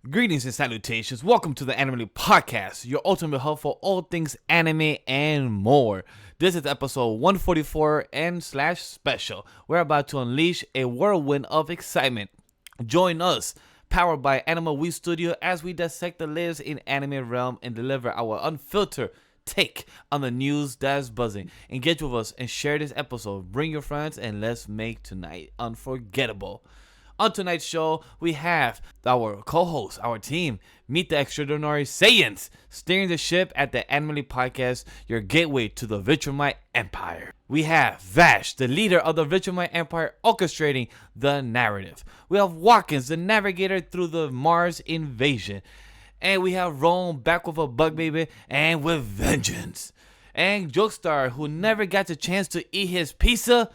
Greetings and salutations. Welcome to the Anime Podcast, your ultimate hub for all things anime and more. This is episode 144 and slash special. We're about to unleash a whirlwind of excitement. Join us, powered by AniMa Weebs Studio, as we dissect the latest in anime realm and deliver our unfiltered take on the news that's buzzing. Engage with us and share this episode. Bring your friends and let's make tonight unforgettable. On tonight's show, we have our co-host, our team, Meet the Extraordinary Saiyans, steering the ship at the Anime Podcast, your gateway to the Vegemite Empire. We have Vash, the leader of the Vegemite Empire, orchestrating the narrative. We have Watkins, the navigator through the Mars invasion. And we have Rome back with a bug baby and with vengeance. And Jokestar, who never got the chance to eat his pizza,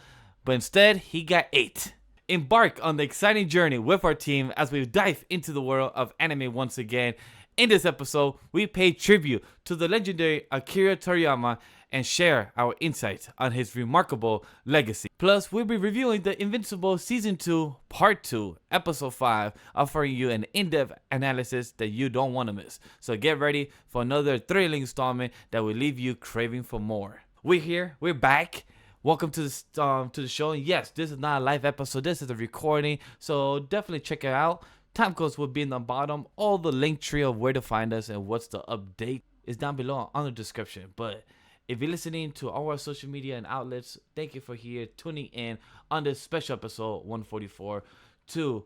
but instead he got ate. Embark on the exciting journey with our team as we dive into the world of anime once again. In this episode, we pay tribute to the legendary Akira Toriyama and share our insights on his remarkable legacy. Plus, we'll be reviewing the Invincible Season 2, Part 2, Episode 5, offering you an in-depth analysis that you don't want to miss. So get ready for another thrilling installment that will leave you craving for more. We're here, we're back. Welcome to the show. And yes, this is not a live episode. This is a recording. So definitely check it out. Time codes will be in the bottom. All the link tree of where to find us and what's the update is down below on the description. But if you're listening to our social media and outlets, thank you for tuning in on this special episode 144 to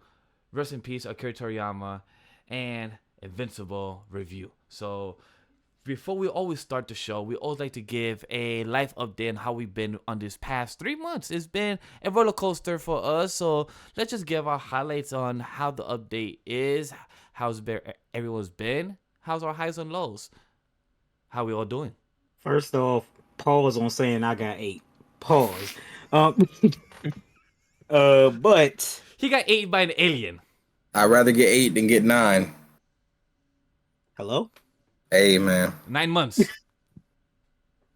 Rest in Peace Akira Toriyama and Invincible review. So before we always start the show, we always like to give a life update on how we've been on this past 3 months. It's been a roller coaster for us, so let's just give our highlights on how the update is, how's everyone's been, how's our highs and lows, how we all doing. First off, pause on saying I got 8. Pause. But he got ate by an alien. I'd rather get 8 than get 9. Hello? Hey, man. 9 months.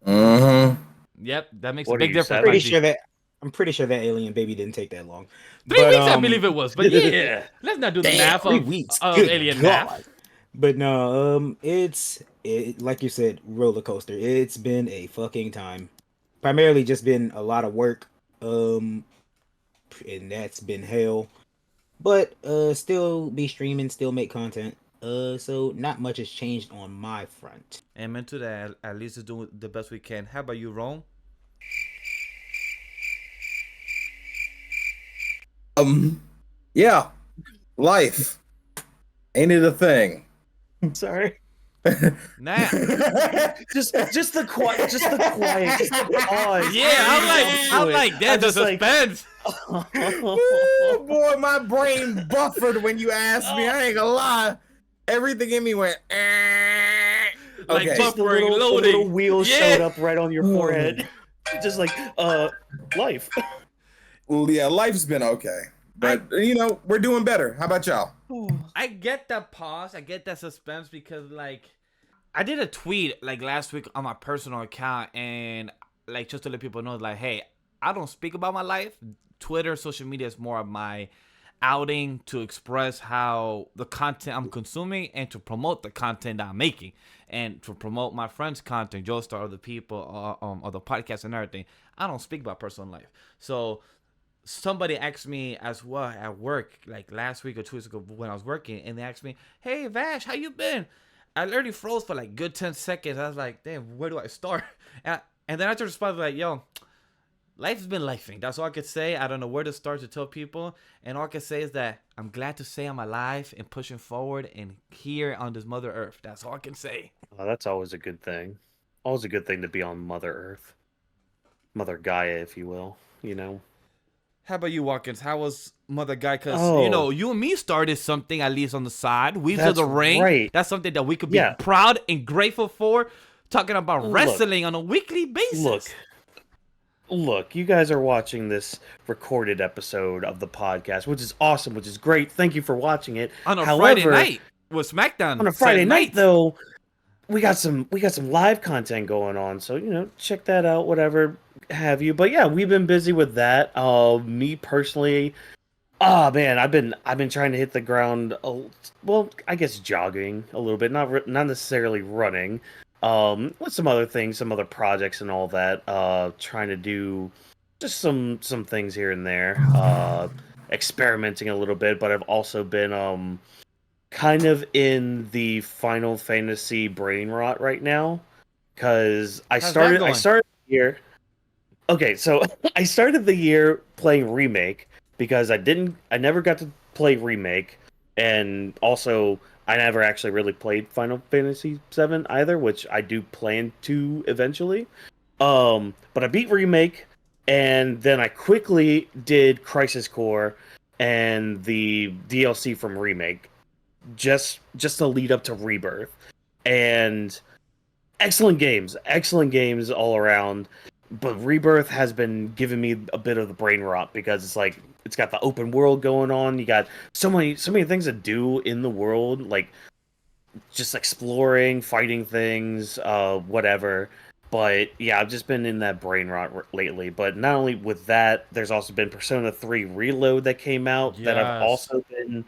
Mm-hmm. Yep, that makes What a big are you, difference. I'm pretty sure that alien baby didn't take that long. 3 weeks, I believe it was. But yeah, let's not do the math 3 of, weeks. of Good alien God. math. But no, it's like you said, roller coaster. It's been a fucking time. Primarily just been a lot of work. And that's been hell. But still be streaming, still make content. So not much has changed on my front. And meant to that, at least is doing the best we can. How about you, Rome? Yeah. Life. Ain't it a thing? I'm sorry. Nah. just the quiet, just the pause. Yeah, I'm like, there's the just like- suspense. Ooh, boy, my brain buffered when you asked me. I ain't gonna lie. Everything in me went. Like Okay. buff- The little loading. wheel Yeah. showed up right on your forehead. Just like, life. Well, yeah, life's been okay. But, we're doing better. How about y'all? I get that pause. I get that suspense because, like, I did a tweet, like, last week on my personal account. And, like, just to let people know, like, hey, I don't speak about my life. Twitter, social media is more of my outing to express how the content I'm consuming and to promote the content I'm making and to promote my friends' content, Joestar, other people, or the podcast and everything. I don't speak about personal life. So somebody asked me as well at work, like last week or 2 weeks ago when I was working, and they asked me, "Hey Vash, how you been?" I literally froze for like good 10 seconds. I was like, "Damn, where do I start?" And then I just responded like, "Yo, life's been lifing." That's all I could say. I don't know where to start to tell people. And all I can say is that I'm glad to say I'm alive and pushing forward and here on this Mother Earth. That's all I can say. Oh, that's always a good thing. Always a good thing to be on Mother Earth, Mother Gaia, if you will. How about you, Watkins? How was Mother Guy? Because, Oh. you and me started something at least on the side. Weaves of That's the Ring. right. That's something that we could be Yeah. proud and grateful for. Talking about Look. wrestling on a weekly basis. Look, you guys are watching this recorded episode of the podcast, which is awesome, which is great. Thank you for watching it. On a However, Friday night with SmackDown. On a Friday Saturday night, though, we got some live content going on, so check that out, whatever have you. But yeah, we've been busy with that. Me personally, Oh man, I've been trying to hit the ground. Well, I guess jogging a little bit, not necessarily running. With some other things, some other projects and all that. Trying to do just some things here and there. Experimenting a little bit, but I've also been kind of in the Final Fantasy brain rot right now because How's that going? I started the year. Okay, so I started the year playing Remake because I never got to play Remake, and also I never actually really played Final Fantasy 7 either, which I do plan to eventually. But I beat Remake, and then I quickly did Crisis Core and the DLC from Remake, just to lead up to Rebirth, and excellent games all around. But Rebirth has been giving me a bit of the brain rot because it's like it's got the open world going on. You got so many things to do in the world, like just exploring, fighting things, whatever. But yeah, I've just been in that brain rot lately. But not only with that, there's also been Persona 3 Reload that came out that I've Yes. also been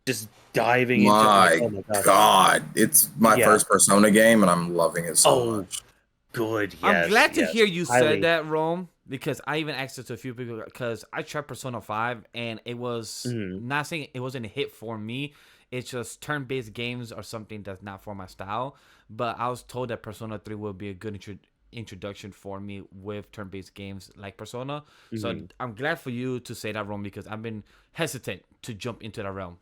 just diving into. My Oh my gosh. God, it's my Yeah. first Persona game, and I'm loving it so Oh, much. good. Yes, I'm glad to yes. hear you Highly. said that, Rome, because I even asked it to a few people because I tried Persona 5 and it was not saying it wasn't a hit for me. It's just turn-based games are something that's not for my style. But I was told that Persona 3 would be a good introduction for me with turn-based games like Persona. So I'm glad for you to say that, Rome, because I've been hesitant to jump into that realm.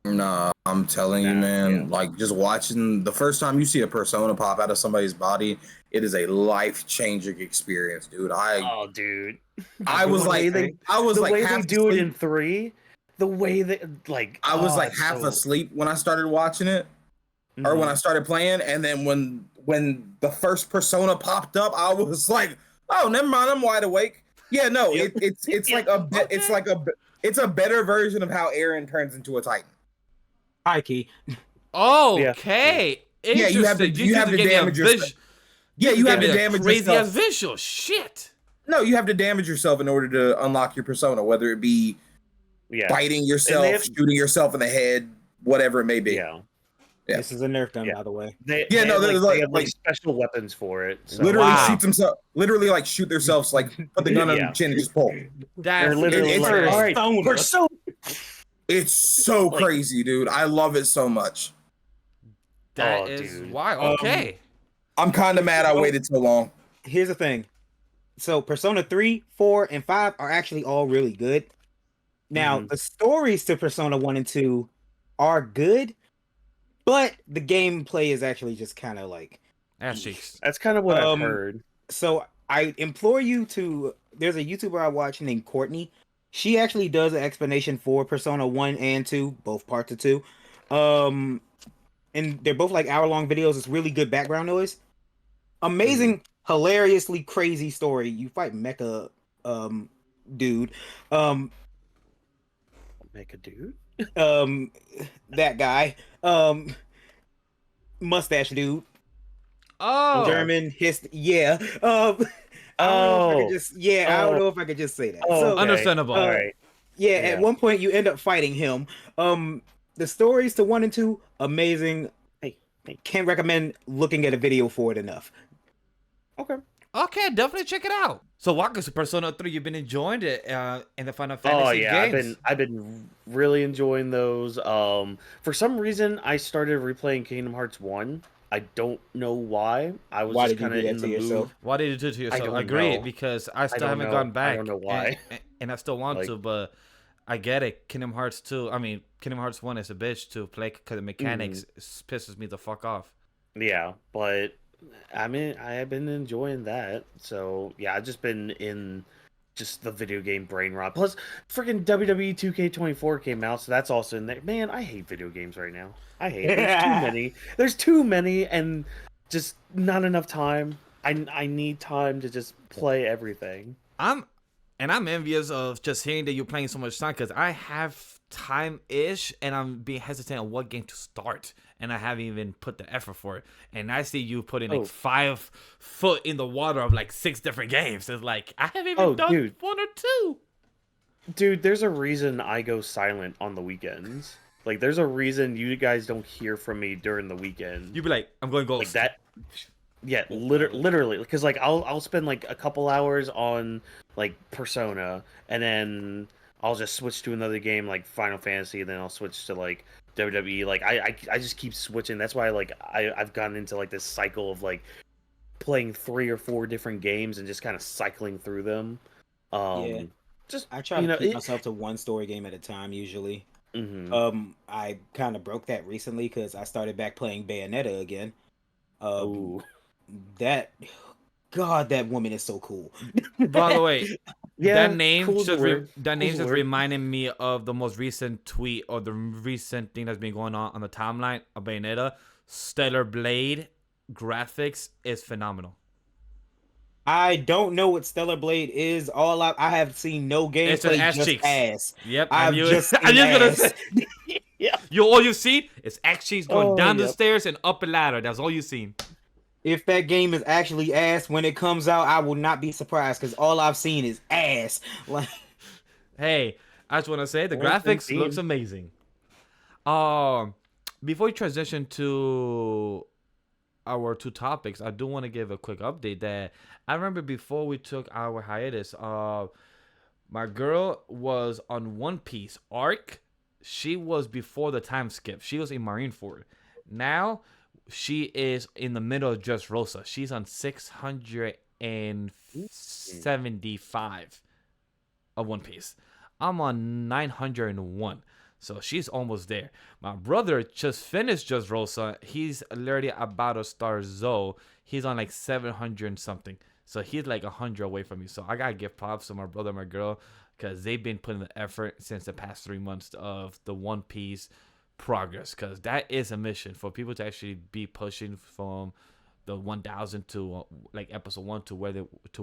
Nah, I'm telling you, man. Like just watching the first time you see a Persona pop out of somebody's body, it is a life-changing experience, dude. Oh, dude. I was like the way they do it in 3, the way that like I was like it's half so- asleep when I started watching it, or when I started playing, and then when the first Persona popped up, I was like, oh, never mind, I'm wide awake. Yeah, no, it's like it's a better version of how Eren turns into a Titan. Hi, Key. Okay. Yeah, you have to damage yourself. Yeah, you have to damage crazy yourself. ass visual. Shit. No, you have to damage yourself in order to unlock your persona, whether it be biting yourself, shooting yourself in the head, whatever it may be. Yeah. This is a Nerf gun, by the way. They they have like special weapons for it. So. Literally shoot themselves. Literally like shoot themselves. Like put the gun on the chin and just pull. That's literally it's like, all right, we're so. It's so crazy, dude. I love it so much. That is wild. Okay. I'm kind of mad I waited so long. Here's the thing. So Persona 3, 4, and 5 are actually all really good. Now, the stories to Persona 1 and 2 are good, but the gameplay is actually just kind of like ass cheeks. That's kind of what I've heard. So I implore you to. There's a YouTuber I watch named Courtney. She actually does an explanation for Persona 1 and 2, both parts of 2. And they're both like hour-long videos. It's really good background noise. Amazing, hilariously crazy story. You fight Mecha dude. Mecha dude? That guy. Mustache dude. Oh. German I don't know if I could just say that. So, understandable. All right. Yeah, at one point you end up fighting him. The stories to 1 and 2, amazing. I can't recommend looking at a video for it enough. Okay, definitely check it out. So walk us to Persona 3. You've been enjoying it in the Final Fantasy games. I've been really enjoying those. For some reason I started replaying Kingdom Hearts 1. I don't know why. I was just kind of in the mood. Why did you do it to yourself? don't I agree, know. because I still haven't gone back. I don't know why. And I still want to, but I get it. Kingdom Hearts 2, Kingdom Hearts 1 is a bitch to play because the mechanics pisses me the fuck off. Yeah, but I have been enjoying that. So yeah, I've just been in just the video game brain rot. Plus, freaking WWE 2K24 came out, so that's also in there. Man, I hate video games right now. I hate it. There's too many. There's too many, and just not enough time. I need time to just play everything. I'm envious of just hearing that you're playing so much time, because I have time-ish, and I'm being hesitant on what game to start, and I haven't even put the effort for it. And I see you putting like 5 foot in the water of like 6 different games. It's like I haven't even done 1 or 2. Dude, there's a reason I go silent on the weekends. Like, there's a reason you guys don't hear from me during the weekend. You be like, I'm going ghost. Like that. Yeah, literally, because like I'll spend like a couple hours on like Persona, and then I'll just switch to another game like Final Fantasy, and then I'll switch to like WWE. Like I just keep switching. That's why like I've gotten into like this cycle of like playing 3 or 4 different games and just kind of cycling through them. Yeah. Just I try to keep myself to one story game at a time usually. I kind of broke that recently because I started back playing Bayonetta again. That woman is so cool. By the way, Yeah, that name cool's just the word. that name Cool's the just word. reminded me of the most recent tweet or the recent thing that's been going on the timeline of Bayonetta. Stellar Blade graphics is phenomenal. I don't know what Stellar Blade is. All I have seen no It's an gameplay, ass just cheeks. ass. Yep, I've just I'm seen just gonna ass. say, Yeah. all you've seen is ass cheeks going down the yep. stairs and up a ladder. That's all you've seen. If that game is actually ass when it comes out, I will not be surprised because all I've seen is ass. Like, Hey, I just want to say the Well, graphics same looks team. amazing. Before we transition to our 2 topics, I do want to give a quick update that I remember before we took our hiatus. My girl was on One Piece arc. She was before the time skip. She was in Marineford. Now she is in the middle of Just Rosa. She's on 675 of One Piece. I'm on 901. So she's almost there. My brother just finished Just Rosa. He's literally about to start Zoe. He's on like 700 and something. So he's like 100 away from me. So I gotta give props to my brother and my girl because they've been putting the effort since the past 3 months of the One Piece progress. Because that is a mission for people to actually be pushing from the 1000 to like episode 1 to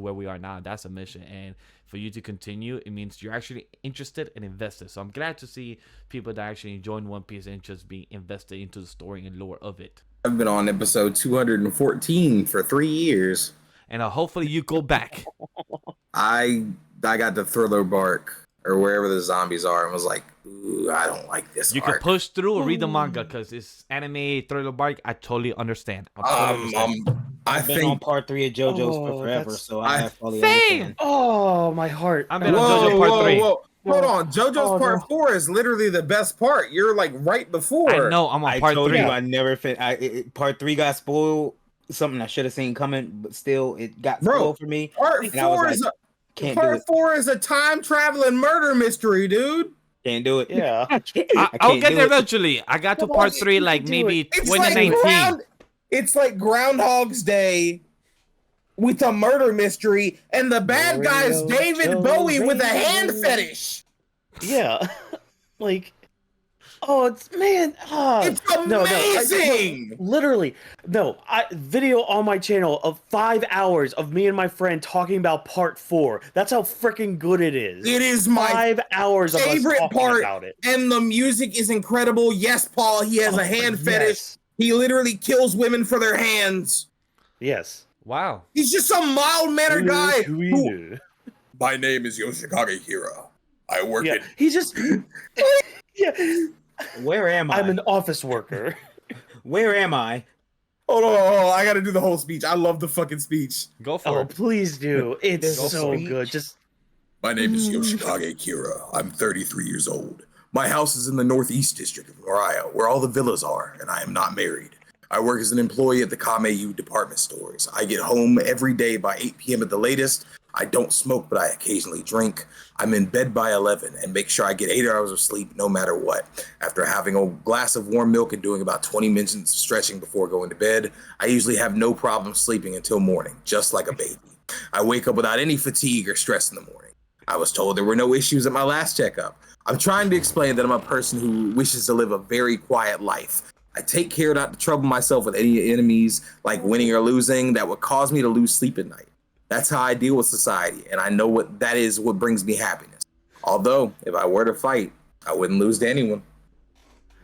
where we are now. That's a mission, and for you to continue, it means you're actually interested and invested. So I'm glad to see people that actually enjoying One Piece and just being invested into the story and lore of it. I've been on episode 214 for 3 years. And hopefully you go back. I got the Thriller Bark or wherever the zombies are and was like, ooh, I don't like this. You can push through or read the manga because it's anime Thriller Bark. I totally understand. I've been on part 3 of JoJo's for forever, that's- so I have fully Same. understand. Oh, my heart. I'm in on JoJo part 3. Hold on. JoJo's part 4 is literally the best part. You're like right before. I know I'm on I part told 3. you I never part 3 got spoiled. Something I should have seen coming, but still it got spoiled for me. Part And I was 4 like, is can't do part it. 4 is a time traveling murder mystery, dude. Can't do it. Yeah. I I'll can't get do there it. eventually. I got to part 3 like do maybe it. It's 2019. it's like Groundhog's Day with a murder mystery, and the bad guy is David Bowie with a hand fetish. Yeah. Like, oh, it's It's amazing. Literally, video on my channel of 5 hours of me and my friend talking about part 4. That's how freaking good it is. It is my 5 hours of us favorite talking part, about it. and the music is incredible. Yes, Paul, he has a hand fetish. Yes. He literally kills women for their hands. Yes. Wow. He's just some mild-mannered guy. Who- My name is Yoshikage Hira. I work Yeah, he's just. Yeah, Where am I? I'm an office worker. Where am I? Hold on, I gotta do the whole speech. I love the fucking speech. Go for Oh, it. please do. It's Go so for it. good. Just My name is Yoshikage Kira. I'm 33 years old. My house is in the northeast district of Mariah, where all the villas are, and I am not married. I work as an employee at the Kameiyu department stores. I get home every day by 8 p.m. at the latest. I don't smoke, but I occasionally drink. I'm in bed by 11 and make sure I get 8 hours of sleep no matter what. After having a glass of warm milk and doing about 20 minutes of stretching before going to bed, I usually have no problem sleeping until morning, just like a baby. I wake up without any fatigue or stress in the morning. I was told there were no issues at my last checkup. I'm trying to explain that I'm a person who wishes to live a very quiet life. I take care not to trouble myself with any enemies like winning or losing that would cause me to lose sleep at night. That's how I deal with society, and I know what brings me happiness. Although, if I were to fight, I wouldn't lose to anyone.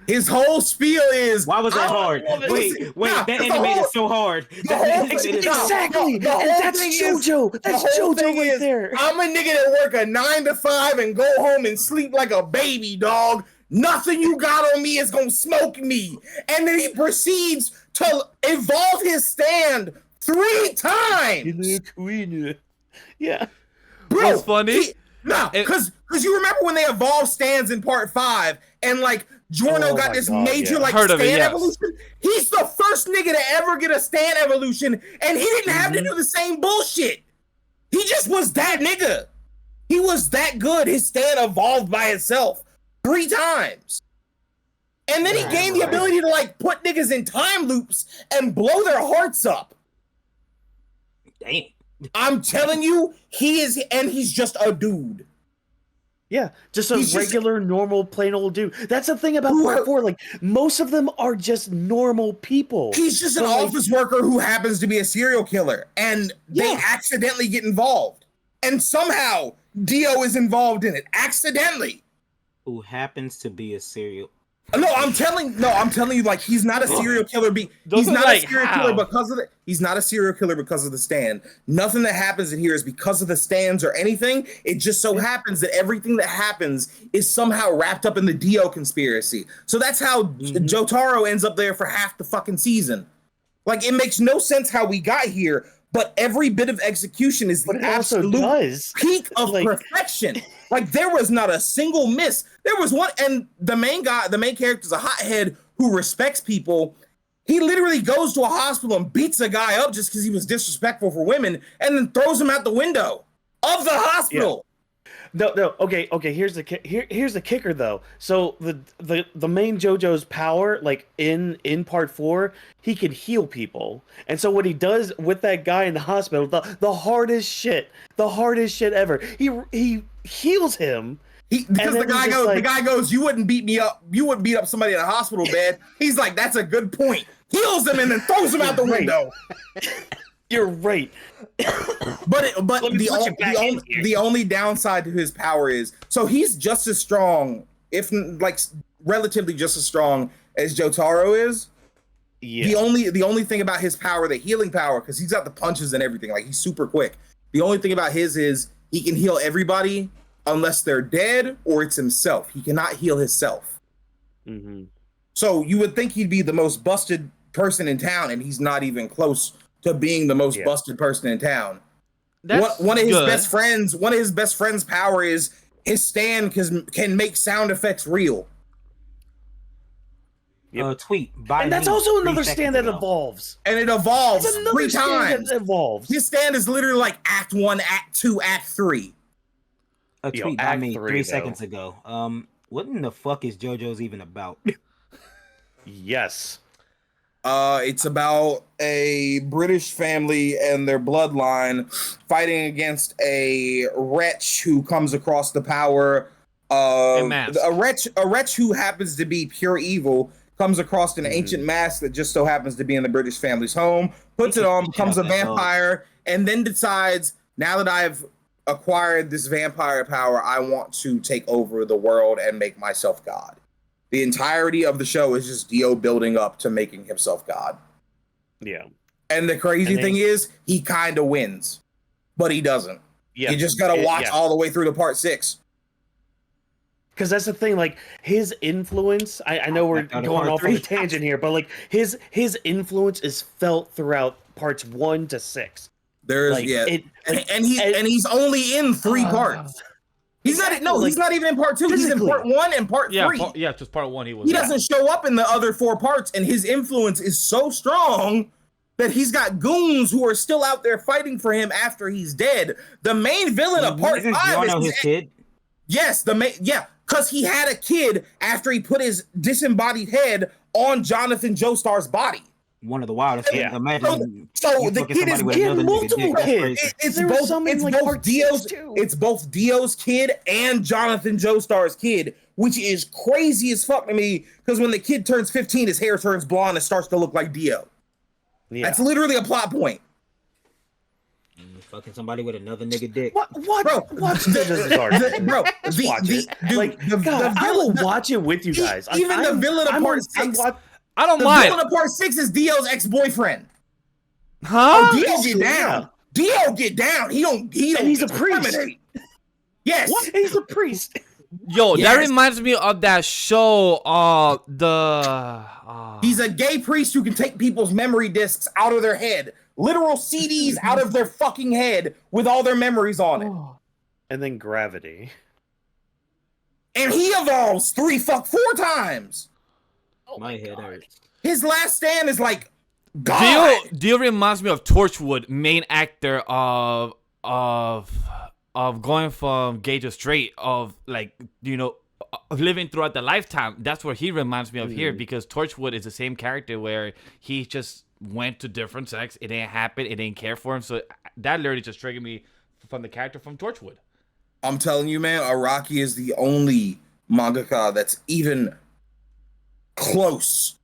His whole spiel is Why was that hard? love it. Wait, Nah, that the anime whole- is so hard. the whole It thing- is- Exactly. The whole And that's thing is- JoJo. the That's whole JoJo thing right is, there. I'm a nigga that work a 9 to 5 and go home and sleep like a baby, dog. Nothing you got on me is gonna smoke me. And then he proceeds to evolve his stand 3 times. Yeah. Bro, What's funny? Because you remember when they evolved stands in part 5 and like Giorno Oh got my this God, major yeah. like Heard of stand it, yes. evolution? He's the first nigga to ever get a stand evolution, and he didn't have to Mm-hmm. do the same bullshit. He just was that nigga. He was that good. His stand evolved by itself 3 times. And then he gained the ability to like put niggas in time loops and blow their hearts up. Damn. I'm telling you, he's just a dude. Yeah, just a He's just- regular, normal, plain old dude. That's the thing about Who part are- 4. Like, most of them are just normal people. He's just an So, like- office worker who happens to be a serial killer, and they Yeah. accidentally get involved. And somehow Dio is involved in it accidentally. Who happens to be a serial? No, I'm telling you, like he's not a serial killer. He's Those are not like, a serial how? killer because of the. He's not a serial killer because of the stand. Nothing that happens in here is because of the stands or anything. It just so happens that everything that happens is somehow wrapped up in the Dio conspiracy. So that's how Jotaro ends up there for half the fucking season. Like it makes no sense how we got here, but every bit of execution is But the it also absolute does. peak of Like- perfection. Like there was not a single miss. There was one, and the main character is a hothead who respects people. He literally goes to a hospital and beats a guy up just because he was disrespectful for women, and then throws him out the window of the hospital. No. Okay. Here's the kicker though. So the main JoJo's power, like in part 4, he can heal people, and so what he does with that guy in the hospital, the hardest shit ever, he heals him. Because then he's just like- the guy goes, you wouldn't beat me up. You wouldn't beat up somebody in a hospital bed. He's like, that's a good point. Heals him and then throws him out the Right. window. You're right. But Let me put you back in here. the only downside to his power is, so he's just as strong, if like relatively just as strong as Jotaro is. Yeah. The only thing about his power, the healing power, because he's got the punches and everything, like he's super quick. The only thing about his is he can heal everybody unless they're dead or it's himself. He cannot heal himself. Mm-hmm. So you would think he'd be the most busted person in town, and he's not even close to being the most busted person in town. That's One of his good. best friends' power is his stand can make sound effects real. Yep. Tweet. By And that's me also 3 another seconds stand that ago. evolves. And it evolves That's another 3 stand times. that evolves. His stand is literally like Act 1, Act 2, Act 3. A Yo, tweet by Act me 3, 3 though. seconds ago. What in the fuck is JoJo's even about? Yes. It's about a British family and their bloodline fighting against a wretch who comes across the power of A mask. a wretch who happens to be pure evil, comes across an ancient mask that just so happens to be in the British family's home, puts it on, becomes a vampire, and then decides, now that I've acquired this vampire power, I want to take over the world and make myself God. The entirety of the show is just Dio building up to making himself God. Yeah. And the crazy And then- thing is, he kind of wins, but he doesn't. Yeah. You just gotta watch Yeah. all the way through to part 6. Because that's the thing, like his influence. I know we're Out of going part off on a 3. tangent here, but like his influence is felt throughout parts 1 to 6. There's Like, and he's only in 3 parts. He's not he's not even in part 2. He's in physically. part 1 and part 3. Just part 1 he was. He doesn't show up in the other 4 parts, and his influence is so strong that he's got goons who are still out there fighting for him after he's dead. The main villain of part 5 is his kid. Yes, because he had a kid after he put his disembodied head on Jonathan Joestar's body. One of the wildest. Yeah. Imagine So you the fucking kid is somebody with getting another nigga multiple dick. That's kids. crazy. It's There was both, some in, it's like, both part Dio's, 6 too. it's both Dio's kid and Jonathan Joestar's kid, which is crazy as fuck to me. Because when the kid turns 15, his hair turns blonde and starts to look like Dio. Yeah. That's literally a plot point. Fucking somebody with another nigga dick. What? Bro, Watch JoJo's Arc. bro, Just the, watch the, it. dude, Like, the, God, the I will villain, watch it with you guys. Like, even the villain of part 6. I don't The mind. villain of part 6 is Dio's ex-boyfriend. Huh? Oh, Dio get Yeah. down. Dio get down. He don't And he's a priest. discriminate. Yes. What? He's a priest. Yo, that Yes. reminds me of that show. He's a gay priest who can take people's memory discs out of their head. Literal CDs out of their fucking head with all their memories on it. And then gravity. And he evolves 4 times. Oh My head hurts. His last stand is like God. Dio reminds me of Torchwood, main actor of going from gay to straight, of like, you know, living throughout the lifetime. That's what he reminds me of here, because Torchwood is the same character where he just went to different sex. It didn't happen. It didn't care for him. So that literally just triggered me from the character from Torchwood. I'm telling you, man, Araki is the only mangaka that's even close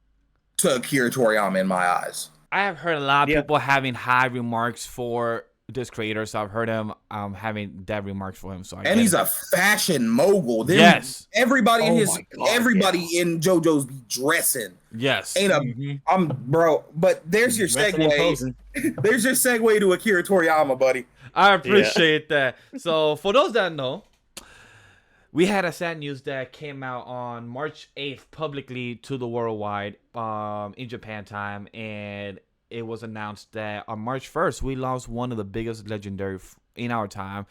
to Akira Toriyama in my eyes. I have heard a lot of Yeah. people having high remarks for this creator, so I've heard him having bad remarks for him. So I And get he's it. a fashion mogul. Yes. Everybody in Oh his my God, everybody in JoJo's be dressing. Yes. Ain't a bro, but there's your Wrestling and segue. posing. There's your segue to Akira Toriyama, buddy. I appreciate that. So for those that know, we had a sad news that came out on March 8th publicly to the worldwide in Japan time, and it was announced that on March 1st we lost one of the biggest legendary in our time,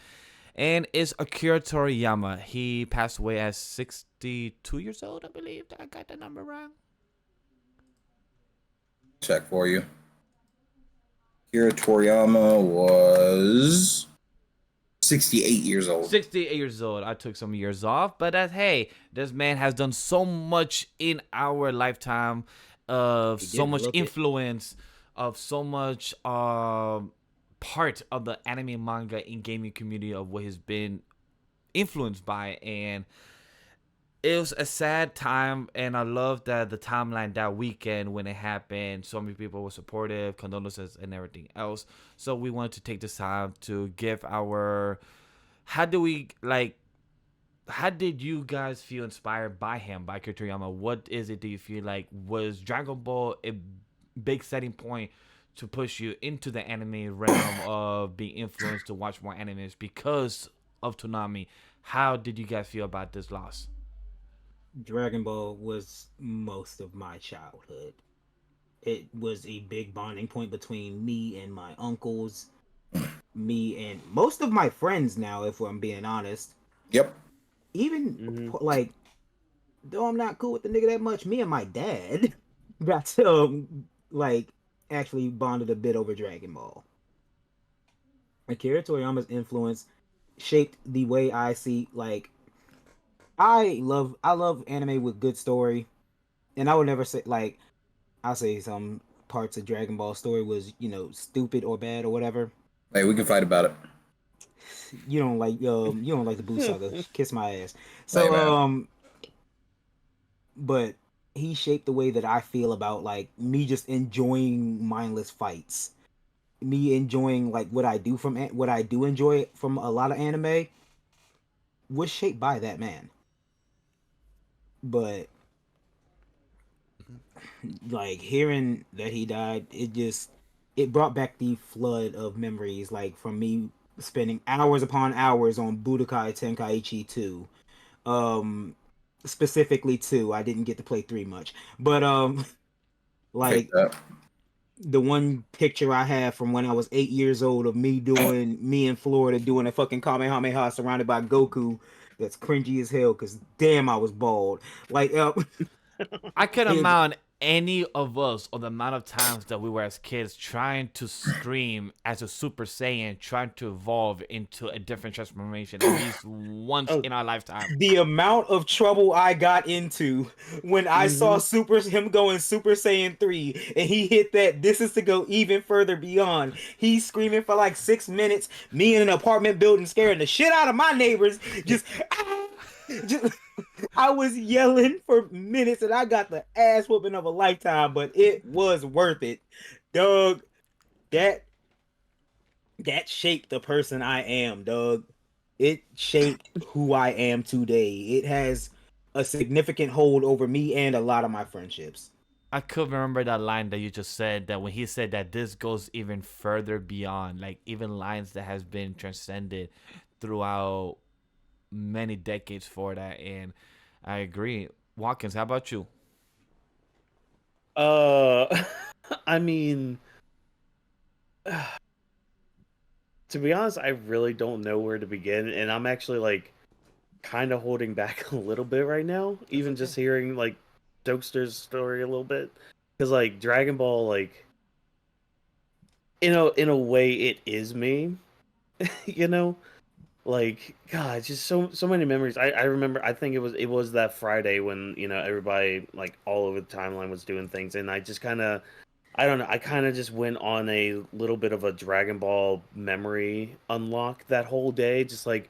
and it's Akira Toriyama. He passed away at 62 years old, I believe. I got the number wrong. Check for you. Akira Toriyama was 68 years old. 68 years old. I took some years off, but hey, this man has done so much in our lifetime, of He so did much look it. influence, of so much part of the anime, manga, and gaming community of what he's been influenced by. And it was a sad time, and I love that the timeline that weekend when it happened, so many people were supportive, condolences, and everything else. So we wanted to take this time to give our, how did you guys feel inspired by him, by Akira Toriyama? What is it do you feel like was Dragon Ball a big setting point to push you into the anime realm of being influenced to watch more animes because of Toonami? How did you guys feel about this loss? Dragon Ball was most of my childhood. It was a big bonding point between me and my uncles, me and most of my friends now, if I'm being honest. Yep. Even like, though I'm not cool with the nigga that much, me and my dad got to like actually bonded a bit over Dragon Ball. Akira Toriyama's influence shaped the way I see, like, I love anime with good story, and I would never say, like, I'll say some parts of Dragon Ball story was, you know, stupid or bad or whatever. Hey, we can fight about it. You don't like the Blue Saga. Kiss my ass. Hey, So man. but he shaped the way that I feel about, like, me just enjoying mindless fights. Me enjoying, like, what I do enjoy from a lot of anime was shaped by that man. But like, hearing that he died, it brought back the flood of memories, like, from me spending hours upon hours on Budokai Tenkaichi 2. Specifically 2. I didn't get to play 3 much. But like, Take that. the one picture I have from when I was 8 years old of me in Florida doing a fucking Kamehameha surrounded by Goku, that's cringy as hell, because damn, I was bald. Like, I could Dude. amount any of us or the amount of times that we were as kids trying to scream as a Super Saiyan, trying to evolve into a different transformation at least once in our lifetime. the amount of trouble I got into when I saw him going Super Saiyan 3, and he hit that "this is to go even further beyond." He's screaming for like 6 minutes, me in an apartment building scaring the shit out of my neighbors, just I was yelling for minutes, and I got the ass whooping of a lifetime, but it was worth it. Dog, that that shaped the person I am, dog. It shaped who I am today. It has a significant hold over me and a lot of my friendships. I could remember that line that you just said, that when he said that this goes even further beyond, like even lines that has been transcended throughout many decades for that. And I agree. Watkins, how about you? Uh, I mean, to be honest, I really don't know where to begin, and I'm actually like kind of holding back a little bit right now, even just hearing like Jokester's story a little bit, because like Dragon Ball, like in a way, it is me, you know. Like God, just so many memories. I remember. I think it was that Friday when everybody like all over the timeline was doing things, and I just kind of I don't know. I kind of just went on a little bit of a Dragon Ball memory unlock that whole day, just like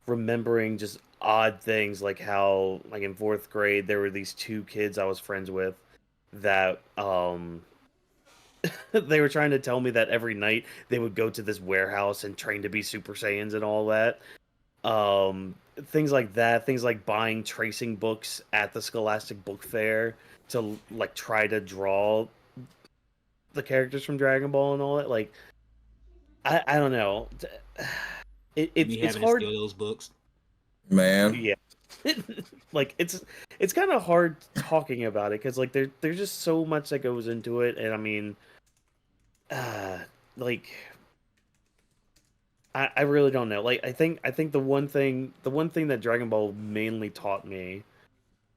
remembering just odd things, like how like in fourth grade there were these two kids I was friends with that they were trying to tell me that every night they would go to this warehouse and train to be Super Saiyans and all that. Things like that, things like buying tracing books at the Scholastic Book Fair to like try to draw the characters from Dragon Ball and all that. Like I don't know. Me It's having to hard. steal those books. Man. Yeah. Like it's kind of hard talking about it because like there's just so much that goes into it, and I mean, uh, like I really don't know. Like I think the one thing that Dragon Ball mainly taught me,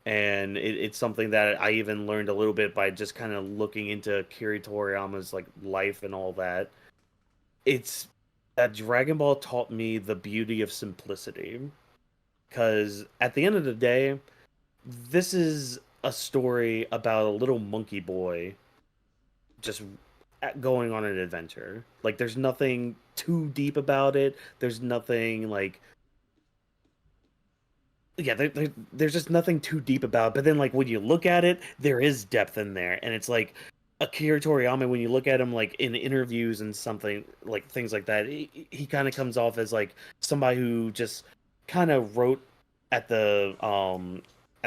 and it's something that I even learned a little bit by just kind of looking into Akira Toriyama's like life and all that. It's that Dragon Ball taught me the beauty of simplicity. Because at the end of the day, this is a story about a little monkey boy just going on an adventure. Like, there's nothing too deep about it. There's nothing like, yeah, there's just nothing too deep about it. But then, like, when you look at it, there is depth in there, and it's like Akira Toriyama. When you look at him, like in interviews and something like things like that, he kind of comes off as like somebody who just kind of wrote at the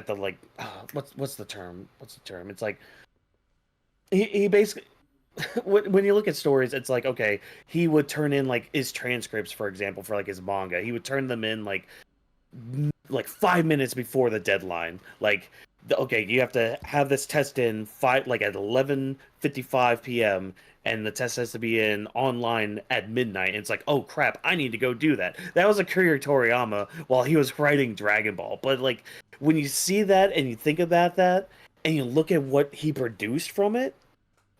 like what's the term? What's the term? It's like he basically when you look at stories, it's like okay, he would turn in like his transcripts, for example, for like his manga. He would turn them in like 5 minutes before the deadline. Like, okay, you have to have this test in five like at 11:55 p.m. and the test has to be in online at midnight. And it's like, oh crap, I need to go do that. That was Akira Toriyama while he was writing Dragon Ball. But like when you see that and you think about that and you look at what he produced from it,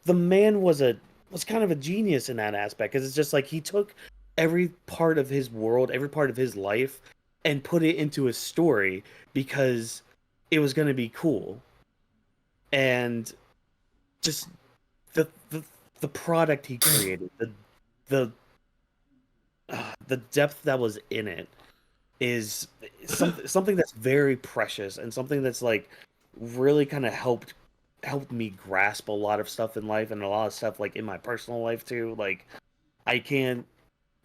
the man was kind of a genius in that aspect because it's just like he took every part of his world, every part of his life, and put it into a story because it was going to be cool, and just the the product he created, the the depth that was in it is something that's very precious and something that's like really kind of helped me grasp a lot of stuff in life and a lot of stuff like in my personal life too. Like I can't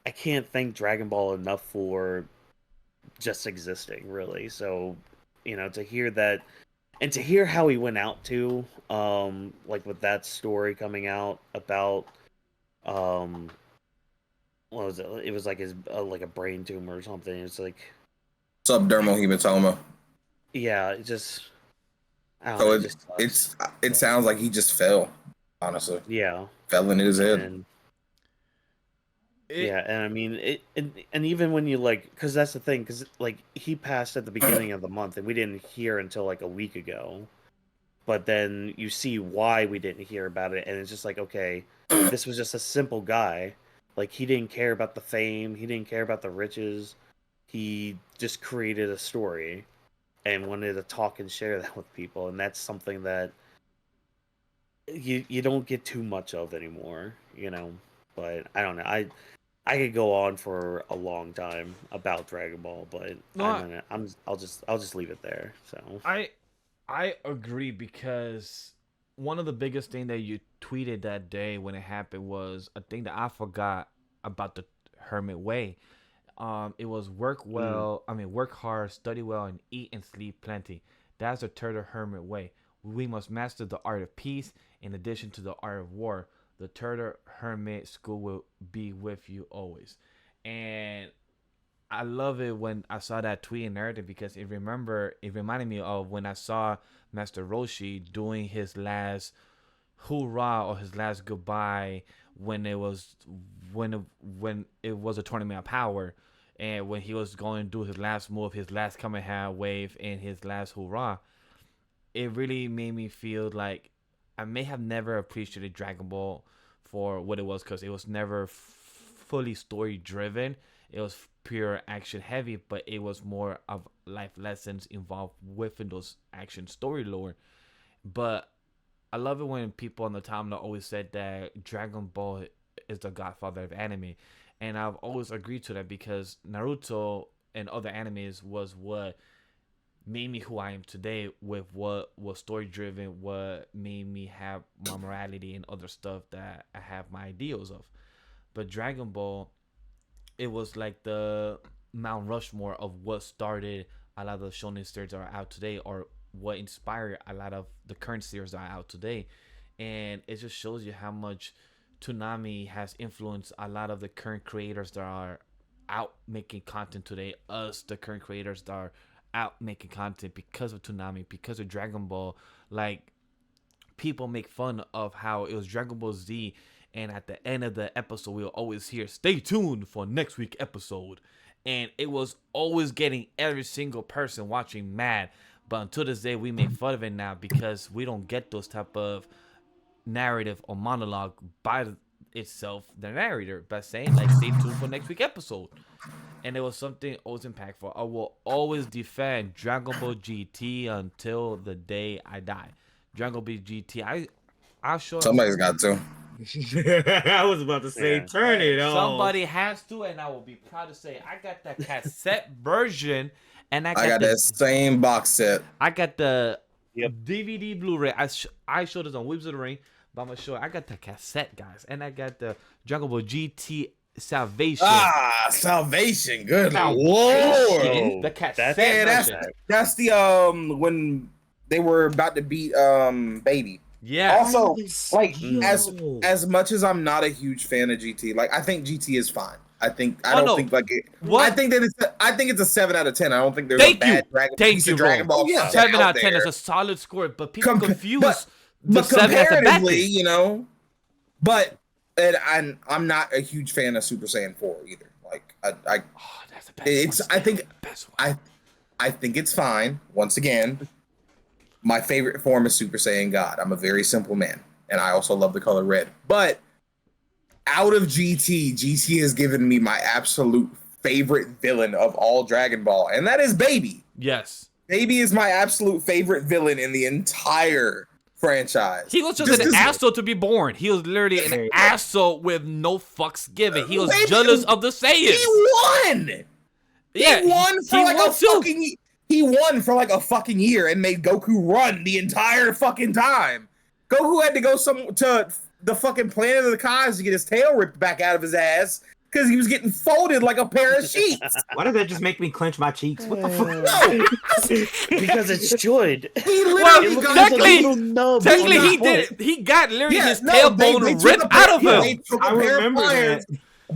I can't thank Dragon Ball enough for just existing, really. So, to hear that and to hear how he went out to like with that story coming out about um what was it? It was like his like a brain tumor or something. It's like Subdermal hematoma. yeah, it just I don't know, So it it just sucks. it sounds like he just fell, honestly. Yeah. Fell into his head. And It yeah, and I mean it, and even when you like, because that's the thing, because like he passed at the beginning of the month, and we didn't hear until like a week ago. But then you see why we didn't hear about it, and it's just like, okay, this was just a simple guy. Like he didn't care about the fame, he didn't care about the riches. He just created a story and wanted to talk and share that with people, and that's something that you don't get too much of anymore. But I don't know. I could go on for a long time about Dragon Ball, but no, I'm gonna I'll just leave it there. So I agree, because one of the biggest thing that you tweeted that day when it happened was a thing that I forgot about the hermit way. It was work hard, study well, and eat and sleep plenty. That's the turtle hermit way. We must master the art of peace in addition to the art of war. The turtle hermit school will be with you always. And I love it when I saw that tweet and everything, because it reminded me of when I saw Master Roshi doing his last hoorah or his last goodbye when it was a tournament of power, and when he was going to do his last move, his last Kamehameha wave, and his last hoorah. It really made me feel like I may have never appreciated Dragon Ball for what it was, because it was never fully story driven. It was pure action heavy, but it was more of life lessons involved within those action story lore. But I love it when people on the timeline always said that Dragon Ball is the godfather of anime. And I've always agreed to that, because Naruto and other animes was what made me who I am today, with what was story driven, what made me have my morality and other stuff that I have my ideals of. But Dragon Ball, it was like the Mount Rushmore of what started a lot of the shonen series that are out today, or what inspired a lot of the current series that are out today. And it just shows you how much Toonami has influenced a lot of the current creators that are out making content today. Us, the current creators that are out making content because of Toonami, because of Dragon Ball. Like, people make fun of how it was Dragon Ball Z, and at the end of the episode we'll always hear, stay tuned for next week episode. And it was always getting every single person watching mad. But until this day, we make fun of it now, because we don't get those type of narrative or monologue by itself, the narrator, by saying like, stay tuned for next week episode. And it was something always impactful. I will always defend Dragon Ball GT until the day I die. Dragon Ball GT, I'll show Somebody's got to. I was about to say, turn it on. Somebody has to, and I will be proud to say I got that cassette version, and I got that same box set. I got the DVD Blu-ray. I showed this on Weebs of the Ring, but I'm gonna show it. I got the cassette, guys, and I got the Dragon Ball GT Salvation. Salvation, good Lord. The cassette version. That's the when they were about to beat Baby. Yeah. Also, like, as much as I'm not a huge fan of GT, like, I think GT is fine. I think it's a 7 out of 10. I don't think there's a bad Dragon Ball. Yeah. 7 out of 10 is a solid score, but people confuse the 7 as a bad thing. You know, but I'm not a huge fan of Super Saiyan 4 either. Like, that's the best one. I think it's fine. Once again, my favorite form is Super Saiyan God. I'm a very simple man, and I also love the color red. But out of GT has given me my absolute favorite villain of all Dragon Ball, and that is Baby. Yes. Baby is my absolute favorite villain in the entire franchise. He was just an asshole to be born. He was literally an asshole with no fucks given. He was jealous of the Saiyans. He won! Yeah, he won for like a fucking year and made Goku run the entire fucking time. Goku had to go to the fucking planet of the Kais to get his tail ripped back out of his ass because he was getting folded like a pair of sheets. Why does that just make me clench my cheeks? What the fuck? No! Because it's joyed. He literally technically he did it. He got literally his tailbone ripped out of him. They took a pair of pliers,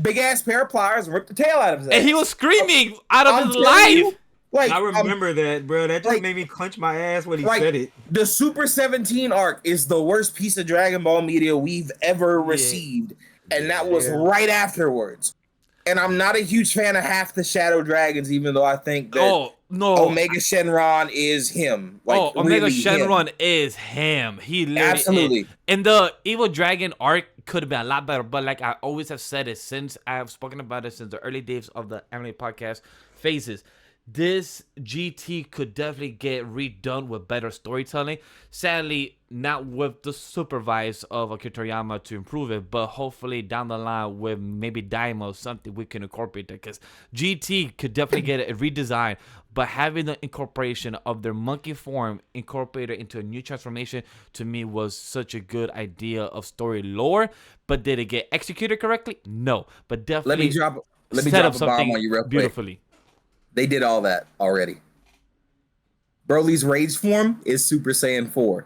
big ass pair of pliers, and ripped the tail out of his ass. And he was screaming out of his life. Like, I remember that, bro. That just made me clench my ass when he said it. The Super 17 arc is the worst piece of Dragon Ball media we've ever received. And that was right afterwards. And I'm not a huge fan of half the Shadow Dragons, even though I think that Omega Shenron is him. Like, Omega Shenron is him. He literally absolutely. And the Evil Dragon arc could have been a lot better. But like I always have said it since I have spoken about it since the early days of the anime podcast phases. This GT could definitely get redone with better storytelling. Sadly, not with the supervise of Akira Toriyama to improve it, but hopefully down the line with maybe Daima or something we can incorporate that, because GT could definitely get a redesign. but having the incorporation of their monkey form incorporated into a new transformation to me was such a good idea of story lore. But did it get executed correctly? No, but definitely let me set drop up a bomb something on you real quick. beautifully. They did all that already. Broly's rage form is Super Saiyan 4.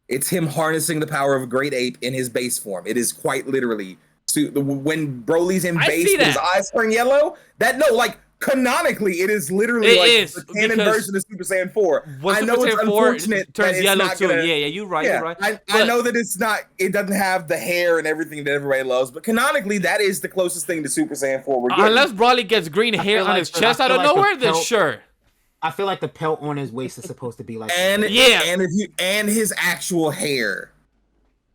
It's him harnessing the power of a great ape in his base form. It is quite literally when Broly's in I base see with his that. eyes turn yellow. Canonically, it is literally It like is, the canon because version of Super Saiyan 4. When I know Super it's Saiyan 4 unfortunate that turns it's yellow not too. gonna, Yeah, you're right. yeah, You're right. I But- know that it doesn't have the hair and everything that everybody loves, but canonically, that is the closest thing to Super Saiyan 4 we're getting. Unless Broly gets green hair feel on like his the- chest I out feel of like the nowhere, then pelt- sure. I feel like the pelt on his waist is supposed to be like and Yeah. and his actual hair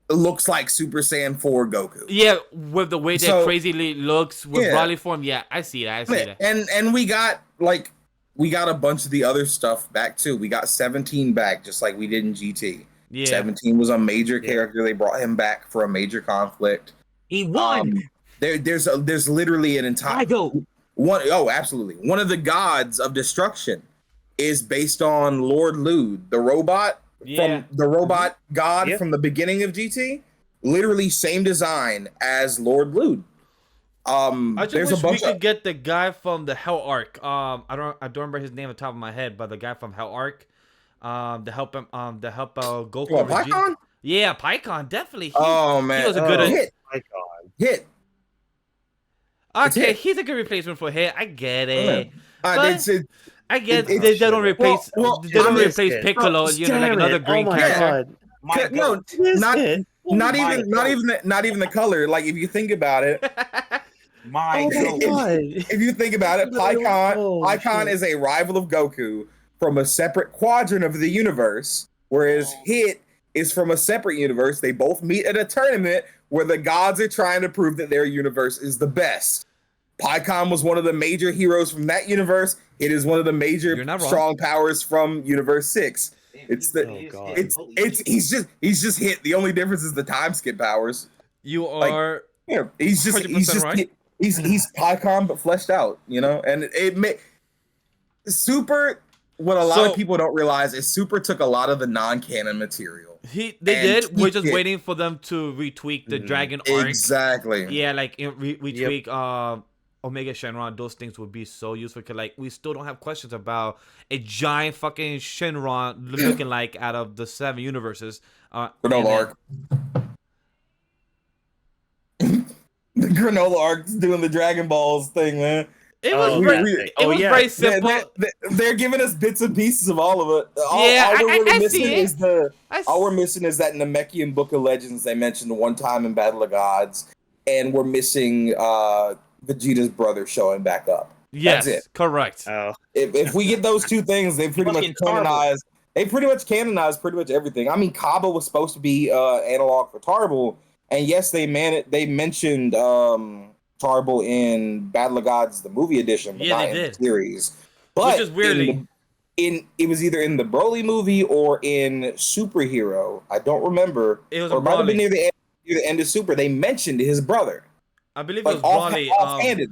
looks like Super Saiyan 4 Goku. Yeah, with the way that So- crazily looks with Yeah. Broly form, yeah, I see that. I see that. And we got a bunch of the other stuff back too. We got 17 back, just like we did in GT. Yeah. 17 was a major character. They brought him back for a major conflict. he won. There's literally an entire I go. one. Oh, absolutely. One of the gods of destruction is based on Lord Lude, the robot Yeah. from the robot god Yep. from the beginning of GT. Literally same design as Lord Lude. I just There's a wish we bunch could of get the guy from the Hell Arc. I don't remember his name on top of my head, but the guy from Hell Arc, to help him, Goku. What, Vegeta- Python? Yeah, Python, definitely. Oh man, he was a good. hit. My God. Hit. Okay, Hit. he's a good replacement for Hit. I get it. Uh, But- it's it, I get It- they don't replace. well, they don't I replace missed it. Piccolo. You know, like Damn another it. green Oh my character. God. My no, God. not It. not my even God. not even the color. Like if you think about it, My Oh, God. if you think about it, Oh, Pycon shit. is a rival of Goku from a separate quadrant of the universe, whereas Hit is from a separate universe. They both meet at a tournament where the gods are trying to prove that their universe is the best. Pycon was one of the major heroes from that universe. It is one of the major You're not wrong. strong powers from Universe 6. It's the Oh, God. it's he's just Hit. The only difference is the time skip powers. You Like, are. Yeah, he's 100% just right. he's Pycon but fleshed out, you know. And it may Super. What a lot So- of people don't realize is Super took a lot of the non-canon material. They and did. We're just tweaked it. waiting for them to retweak the Dragon Arc. Exactly. Yeah, like retweak Omega Shenron. Those things would be so useful. Cause like we still don't have questions about a giant fucking Shenron looking like out of the 7 universes. Granola and then- arc. The granola arc's doing the Dragon Balls thing, man. It was Oh, very, yeah. it was yeah. very simple. They're giving us bits and pieces of all of it. Yeah, all we're really I missing see it. is the I all we're missing is that Namekian Book of Legends they mentioned one time in Battle of Gods, and we're missing Vegeta's brother showing back up. yes, That's it. correct. Oh, If we get those two things, they pretty much Fucking Tarble. canonize. They pretty much canonize pretty much everything. I mean, Kaba was supposed to be analog for Tarble, and yes, they mentioned Tarble in Battle of Gods, the movie edition, but Yeah, not they in did. the series. But Which is weirdly. it was either in the Broly movie or in Superhero. I don't remember. It was or a it might have been Broly. near the end of Super. They mentioned his brother, I believe it like was Broly. offhanded.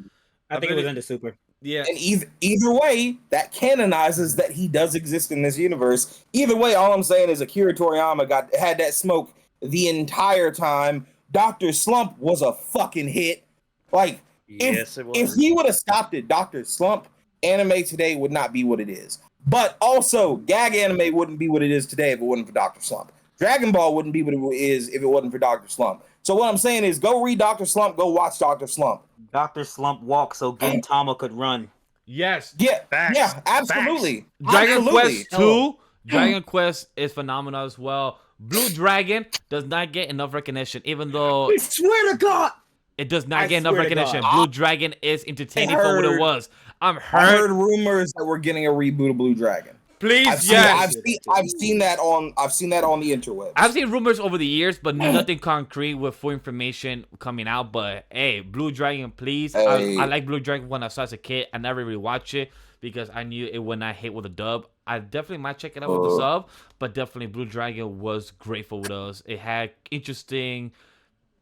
I think it was under Super. Yeah. And either way, that canonizes that he does exist in this universe. Either way, all I'm saying is Akira Toriyama had that smoke the entire time. Dr. Slump was a fucking hit. Like, yes, it was. if he would have stopped at Dr. Slump, anime today would not be what it is. But also, gag anime wouldn't be what it is today if it wasn't for Dr. Slump. Dragon Ball wouldn't be what it is if it wasn't for Dr. Slump. So what I'm saying is, go read Dr. Slump, go watch Dr. Slump. Dr. Slump walked so Gintama could run. Yes. Yeah, Facts. yeah, absolutely. Dragon Absolutely. Quest 2. Dragon Quest is phenomenal as well. Blue Dragon does not get enough recognition, even though I swear to God. it does not I get enough swear to recognition. God. Blue Dragon is entertaining for what it heard- was. I'm I hurt. heard rumors that we're getting a reboot of Blue Dragon. Please, I've seen, yes. I've seen that on the interwebs. I've seen rumors over the years, but nothing concrete with full information coming out. But hey, Blue Dragon, please. Hey. I like Blue Dragon when I saw as a kid. I never really watched it because I knew it would not hit with a dub. I definitely might check it out with the sub, but definitely Blue Dragon was great for us. It had interesting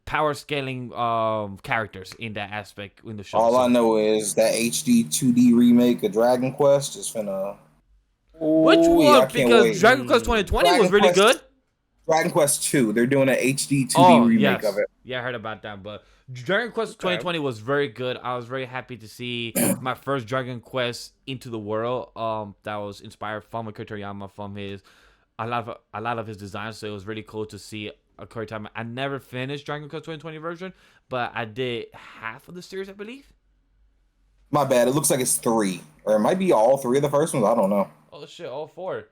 power scaling characters in that aspect in the show. All So- I know is that HD 2D remake of Dragon Quest is finna. Which Ooh, one? I can't Because wait. Dragon Quest 2020 was Dragon really Quest- good. Dragon Quest 2. They're doing an HD 2D Oh, remake yes. of it. Yeah, I heard about that. But Dragon Quest 2020 was very good. I was very happy to see my first Dragon Quest into the world. That was inspired from Akira Toriyama, from a lot of his designs. So it was really cool to see Akira Toriyama. I never finished Dragon Quest 2020 version, but I did half of the series, I believe. My bad. It looks like it's 3. Or it might be all 3 of the first ones. I don't know. Oh shit, all 4.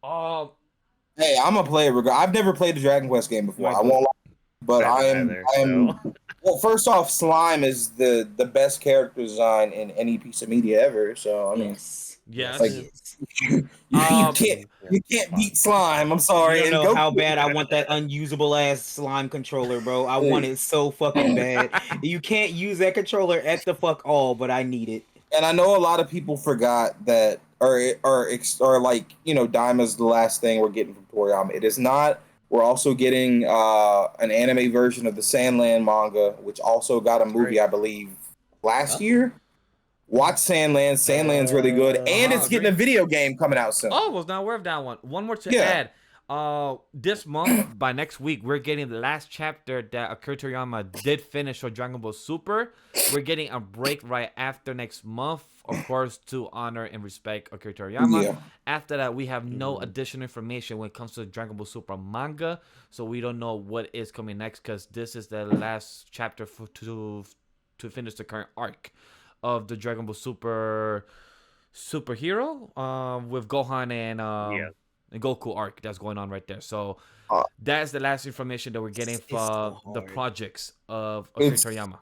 Um, Hey, I'm a player. I've never played a Dragon Quest game before. My I won't lie. But I am. so. Well, first off, Slime is the best character design in any piece of media ever. So I mean, yes. like you can't beat Slime. I'm sorry. You And don't know Goku- how bad I want that unusable ass slime controller, bro. I want it so fucking bad. You can't use that controller at the fuck all, but I need it. And I know a lot of people forgot that, or like, you know, Daima's the last thing we're getting from Toriyama. It is not. We're also getting an anime version of the Sandland manga, which also got a movie, I believe, last year. Watch Sandland. Sandland's really good, and it's getting a video game coming out soon. Oh, was not aware of that one. One more to Yeah. add. This month, by next week, we're getting the last chapter that Akira Toriyama did finish for Dragon Ball Super. We're getting a break right after next month, of course, to honor and respect Akira Toriyama. Yeah. After that, we have no additional information when it comes to the Dragon Ball Super manga, so we don't know what is coming next because this is the last chapter to finish the current arc of the Dragon Ball Super superhero with Gohan and Goku arc that's going on right there. So that's the last information that we're getting from the projects of Akira Toriyama.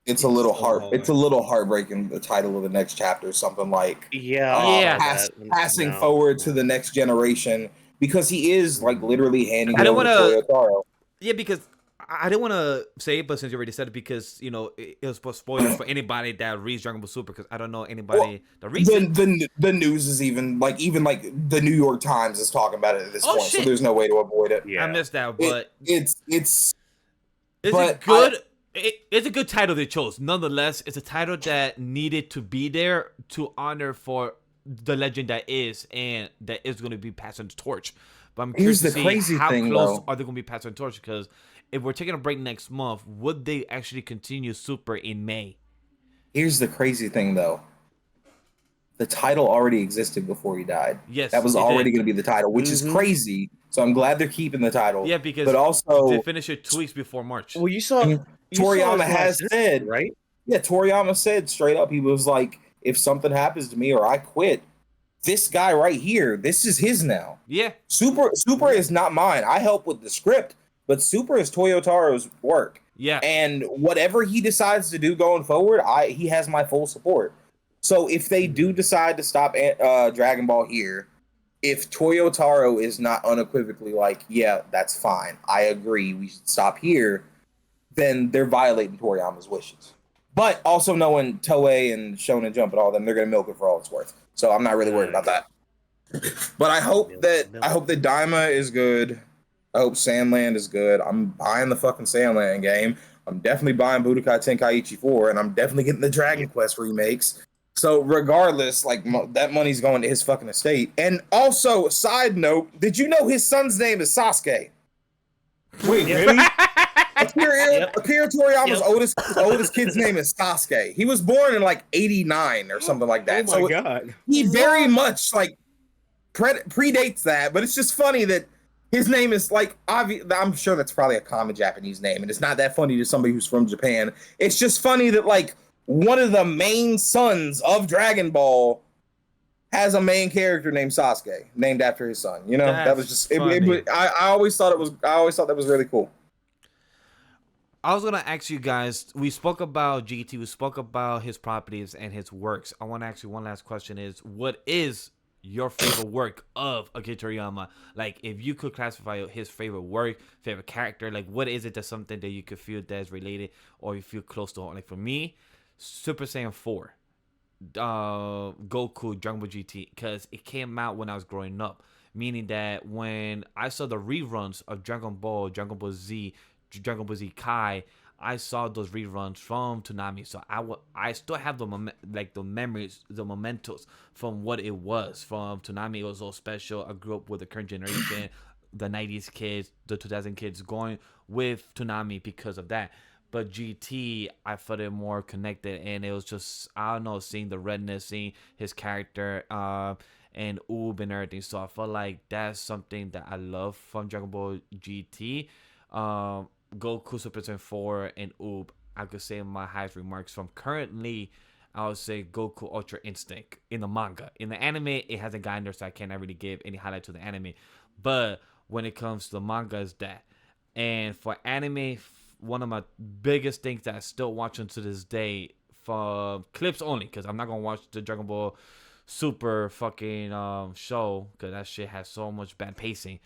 It's a little so It's a little heartbreaking. The title of the next chapter, something like Yeah. passing forward to the next generation, because he is like literally handing I it don't over to wanna- Toyotaro. Yeah, because I didn't want to say it, but since you already said it, because you know it was spoilers for anybody that reads Dragon Ball Super, because I don't know anybody that reads it. The news is even like the New York Times is talking about it at this Oh, point, so shit. there's no way to avoid it. I missed that, but It's is but it good? It's a good title they chose. Nonetheless, it's a title that needed to be there to honor for the legend that is, and that is going to be passing the torch. But I'm curious Here's to the see crazy how thing, close though. are they going to be passing the torch, because if we're taking a break next month, would they actually continue Super in May? Here's the crazy thing, though. The title already existed before he died. Yes, That was it already did. going to be the title, which is crazy. So I'm glad they're keeping the title. Yeah, because but also they finish it 2 weeks before March. Well, you saw Toriyama has said, right? Yeah, Toriyama said straight up, he was like, if something happens to me or I quit, this guy right here, this is his now. Yeah, Super is not mine. I help with the script, but Super is Toyotaro's work. yeah. And whatever he decides to do going forward, he has my full support. So if they do decide to stop Dragon Ball here, if Toyotaro is not unequivocally like, yeah, that's fine, I agree, we should stop here, then they're violating Toriyama's wishes. But also knowing Toei and Shonen Jump and all them, they're gonna milk it for all it's worth. So I'm not really worried about that. But I hope that Daima is good. I hope Sandland is good. I'm buying the fucking Sandland game. I'm definitely buying Budokai Tenkaichi 4, and I'm definitely getting the Dragon Quest remakes. So regardless, like that money's going to his fucking estate. And also, side note, did you know his son's name is Sasuke? Wait, really? Akira Toriyama's oldest kid's name is Sasuke. He was born in like 89 or something like that. Oh my god. He very much like predates that, but it's just funny that his name is like I'm sure that's probably a common Japanese name, and it's not that funny to somebody who's from Japan. It's just funny that like one of the main sons of Dragon Ball has a main character named Sasuke, named after his son. You know, that was just I always thought that was really cool. I was gonna ask you guys. We spoke about GT. We spoke about his properties and his works. I want to ask you one last question: is what is your favorite work of Akira Toriyama? Like, if you could classify his favorite work, favorite character, like what is it that's something that you could feel that's related or you feel close to? Like for me, Super Saiyan 4, Goku, Dragon Ball GT, because it came out when I was growing up. Meaning that when I saw the reruns of Dragon Ball Z, Dragon Ball Z Kai, I saw those reruns from Toonami, so I still have the memories, the mementos from what it was from Toonami. It was so special. I grew up with the current generation, the 90s kids, the 2000 kids going with Toonami because of that. But GT, I felt it more connected, and it was just, I don't know, seeing the redness, seeing his character, and Oob and everything. So I felt like that's something that I love from Dragon Ball GT. Goku Super Saiyan 4 and Oob, I could say my highest remarks from currently. I would say Goku Ultra Instinct in the manga. In the anime, it hasn't gotten there, so I can't really give any highlight to the anime. But when it comes to the manga, is that. And for anime, one of my biggest things that I still watch to this day, for clips only, because I'm not gonna watch the Dragon Ball Super fucking show, because that shit has so much bad pacing.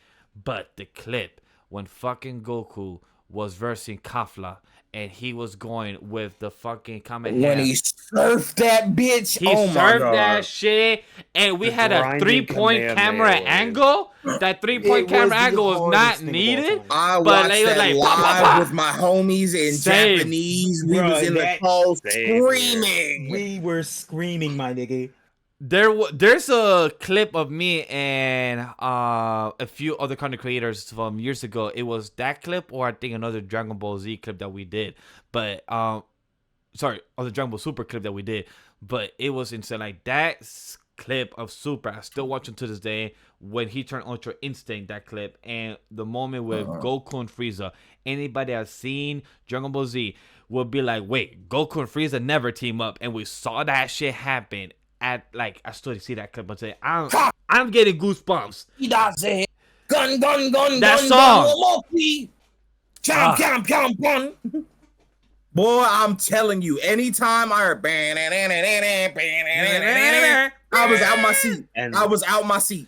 But the clip when fucking Goku was versing Kafla, and he was going with the fucking Kamehameha. When he surfed that bitch, He oh my served god, that shit, and we The had a grinding 3-point Kamehameha camera was- angle. That 3-point It camera was the angle was not hardest thing of all needed. time. I But watched they was that like, live "Pop, pop, pop." with my homies in Same. Japanese. We Bruh, was in the that- call Same here. screaming. We were screaming, my nigga. There's a clip of me and a few other content creators from years ago. It was that clip, or I think another Dragon Ball Z clip that we did. But sorry, or the Dragon Ball Super clip that we did. But it was insane. Like that clip of Super, I still watch him to this day. When he turned Ultra Instinct, that clip, and the moment with Goku and Frieza. Anybody that's seen Dragon Ball Z will be like, wait, Goku and Frieza never team up, and we saw that shit happen. At like, I still see that clip and say, I'm getting goosebumps. He does it. Gun, That gun, song. Loki. Ah. Chomp. Boy, I'm telling you, anytime I heard I was out my seat. And I was out my seat.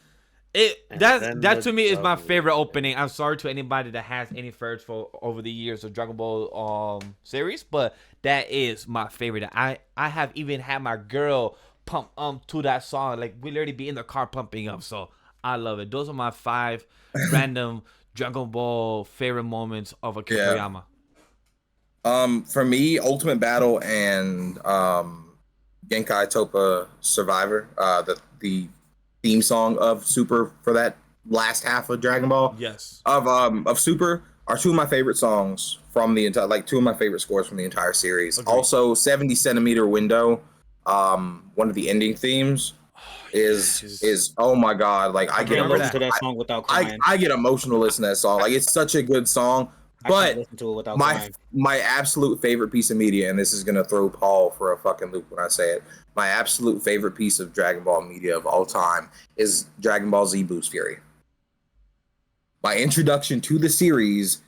And then That the to me is my double. favorite opening. I'm sorry to anybody that has any favorites for over the years of Dragon Ball series, but that is my favorite. I have even had my girl pump to that song. Like we literally be in the car pumping up. So I love it. Those are my 5 random Dragon Ball favorite moments of Akira Yeah. Toriyama. For me, Ultimate Battle and Genkai Topa Survivor, the theme song of Super for that last half of Dragon Ball Yes. of Super are 2 of my favorite songs from the entire, like 2 of my favorite scores from the entire series. Agreed. Also, 70 Centimeter Window, one of the ending themes is oh my god, like I get Can't remember listen emotional. to that song without I, crying. I get emotional listening to that song. Like it's such a good song. I But can't listen to it without my crying. my absolute favorite piece of media, and this is gonna throw Paul for a fucking loop when I say it. My absolute favorite piece of Dragon Ball media of all time is Dragon Ball Z Boost Fury. My introduction to the series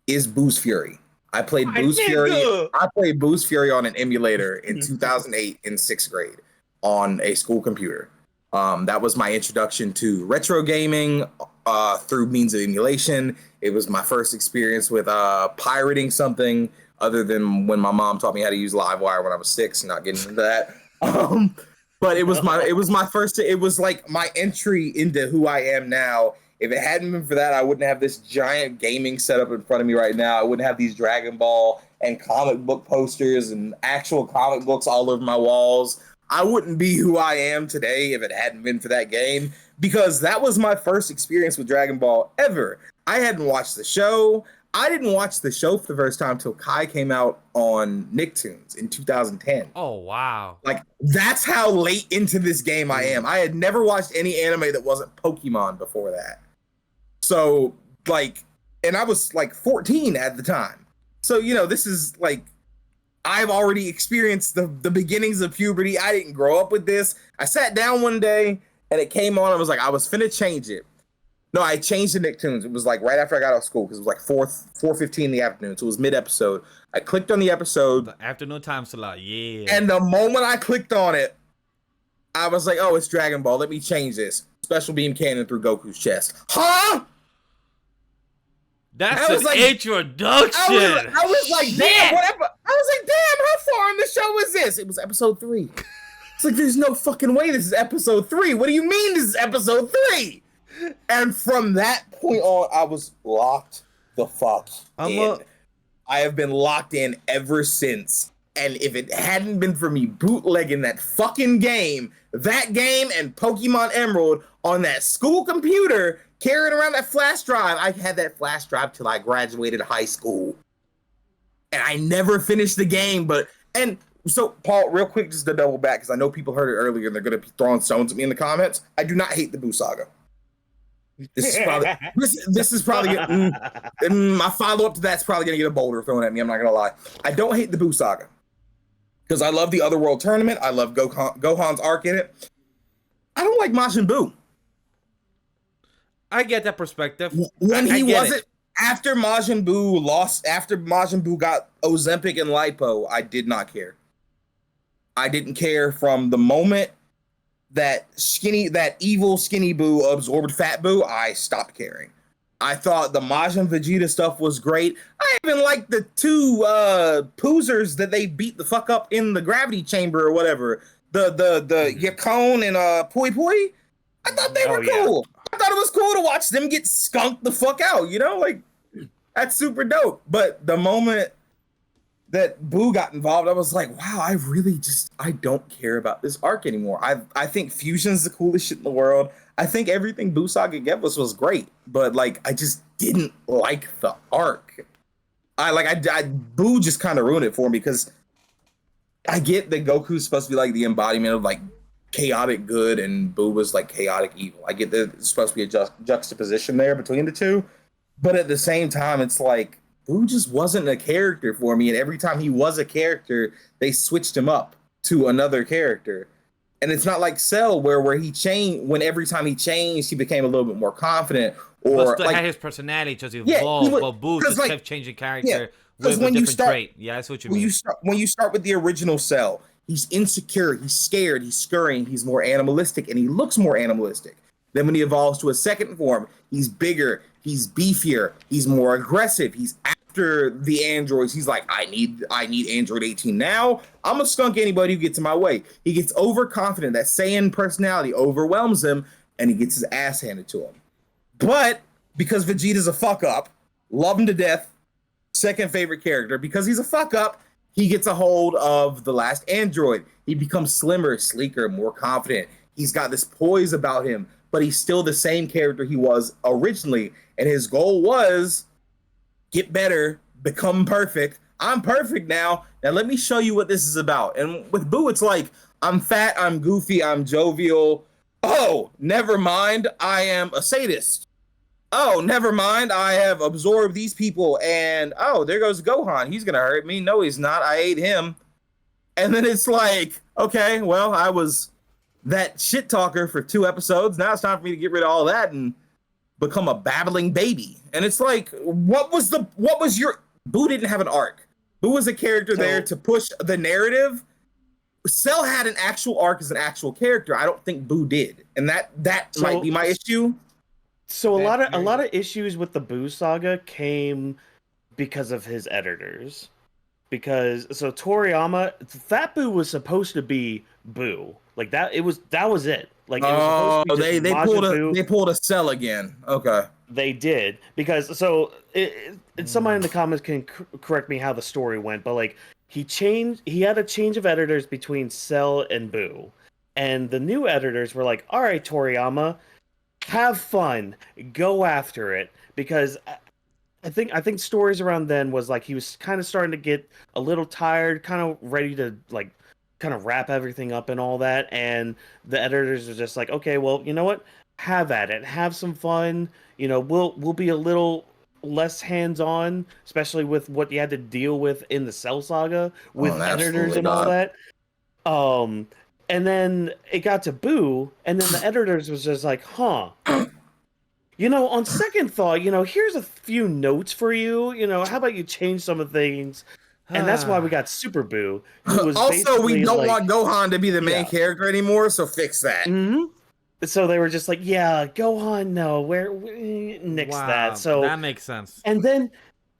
is Boost Fury. I played Boost Fury. I played Boost Fury on an emulator in 2008 in 6th grade on a school computer. That was my introduction to retro gaming through means of emulation. It was my first experience with pirating something other than when my mom taught me how to use Livewire when I was 6. Not getting into that. But it was my first. It was like my entry into who I am now. If it hadn't been for that, I wouldn't have this giant gaming setup in front of me right now. I wouldn't have these Dragon Ball and comic book posters and actual comic books all over my walls. I wouldn't be who I am today if it hadn't been for that game, because that was my first experience with Dragon Ball ever. I hadn't watched the show. I didn't watch the show for the first time till Kai came out on Nicktoons in 2010. Oh wow. Like, that's how late into this game I am. I had never watched any anime that wasn't Pokemon before that. So, like, and I was like 14 at the time. So, you know, this is like, I've already experienced the beginnings of puberty. I didn't grow up with this. I sat down one day and it came on. I was like, I was finna change it. No, I changed the Nicktoons. It was like right after I got out of school because it was like 4:15 in the afternoon. So it was mid-episode. I clicked on the episode. The afternoon time slot. Yeah. And the moment I clicked on it, I was like, oh, it's Dragon Ball. Let me change this. Special beam cannon through Goku's chest. Huh? That's I was an like- introduction. I was like, damn, Shit. whatever. I was like, damn, how far in the show is this? It was episode 3. It's like, there's no fucking way this is episode 3. What do you mean this is episode 3? And from that point on, I was locked the fuck I'm in. I have been locked in ever since. And if it hadn't been for me bootlegging that fucking game, and Pokemon Emerald on that school computer, carrying around that flash drive, I had that flash drive till I graduated high school. And I never finished the game, and so Paul, real quick, just to double back, because I know people heard it earlier and they're going to be throwing stones at me in the comments. I do not hate the Boo Saga. This is probably my follow up to that's probably gonna get a boulder thrown at me. I'm not gonna lie. I don't hate the Boo Saga because I love the Otherworld tournament. I love Gohan's arc in it. I don't like Majin Buu. I get that perspective. When he wasn't after Majin Buu lost, after Majin Buu got Ozempic and Lipo, I did not care. I didn't care from the moment that evil skinny Buu absorbed Fat Buu, I stopped caring. I thought the Majin Vegeta stuff was great. I even liked the two poozers that they beat the fuck up in the gravity chamber or whatever. The Yakone and Pui Pui. I thought they were cool. Yeah. I thought it was cool to watch them get skunked the fuck out, like that's super dope. But the moment that Boo got involved, I was like, wow, I don't care about this arc anymore. I think Fusion's the coolest shit in the world. I think everything Boo Saga gave us was great, but I just didn't like the arc. Boo just kind of ruined it for me because I get that Goku's supposed to be the embodiment of chaotic good and Boo was chaotic evil. I get that it's supposed to be a juxtaposition there between the two, but at the same time, it's Boo just wasn't a character for me, and every time he was a character, they switched him up to another character. And it's not like Cell, where he changed. When every time he changed, he became a little bit more confident, or still had his personality just evolved. But Boo just kept changing character with a different trait. Yeah, that's what you mean. When you start with the original Cell, he's insecure, he's scared, he's scurrying, he's more animalistic, and he looks more animalistic. Then when he evolves to a second form, he's bigger, he's beefier, he's more aggressive, he's after the androids. He's like, I need Android 18 now. I'm gonna skunk anybody who gets in my way. He gets overconfident. That Saiyan personality overwhelms him, and he gets his ass handed to him. But because Vegeta's a fuck up, love him to death, second favorite character, because he's a fuck up, he gets a hold of the last android. He becomes slimmer, sleeker, more confident. He's got this poise about him, but he's still the same character he was originally. And his goal was get better, become perfect. I'm perfect now. Now let me show you what this is about. And with Boo, it's I'm fat, I'm goofy, I'm jovial. Oh, never mind, I am a sadist. Oh, never mind, I have absorbed these people. And oh, there goes Gohan. He's gonna hurt me. No, he's not. I ate him. And then it's okay, well, I was that shit talker for 2 episodes. Now it's time for me to get rid of all that and become a babbling baby. And it's what was your Boo didn't have an arc. Boo was a character there to push the narrative. Cell had an actual arc as an actual character. I don't think Boo did. And that might be my issue. So a lot of issues with the Boo saga came because of his editors. Because Toriyama, Fat Boo was supposed to be Boo. That was it. It was supposed to be they pulled a Cell again. Okay. They did, because somebody in the comments can correct me how the story went, but he had a change of editors between Cell and Boo, and the new editors were all right, Toriyama, have fun, go after it, because I think stories around then was he was kind of starting to get a little tired, kind of ready to kind of wrap everything up and all that, and the editors are just okay, well, you know what, have at it, have some fun, we'll be a little less hands-on, especially with what you had to deal with in the Cell saga with editors and all that. And then it got to Boo, and then the editors was just huh, on second thought, here's a few notes for you, how about you change some of the things. And that's why we got Super Boo. Also, we don't want Gohan to be the main character anymore, so fix that. Mm-hmm. So they were just yeah, Gohan, no, nix that. So that makes sense. And then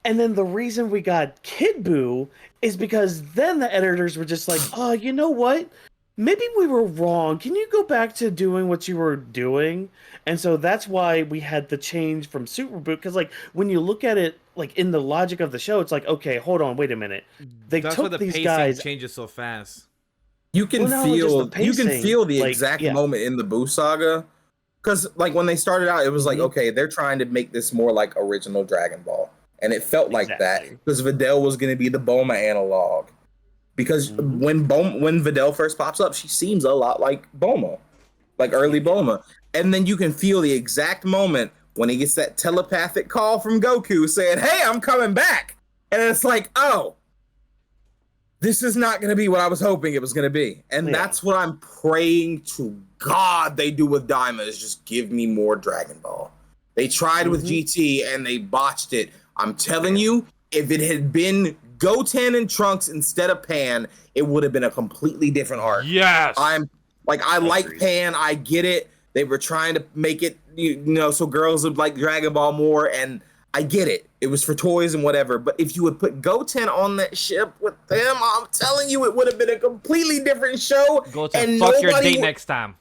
the reason we got Kid Boo is because then the editors were just oh, you know what? maybe we were wrong. Can you go back to doing what you were doing? And so that's why we had the change from Super Boot. Because like when you look at it, like in the logic of the show, it's like, okay, hold on, wait a minute. They That's why took the these pacing guys. changes so fast. You can Well, not just the pacing, the like, exact yeah. moment in the Boo saga, because like when they started out, it was like, Mhm. okay, they're trying to make this more like original Dragon Ball, and it felt like that Exactly. because Videl was going to be the Bulma analog. Because Mhm. when Videl first pops up, she seems a lot like Bulma, like early Bulma, and then you can feel the exact moment when he gets that telepathic call from Goku saying, "Hey, I'm coming back," and it's like, oh. This is not going to be what I was hoping it was going to be. And Yeah. that's what I'm praying to God they do with Daima is just give me more Dragon Ball. They tried with GT and they botched it. I'm telling you, if it had been Goten and Trunks instead of Pan, it would have been a completely different arc. Yes. I like Agreed. Pan. I get it. They were trying to make it, you know, so girls would like Dragon Ball more, and I get it. It was for toys and whatever. But if you would put Goten on that ship with them, I'm telling you, it would have been a completely different show. Go to and fuck your nobody date would- next time.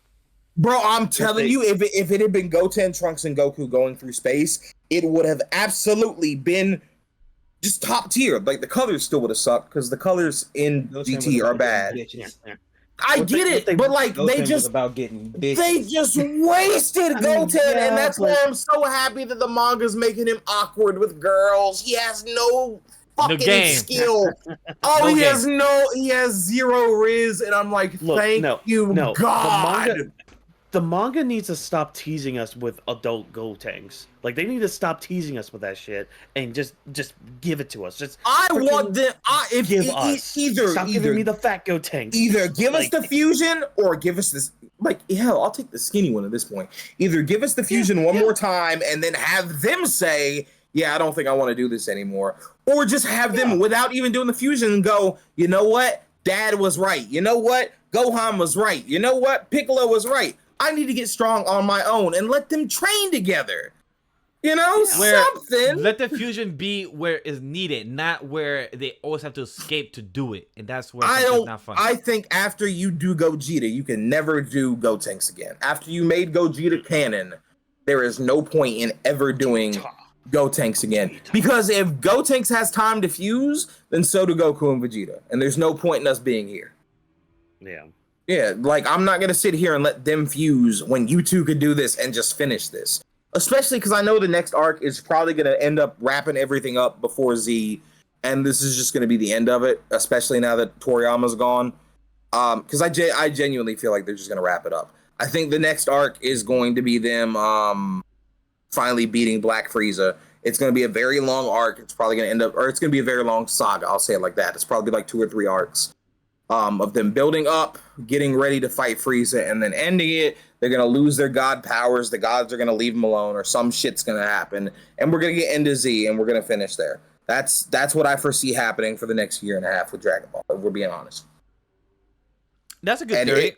Bro, I'm telling they- you, if it had been Goten, Trunks, and Goku going through space, it would have absolutely been just top tier. Like the colors still would have sucked because the colors in Those GT are bad. Bitches. I What get they- it, what but like Goten they was just about getting bitches. they just wasted Goten, yeah, and that's why but- I'm so happy that the manga's making him awkward with girls. He has no fucking game. skill. Oh, No he game. has zero riz, and I'm like, Look, thank you, no, God. The manga needs to stop teasing us with adult Gotenks. Like they need to stop teasing us with that shit and just give it to us. Just I freaking want them. give us stop giving me the fat Gotenks. Either give us Like- the fusion or give us this. Like, hell, I'll take the skinny one at this point. Either give us the fusion one more time and then have them say, yeah, I don't think I want to do this anymore. Or just have them, without even doing the fusion, go, you know what? Dad was right. You know what? Gohan was right. You know what? Piccolo was right. I need to get strong on my own and let them train together. You know, something. Let the fusion be where it's needed, not where they always have to escape to do it, and that's where it's not fun. I think after you do Gogeta, you can never do Gotenks again. After you made Gogeta canon, there is no point in ever doing Gotenks again. Because if Gotenks has time to fuse, then so do Goku and Vegeta. And there's no point in us being here. Yeah. Yeah, like I'm not gonna sit here and let them fuse when you two could do this and just finish this. Especially because I know the next arc is probably gonna end up wrapping everything up before Z, and this is just gonna be the end of it. Especially now that Toriyama's gone, because I genuinely feel like they're just gonna wrap it up. I think the next arc is going to be them finally beating Black Frieza. It's gonna be a very long arc. It's probably gonna end up, or it's gonna be a very long saga. I'll say it like that. It's probably like 2 or 3 arcs. Of them building up, getting ready to fight Frieza, and then ending it. They're gonna lose their god powers. The gods are gonna leave them alone, or some shit's gonna happen, and we're gonna get into Z, and we're gonna finish there. That's what I foresee happening for the next year and a half with Dragon Ball. If we're being honest. That's a good And theory.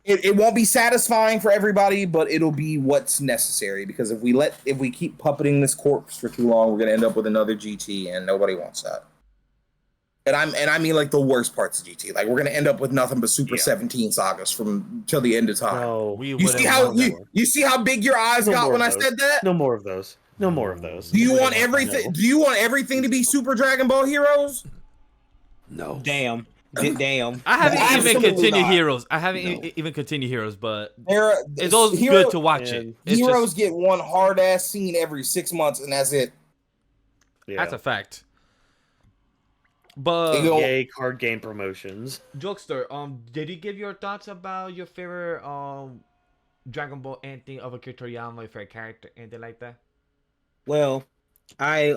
it won't be satisfying for everybody, but it'll be what's necessary. Because if we keep puppeting this corpse for too long, we're gonna end up with another GT, and nobody wants that. And I mean like the worst parts of GT. Like we're gonna end up with nothing but Super 17 sagas from till the end of time. No. We You wouldn't see how want that. you see how big your eyes No got more when of I those. said that? No more of those. No more of those. Do you We want don't everything? no. Do you want everything to be Super Dragon Ball Heroes? No. Damn. Damn. I haven't even Absolutely continued not. Heroes. I haven't even continued Heroes, but There, it's always good to watch it. and It's Heroes just, get one hard ass scene every 6 months, and that's it. Yeah. that's a fact. But They go- Yay, card game promotions. Jokester, did you give your thoughts about your favorite Dragon Ball anything of Akira Toriyama, your favorite character, anything like that? Well, I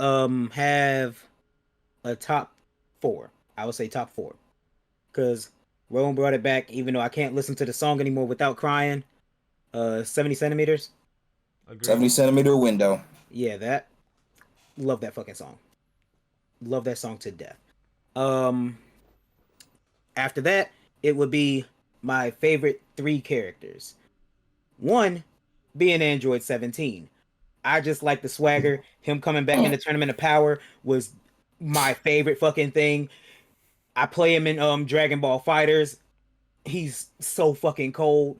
have a top 4. I would say top 4. Because Rome brought it back, even though I can't listen to the song anymore without crying. 70 centimeters. Agreed. 70-centimeter window. Yeah, that. Love that fucking song. Love that song to death. After that, it would be my favorite 3 characters. 1 being Android 17. I just like the swagger. Him coming back in the Tournament of Power was my favorite fucking thing. I play him in Dragon Ball Fighters. he's so fucking cold.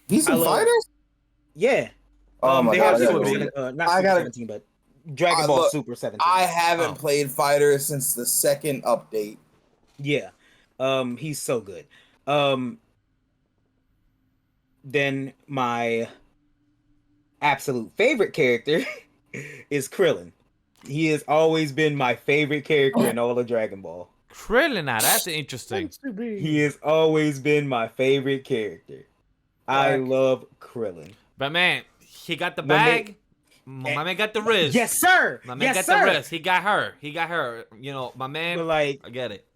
He's I in love- fighters. Yeah. Oh my They god! have I gotta Super go. not I Super gotta- 17, but Dragon Ball look, Super 17. I haven't Oh. played fighters since the second update. Yeah. He's so good. Then my absolute favorite character is Krillin. He has always been my favorite character in all of Dragon Ball. Krillin, now that's interesting. He has always been my favorite character. I Black. love Krillin. But man, he got the When they- bag. My man got the wrist. Yes, sir. My man Yes, got sir. the wrist. He got her. He got her. You know, my man. But like, I get it.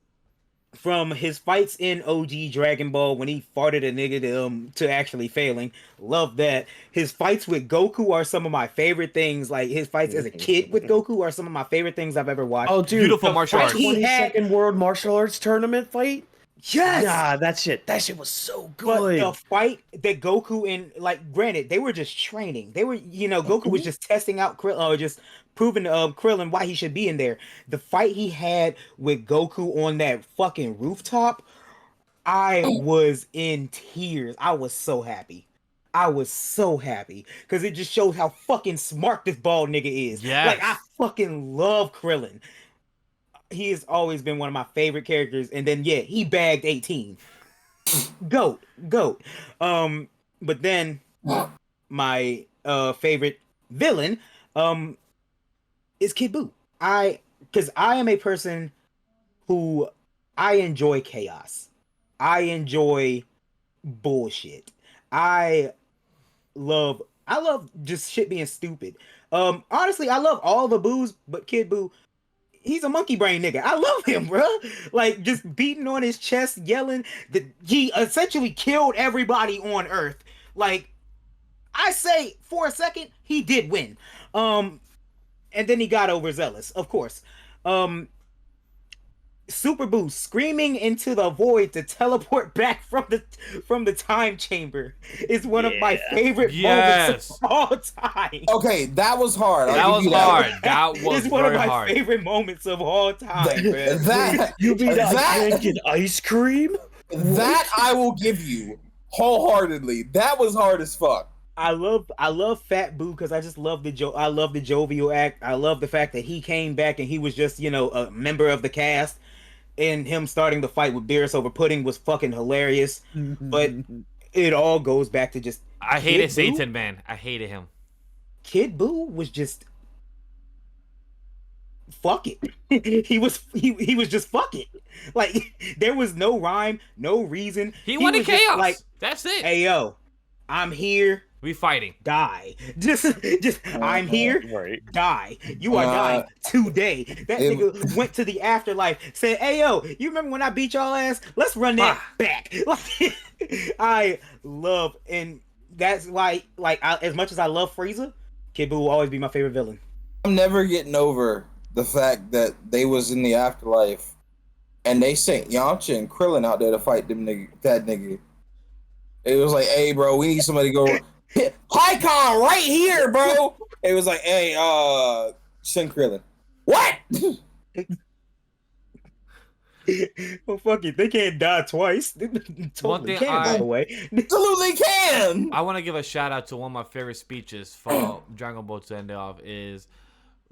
from his fights in OG Dragon Ball when he farted a nigga to actually failing, love that. His fights with Goku are some of my favorite things. Like his fights as a kid with Goku are some of my favorite things I've ever watched. Oh, dude, Beautiful the martial fight arts. he had- 22nd World Martial Arts Tournament fight. Yes. Yeah, that shit was so But good. the fight that Goku and like, granted, they were just training. They were, Goku was just testing out Krillin, or just proving to Krillin why he should be in there. The fight he had with Goku on that fucking rooftop, I was in tears. I was so happy. Because it just shows how fucking smart this bald nigga is. Yes. Like, I fucking love Krillin. He has always been one of my favorite characters. And then, yeah, he bagged 18. Goat. But then my favorite villain is Kid Buu. Because I am a person who I enjoy chaos. I enjoy bullshit. I love just shit being stupid. Honestly, I love all the Boos, but Kid Buu, he's a monkey brain nigga. I love him, bro. Like, just beating on his chest, yelling that he essentially killed everybody on Earth. Like, I say for a second he did win. And then he got overzealous, of course. Super Boost screaming into the void to teleport back from the time chamber is one of my favorite moments of all time. Okay, that was hard. That I'll was give you hard. That was It's one of very my hard. favorite moments of all time, man. That You mean that- I can't get ice cream? that I will give you wholeheartedly. That was hard as fuck. I love Fat Boo because I just love I love the jovial act. I love the fact that he came back and he was just, a member of the cast, and him starting the fight with Beerus over Pudding was fucking hilarious. But it all goes back to just I hated Kid Buu? Satan, man. I hated him. Kid Boo was just fuck it. he was just fuck it. Like, there was no rhyme, no reason. He wanted was just chaos. like, That's it. hey yo, I'm here. We fighting. Die. Just I'm here. Right. Die. You are dying today. That it- nigga went to the afterlife. Said, "Hey yo, you remember when I beat y'all ass? Let's run that back." Like, I love, and that's why, like, as much as I love Frieza, Kid Buu will always be my favorite villain. I'm never getting over the fact that they was in the afterlife and they sent Yamcha and Krillin out there to fight that nigga. It was like, hey bro, we need somebody to go Hycon right here, bro. It was like, hey, send Krillin. What? Well, fuck it. They can't die twice. They totally thing can, by the way. Absolutely can. I want to give a shout out to one of my favorite speeches for Dragon Ball to end it off is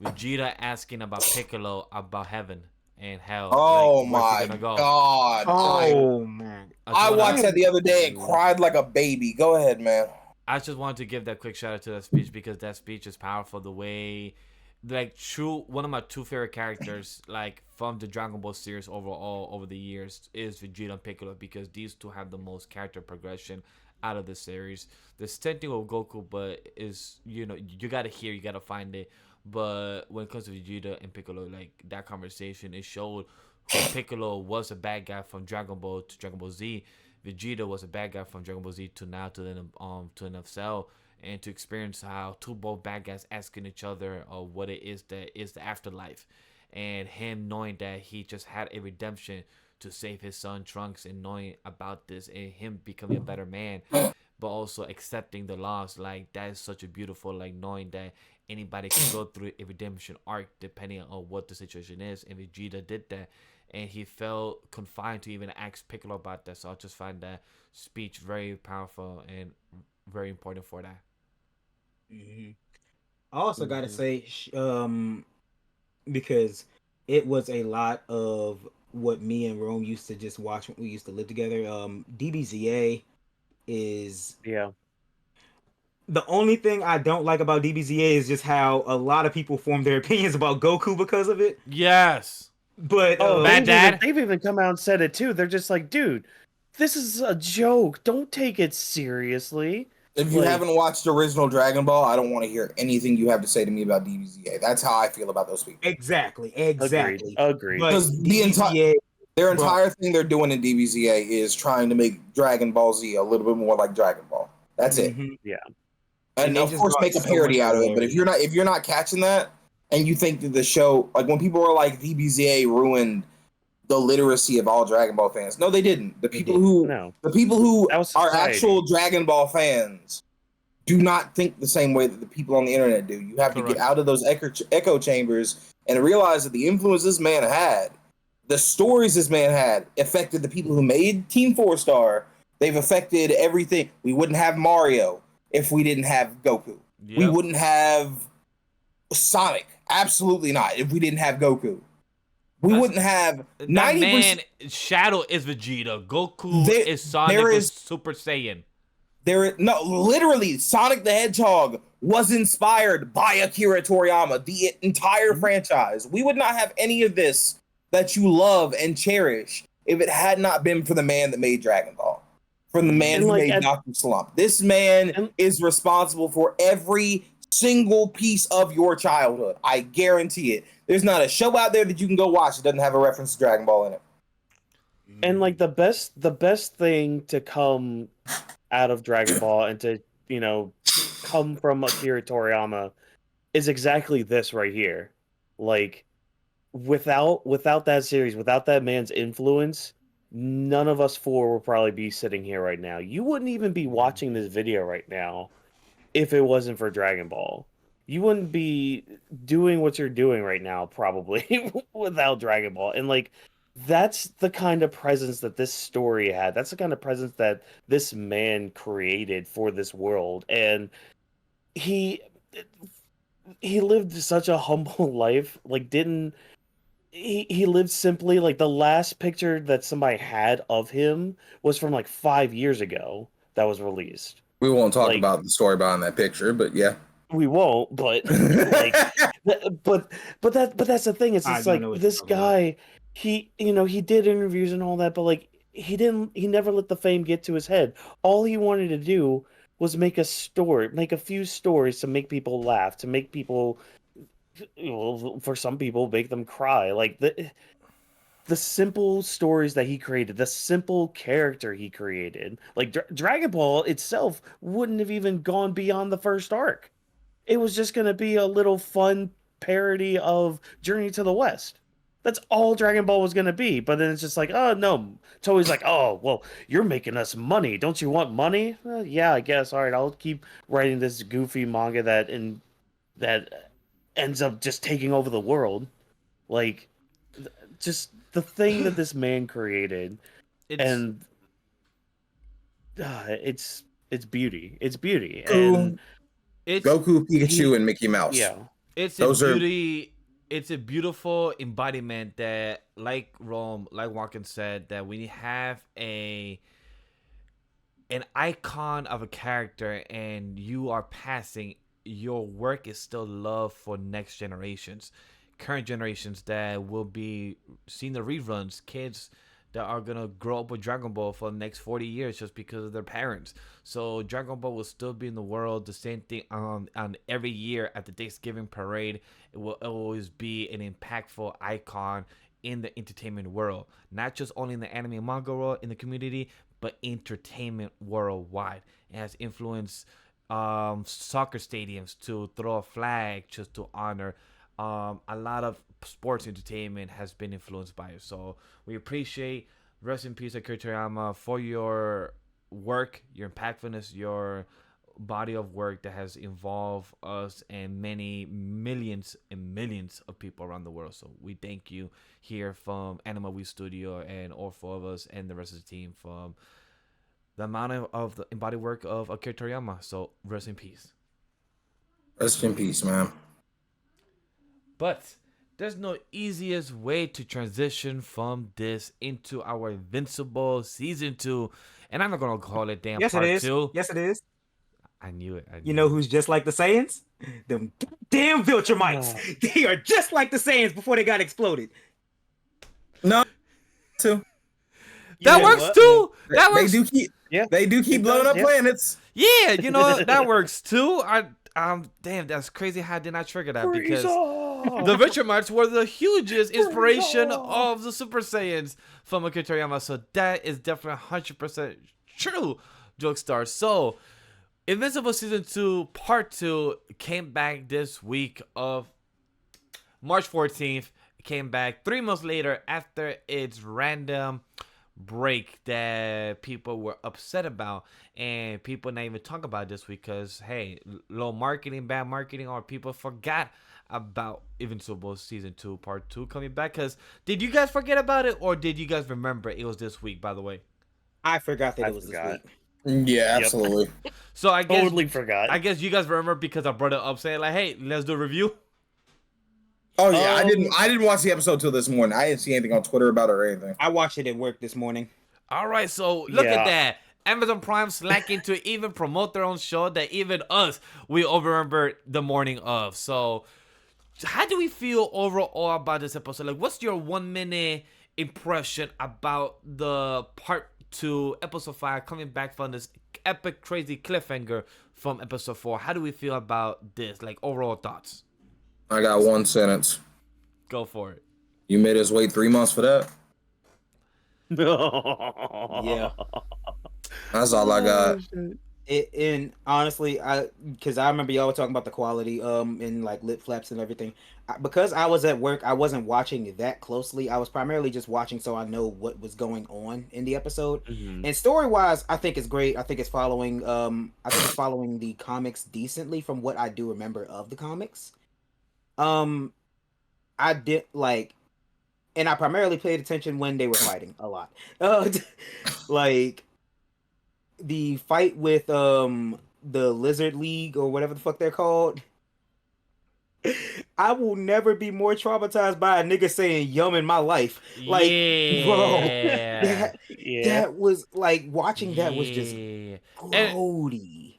Vegeta asking about Piccolo about heaven and hell. Oh like, where's he my gonna go. god. Oh man. I watched that the other day and cried like a baby. Go ahead, man. I just wanted to give that quick shout out to that speech because that speech is powerful. The way, like, one of my two favorite characters, like, from the Dragon Ball series overall over the years is Vegeta and Piccolo, because these two have the most character progression out of the series. The same thing with Goku, but is, you gotta hear, you gotta find it. But when it comes to Vegeta and Piccolo, like, that conversation, it showed Piccolo was a bad guy from Dragon Ball to Dragon Ball Z. Vegeta was a bad guy from Dragon Ball Z to now to the Cell, and to experience how both bad guys asking each other what it is that is the afterlife, and him knowing that he just had a redemption to save his son Trunks, and knowing about this and him becoming a better man, but also accepting the loss. Like, that is such a beautiful, like, knowing that anybody can go through a redemption arc depending on what the situation is. And Vegeta did that, and he felt confined to even ask Piccolo about that. So I just find that speech very powerful and very important for that. Mhm. I also gotta Mhm. say, because it was a lot of what me and Rome used to just watch when we used to live together. DBZA is Yeah. the only thing I don't like about DBZA is just how a lot of people form their opinions about Goku because of it. Yes. But Oh, Bad Dad? they've even come out and said it too. They're just like, dude, this is a joke. Don't take it seriously. If you Like, haven't watched original Dragon Ball, I don't want to hear anything you have to say to me about DBZA. That's how I feel about those people. exactly, agreed. exactly. Agreed. But Because DBZA, their bro, entire thing they're doing in DBZA is trying to make Dragon Ball Z a little bit more like Dragon Ball. That's it. mhm. Yeah. And And they of just course brought make a so parody much out of it. But hilarity. if you're not catching that and you think that the show, like when people were like DBZA ruined the literacy of all Dragon Ball fans. No, they didn't. They did. No. The people who That was are society. actual Dragon Ball fans do not think the same way that the people on the internet do. You have to Correct. get out of those echo chambers and realize that the influence this man had, the stories this man had, affected the people who made Team 4 Star. They've affected everything. We wouldn't have Mario if we didn't have Goku. We Yep. wouldn't have Sonic. Absolutely not. If we didn't have Goku. We That's- wouldn't have That 90%. man, Shadow is Vegeta. Goku There- is Sonic there with is- Super Saiyan. Literally, Sonic the Hedgehog was inspired by Akira Toriyama, the entire franchise. We would not have any of this that you love and cherish if it had not been for the man that made Dragon Ball, from the man And who like made at- Dr. Slump. This man And- is responsible for every single piece of your childhood. I guarantee it. There's not a show out there that you can go watch that doesn't have a reference to Dragon Ball in it. And like the best thing to come out of Dragon Ball and to, come from Akira Toriyama is exactly this right here. Like without that series, without that man's influence, none of us four would probably be sitting here right now. You wouldn't even be watching this video right now if it wasn't for Dragon Ball. You wouldn't be doing what you're doing right now probably without Dragon Ball. And like that's the kind of presence that this story had. That's the kind of presence that this man created for this world. And he lived such a humble life. Like he lived simply. Like the last picture that somebody had of him was from like 5 years ago that was released. We won't talk Like- about the story behind that picture, but yeah. We won't, but like but that's the thing. It's I just don't like know what this you're talking about. guy, he did interviews and all that, but like he never let the fame get to his head. All he wanted to do was make a few stories to make people laugh, to make people, for some people, make them cry. Like the simple stories that he created, the simple character he created. Like Dragon Ball itself wouldn't have even gone beyond the first arc. It was just going to be a little fun parody of Journey to the West. That's all Dragon Ball was going to be. But then it's just like, oh, no. Toei's like, oh, well, you're making us money. Don't you want money? Yeah, I guess. All right, I'll keep writing this goofy manga that ends up just taking over the world. Like, just the thing that this man created. And it's beauty. It's beauty. And It's Goku, Pikachu, and Mickey Mouse. yeah. It's Those a are- beauty. It's a beautiful embodiment that, like Watkins said, that when you have an icon of a character and you are passing, your work is still loved for next generations, current generations that will be seeing the reruns, kids that are gonna grow up with Dragon Ball for the next 40 years just because of their parents. So Dragon Ball will still be in the world. The same thing on every year at the Thanksgiving parade. It will always be an impactful icon in the entertainment world, not just only in the anime and manga world, in the community, but entertainment worldwide. It has influenced soccer stadiums to throw a flag just to honor. A lot of sports entertainment has been influenced by it. So we appreciate, rest in peace, Akira Toriyama, for your work, your impactfulness, your body of work that has involved us and many millions and millions of people around the world. So we thank you here from AniMa We Studio and all four of us and the rest of the team from the amount of the embodied work of Akira Toriyama. So rest in peace. Rest in peace, man. But there's no easiest way to transition from this into our Invincible season 2. And I'm not gonna call it damn Yes, part it is. 2. Yes, it is. I knew it. You know who's just like the Saiyans? Them damn Viltrumites. They are just like the Saiyans before they got exploded. No, too. That works too. That They works. do keep. Yeah. They do keep blowing up planets. Yeah, you know that works too. Damn, that's crazy. How I did not trigger that because the Viltrumites were the hugest inspiration of the Super Saiyans from Akira Toriyama. So that is definitely 100% true, Jokestar. So Invincible season 2 part 2 came back this week of March 14th. It came back 3 months later after its random break that people were upset about, and people not even talk about this because hey, low marketing, bad marketing, or people forgot about Invincible season 2 part 2 coming back. Because did you guys forget about it, or did you guys remember it was this week? By the way, I forgot that it was this week. Yeah, absolutely. so I guess Totally forgot. I guess you guys remember because I brought it up saying like, hey, let's do a review. Oh yeah, I didn't watch the episode till this morning. I didn't see anything on Twitter about it or anything. I watched it at work this morning. All right, so look Yeah. at that. Amazon Prime slacking to even promote their own show that even us, we remember the morning of. So how do we feel overall about this episode? Like, what's your 1 minute impression about the part 2, episode 5, coming back from this epic, crazy cliffhanger from episode 4? How do we feel about this? Like, overall thoughts? I got one sentence. Go for it. You made us wait 3 months for that. Yeah. That's all I got. And honestly, because I remember y'all were talking about the quality, and like lip flaps and everything. Because I was at work, I wasn't watching that closely. I was primarily just watching so I know what was going on in the episode. And story wise, I think it's great. I think it's following, the comics decently from what I do remember of the comics. I did like, and I primarily paid attention when they were fighting a lot. Like the fight with the Lizard League or whatever the fuck they're called. I will never be more traumatized by a nigga saying "yum" in my life. Like, bro, that was like watching that was just grody.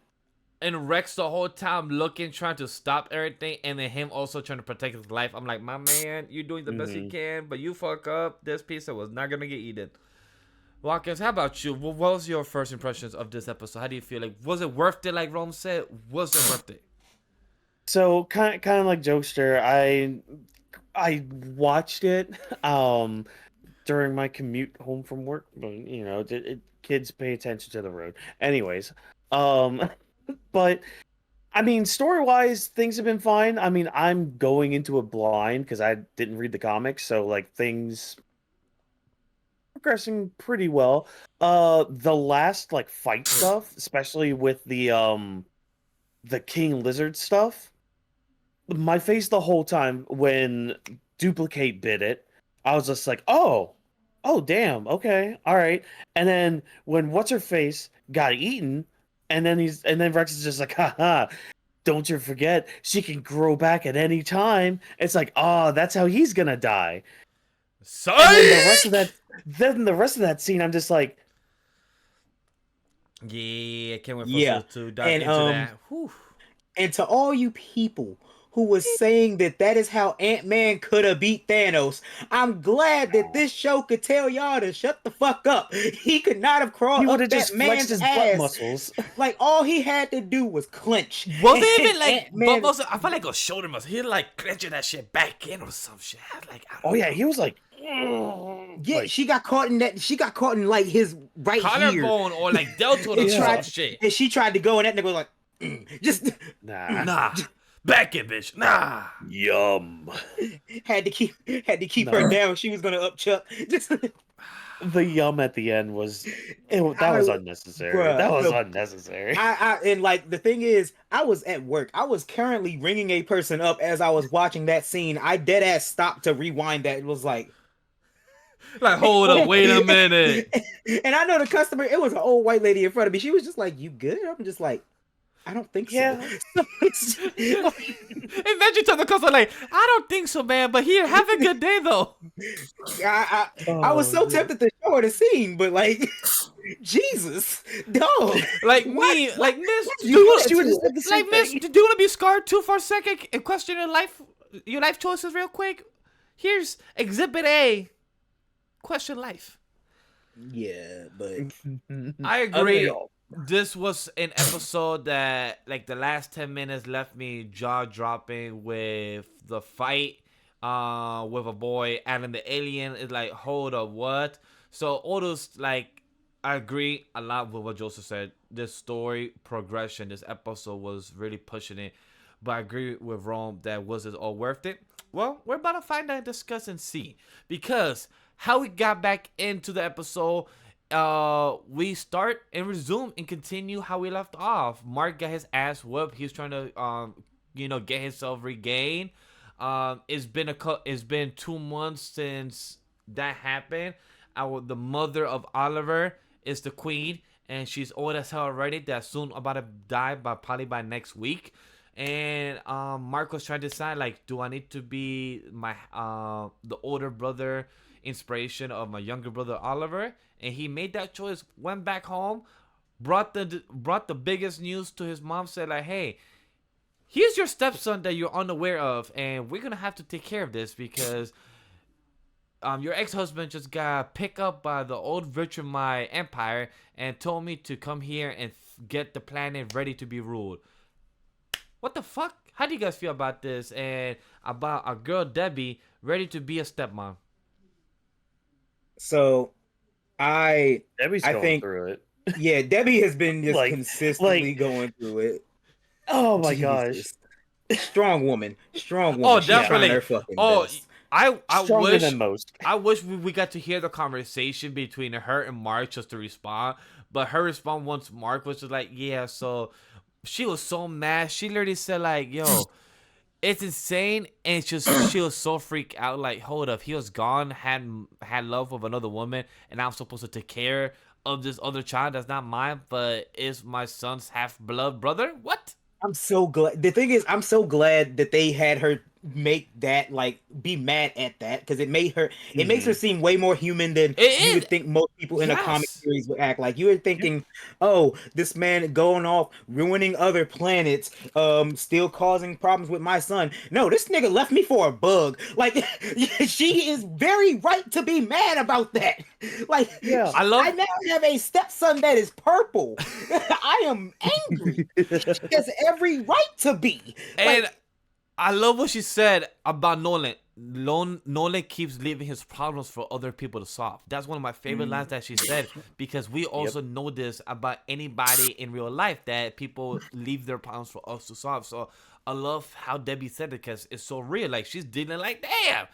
And Rex the whole time looking, trying to stop everything, and then him also trying to protect his life. I'm like, my man, you're doing the best you can, but you fuck up. This pizza was not gonna get eaten. Watkins, how about you? What was your first impressions of this episode? How do you feel? Like, was it worth it? Like Rome said, was it worth it? So kind of like Jokester, I watched it during my commute home from work, but you know, kids pay attention to the road. Anyways, but I mean, story-wise, things have been fine. I mean, I'm going into it blind because I didn't read the comics, so like things progressing pretty well. The last like fight stuff, especially with the King Lizard stuff, my face the whole time when Duplicate bit it, I was just like, oh damn, okay, all right. And then when what's her face got eaten, and then Rex is just like, haha, don't you forget she can grow back at any time. It's like, oh, that's how he's gonna die. So then the rest of that scene, I'm just like, yeah, I can't wait for Yeah. to dive And, into that. Whew. And to all you people who was saying that is how Ant-Man could have beat Thanos, I'm glad that this show could tell y'all to shut the fuck up. He could not have crawled he up would have that just flexed man's his ass. butt muscles. Like, all he had to do was clench. Was it even like Ant-Man- butt muscle? I felt like a shoulder muscle. He like clenching that shit back in or some shit. I was like, I don't Oh yeah, know. he was like, Yeah, she got caught in that. She got caught in like his right ear. Collarbone or like deltoid or And some tried- shit. And she tried to go, and that nigga was like, just nah. Nah. Back it, bitch. Nah. Yum. Had to keep No. her down. She was gonna up Chuck. Just The yum at the end was that was unnecessary. Bruh, That was unnecessary. and like the thing is, I was at work. I was currently ringing a person up as I was watching that scene. I dead ass stopped to rewind that. It was like, Hold up, wait a minute. and I know the customer. It was an old white lady in front of me. She was just like, "You good?" I'm just like, "I don't think so." Yeah. Imagine to the customer like, I don't think so, man. But here, have a good day though. I was so tempted to show her the scene, but like, Jesus, dog. Like What? me, like Miss, You do would- She would have said the same like Miss, thing. do you want to be scarred too for a second and question your life choices real quick? Here's Exhibit A. Question life. Yeah, but I agree. Unreal. This was an episode that, like, the last 10 minutes left me jaw dropping with the fight with a boy and the alien. Is like, hold up, what? So all those, like, I agree a lot with what Joseph said. This story progression, this episode was really pushing it. But I agree with Rome that was it all worth it? Well, we're about to find out, discuss, and see. Because how we got back into the episode, we start and resume and continue how we left off. Mark got his ass whooped. He's trying to get himself regained. It's been 2 months since that happened. The mother of Oliver is the queen, and she's old as hell already. That's soon about to die probably by next week. And Mark was trying to decide, like, do I need to be my the older brother inspiration of my younger brother Oliver? And he made that choice, went back home, brought the biggest news to his mom, said like, hey, here's your stepson that you're unaware of, and we're gonna have to take care of this because your ex-husband just got picked up by the old Viltrumite Empire and told me to come here and get the planet ready to be ruled. What the fuck? How do you guys feel about this and about our girl Debbie ready to be a stepmom? so Debbie's I going think- through it. yeah, Debbie has been just Like- consistently like- going through it. Oh my gosh. Jesus. Strong woman. Oh, She's trying definitely. her fucking Oh, best. I Stronger wish than most. I wish we got to hear the conversation between her and Mark just to respond. But her response once Mark was just like, yeah, so she was so mad. She literally said like, yo, it's insane. And it's just she was so freaked out. Like, hold up, he was gone, had love with another woman, and I'm supposed to take care of this other child that's not mine, but is my son's half-blood brother? What? I'm so glad. The thing is, I'm so glad that they had her make that, like, be mad at that, because it made her, it makes her seem way more human than you would think most people in a comic Yes. series would act. Like, you were thinking, oh, this man going off, ruining other planets, still causing problems with my son. No, this nigga left me for a bug. Like, she is very right to be mad about that. Like, Yeah. I love I now have a stepson that is purple. I am angry. She has every right to be. And Like, I love what she said about Nolan. Nolan keeps leaving his problems for other people to solve. That's one of my favorite lines that she said, because we also know this about anybody in real life, that people leave their problems for us to solve. So I love how Debbie said it, because it's so real. Like, she's dealing like, damn,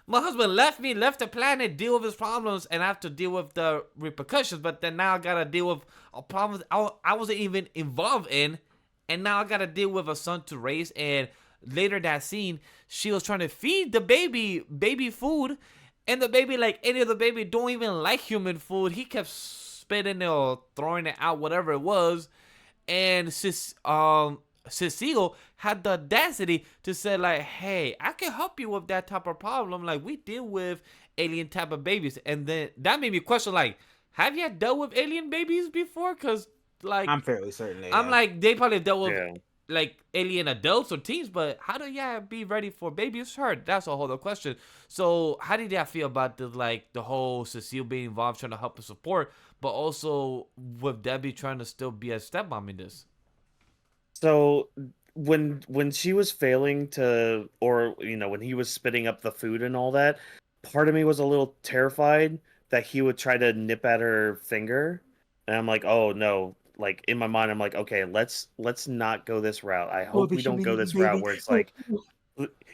my husband left the planet, deal with his problems, and I have to deal with the repercussions. But then now I gotta deal with a problem I wasn't even involved in, and now I gotta deal with a son to raise. And later that scene, she was trying to feed the baby food, and the baby, like any other baby, don't even like human food. He kept spitting it or throwing it out, whatever it was. And Cecile had the audacity to say like, hey, I can help you with that type of problem. Like, we deal with alien type of babies. And then that made me question, like, have you dealt with alien babies before? Because, like, I'm fairly certain they I'm have. like, they probably dealt with Yeah. like alien adults or teens, but how do y'all be ready for babies? Sure, that's a whole other question. So how did y'all feel about the whole Cecile being involved, trying to help and support, but also with Debbie trying to still be a stepmom in this? So when she was failing to, or when he was spitting up the food and all that, part of me was a little terrified that he would try to nip at her finger, and I'm like, oh no, like in my mind, I'm like, okay, let's not go this route. I Oh, hope the we don't go human this baby. route where it's like,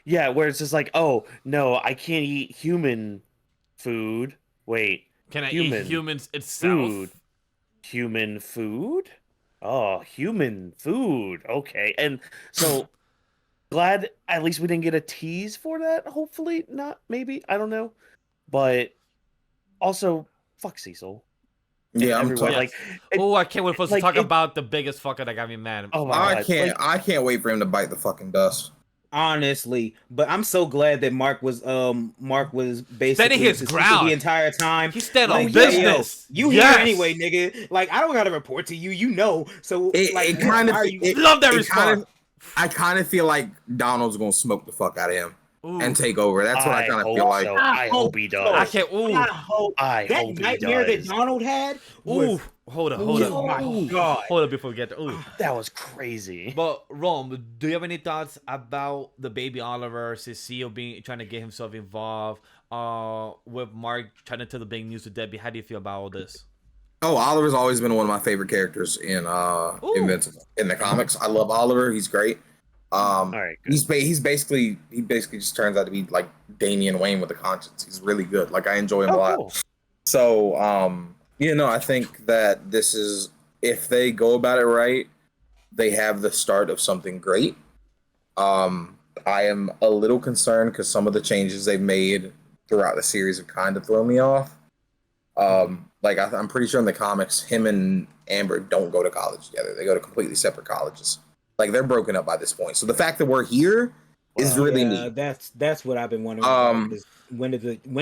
yeah, where it's just like, oh no, I can't eat human food. Wait, Can I human eat humans itself? food? Human food? Oh, human food. Okay, and so glad at least we didn't get a tease for that. Hopefully, not. Maybe I don't know, but also fuck Cecil. Yeah, I'm Everyone tough. like, it- Oh, I can't wait for us to like, talk it- about the biggest fucker that got me mad. oh my god, like, I can't wait for him to bite the fucking dust. Honestly, but I'm so glad that Mark was basically Standing his succeeded ground. the entire time. He stand Like, on yeah, business. yo, you Yes. here anyway, nigga. Like, I don't gotta report to you. You know. So like, It kind of why are you- Love that it response. kinda- I kind of feel like Donald's gonna smoke the fuck out of him Ooh. and take over. That's what I kind of hope feel like. so. I I hope he does. I can't. Ooh. I hope I that hope he nightmare that does. Donald had Ooh. was Hold up. Hold oh up. my god. Hold up before we get there. Ooh. That was crazy. But Rome, do you have any thoughts about the baby Oliver, Cecile trying to get himself involved? With Mark trying to tell the big news to Debbie. How do you feel about all this? Oh, Oliver's always been one of my favorite characters in Invincible in the comics. I love Oliver. He's great. All right, good. He basically just turns out to be like Damian Wayne with a conscience. He's really good. Like I enjoy him a lot. Cool. So, I think that this is, if they go about it right, they have the start of something great. I am a little concerned because some of the changes they've made throughout the series have kind of thrown me off. Like I'm pretty sure in the comics, him and Amber don't go to college together. They go to completely separate colleges. Like they're broken up by this point. So the fact that we're here is really neat. That's what I've been wondering. About, is when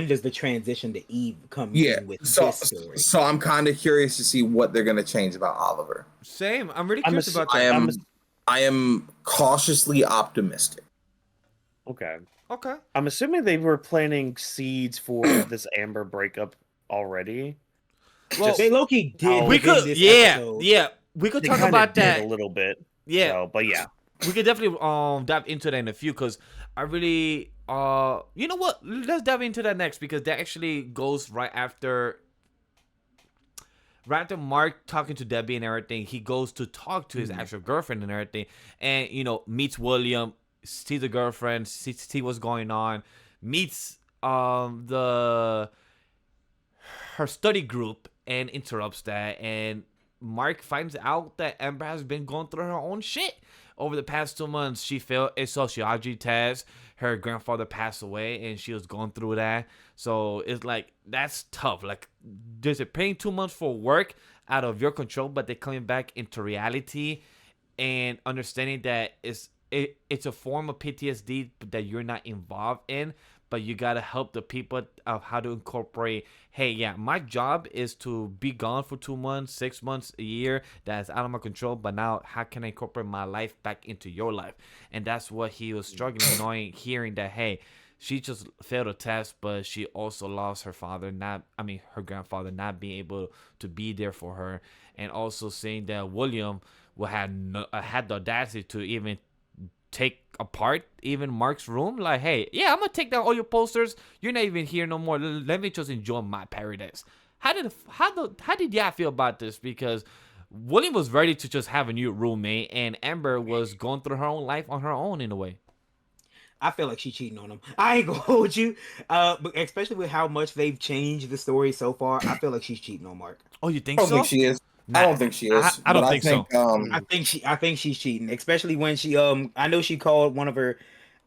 does the transition to Eve come in with this story? So I'm kind of curious to see what they're gonna change about Oliver. Same. I'm really curious about I that. am cautiously optimistic. Okay. Okay. I'm assuming they were planting seeds for this Amber breakup already. Well, They Loki did. we within could. this Yeah. episode. Yeah. We could They talk kinda about did that. a little bit. Yeah. So, but yeah. We could definitely dive into that in a few because I really you know what? Let's dive into that next because that actually goes right after Mark talking to Debbie and everything. He goes to talk to his actual girlfriend and everything, and meets William, sees the girlfriend, see what's going on, meets her study group and interrupts that, and Mark finds out that Amber has been going through her own shit over the past 2 months. She failed a sociology test. Her grandfather passed away, and she was going through that. So it's like that's tough. Like, there's a paying 2 months for work out of your control, but they're coming back into reality and understanding that it's a form of PTSD that you're not involved in. But you gotta help the people of how to incorporate. Hey, yeah, my job is to be gone for 2 months, 6 months, a year. That's out of my control. But now, how can I incorporate my life back into your life? And that's what he was struggling, hearing that. Hey, she just failed a test, but she also lost her father. Her grandfather, not being able to be there for her, and also seeing that William had the audacity to even take apart even Mark's room. Like, hey, yeah, I'm gonna take down all your posters. You're not even here no more. Let me just enjoy my paradise. How did y'all feel about this? Because William was ready to just have a new roommate, and Amber was going through her own life on her own in a way. I feel like she's cheating on him. I ain't gonna hold you, but especially with how much they've changed the story so far, I feel like she's cheating on Mark. Oh, you think I so? don't think she is. I don't think she is. I don't but think so. I think she's cheating, especially when she I know she called one of her.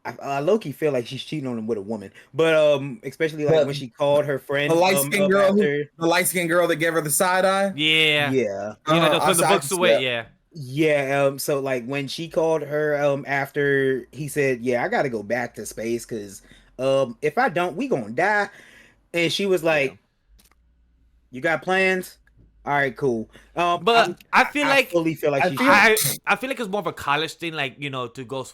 I low-key feel like she's cheating on him with a woman, but especially like when she called her friend, the light skinned girl, after, the light skinned girl that gave her the side eye. Yeah. yeah. They'll turn the I books see away. that. Yeah. Yeah, so like when she called her after he said, "Yeah, I got to go back to space cuz if I don't, we going to die." And she was like, "You got plans?" All right, cool. But I feel like fully feel like she's I feel like it's more of a college thing, like, to go,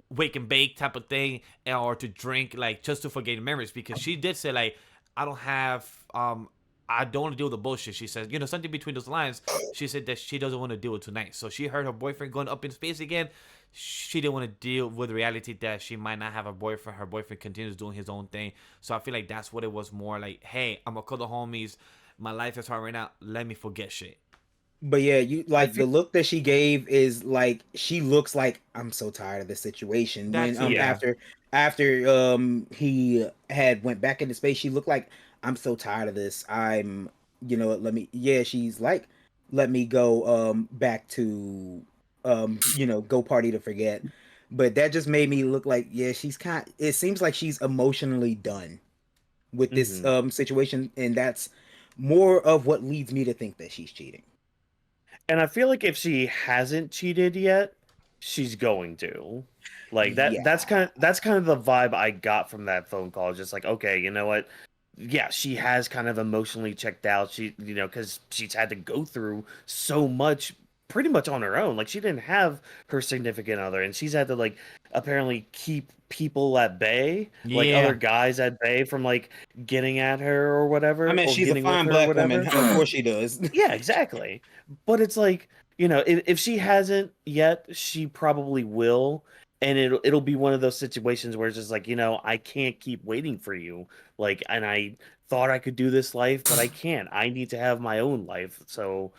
wake and bake type of thing, or to drink, like, just to forget memories, because she did say, like, I don't want to deal with the bullshit. She says, something between those lines. She said that she doesn't want to deal with tonight. So she heard her boyfriend going up in space again. She didn't want to deal with the reality that she might not have a boyfriend. Her boyfriend continues doing his own thing. So I feel like that's what it was more like, hey, I'm going to call the homies. My life is hard right now. Let me forget shit. But yeah, you like the look that she gave is like she looks like I'm so tired of this situation. That's When it. Yeah. after he had went back into space, she looked like I'm so tired of this. I'm let me she's like let me go back to go party to forget. But that just made me look like she's it seems like she's emotionally done with this situation, and that's more of what leads me to think that she's cheating. And I feel like if she hasn't cheated yet, she's going to. Like Yeah. that's kind of the vibe I got from that phone call. Just like, okay, you know what? Yeah, she has kind of emotionally checked out. She, because she's had to go through so much pretty much on her own. Like she didn't have her significant other, and she's had to like apparently keep people at bay, like Yeah. other guys at bay from like getting at her or whatever. I mean, or she's a getting with fine her or black whatever. woman. Of course she does. Yeah, exactly. But it's like, if she hasn't yet, she probably will. And it'll be one of those situations where it's just like, I can't keep waiting for you. Like, and I thought I could do this life, but I can't. I need to have my own life. So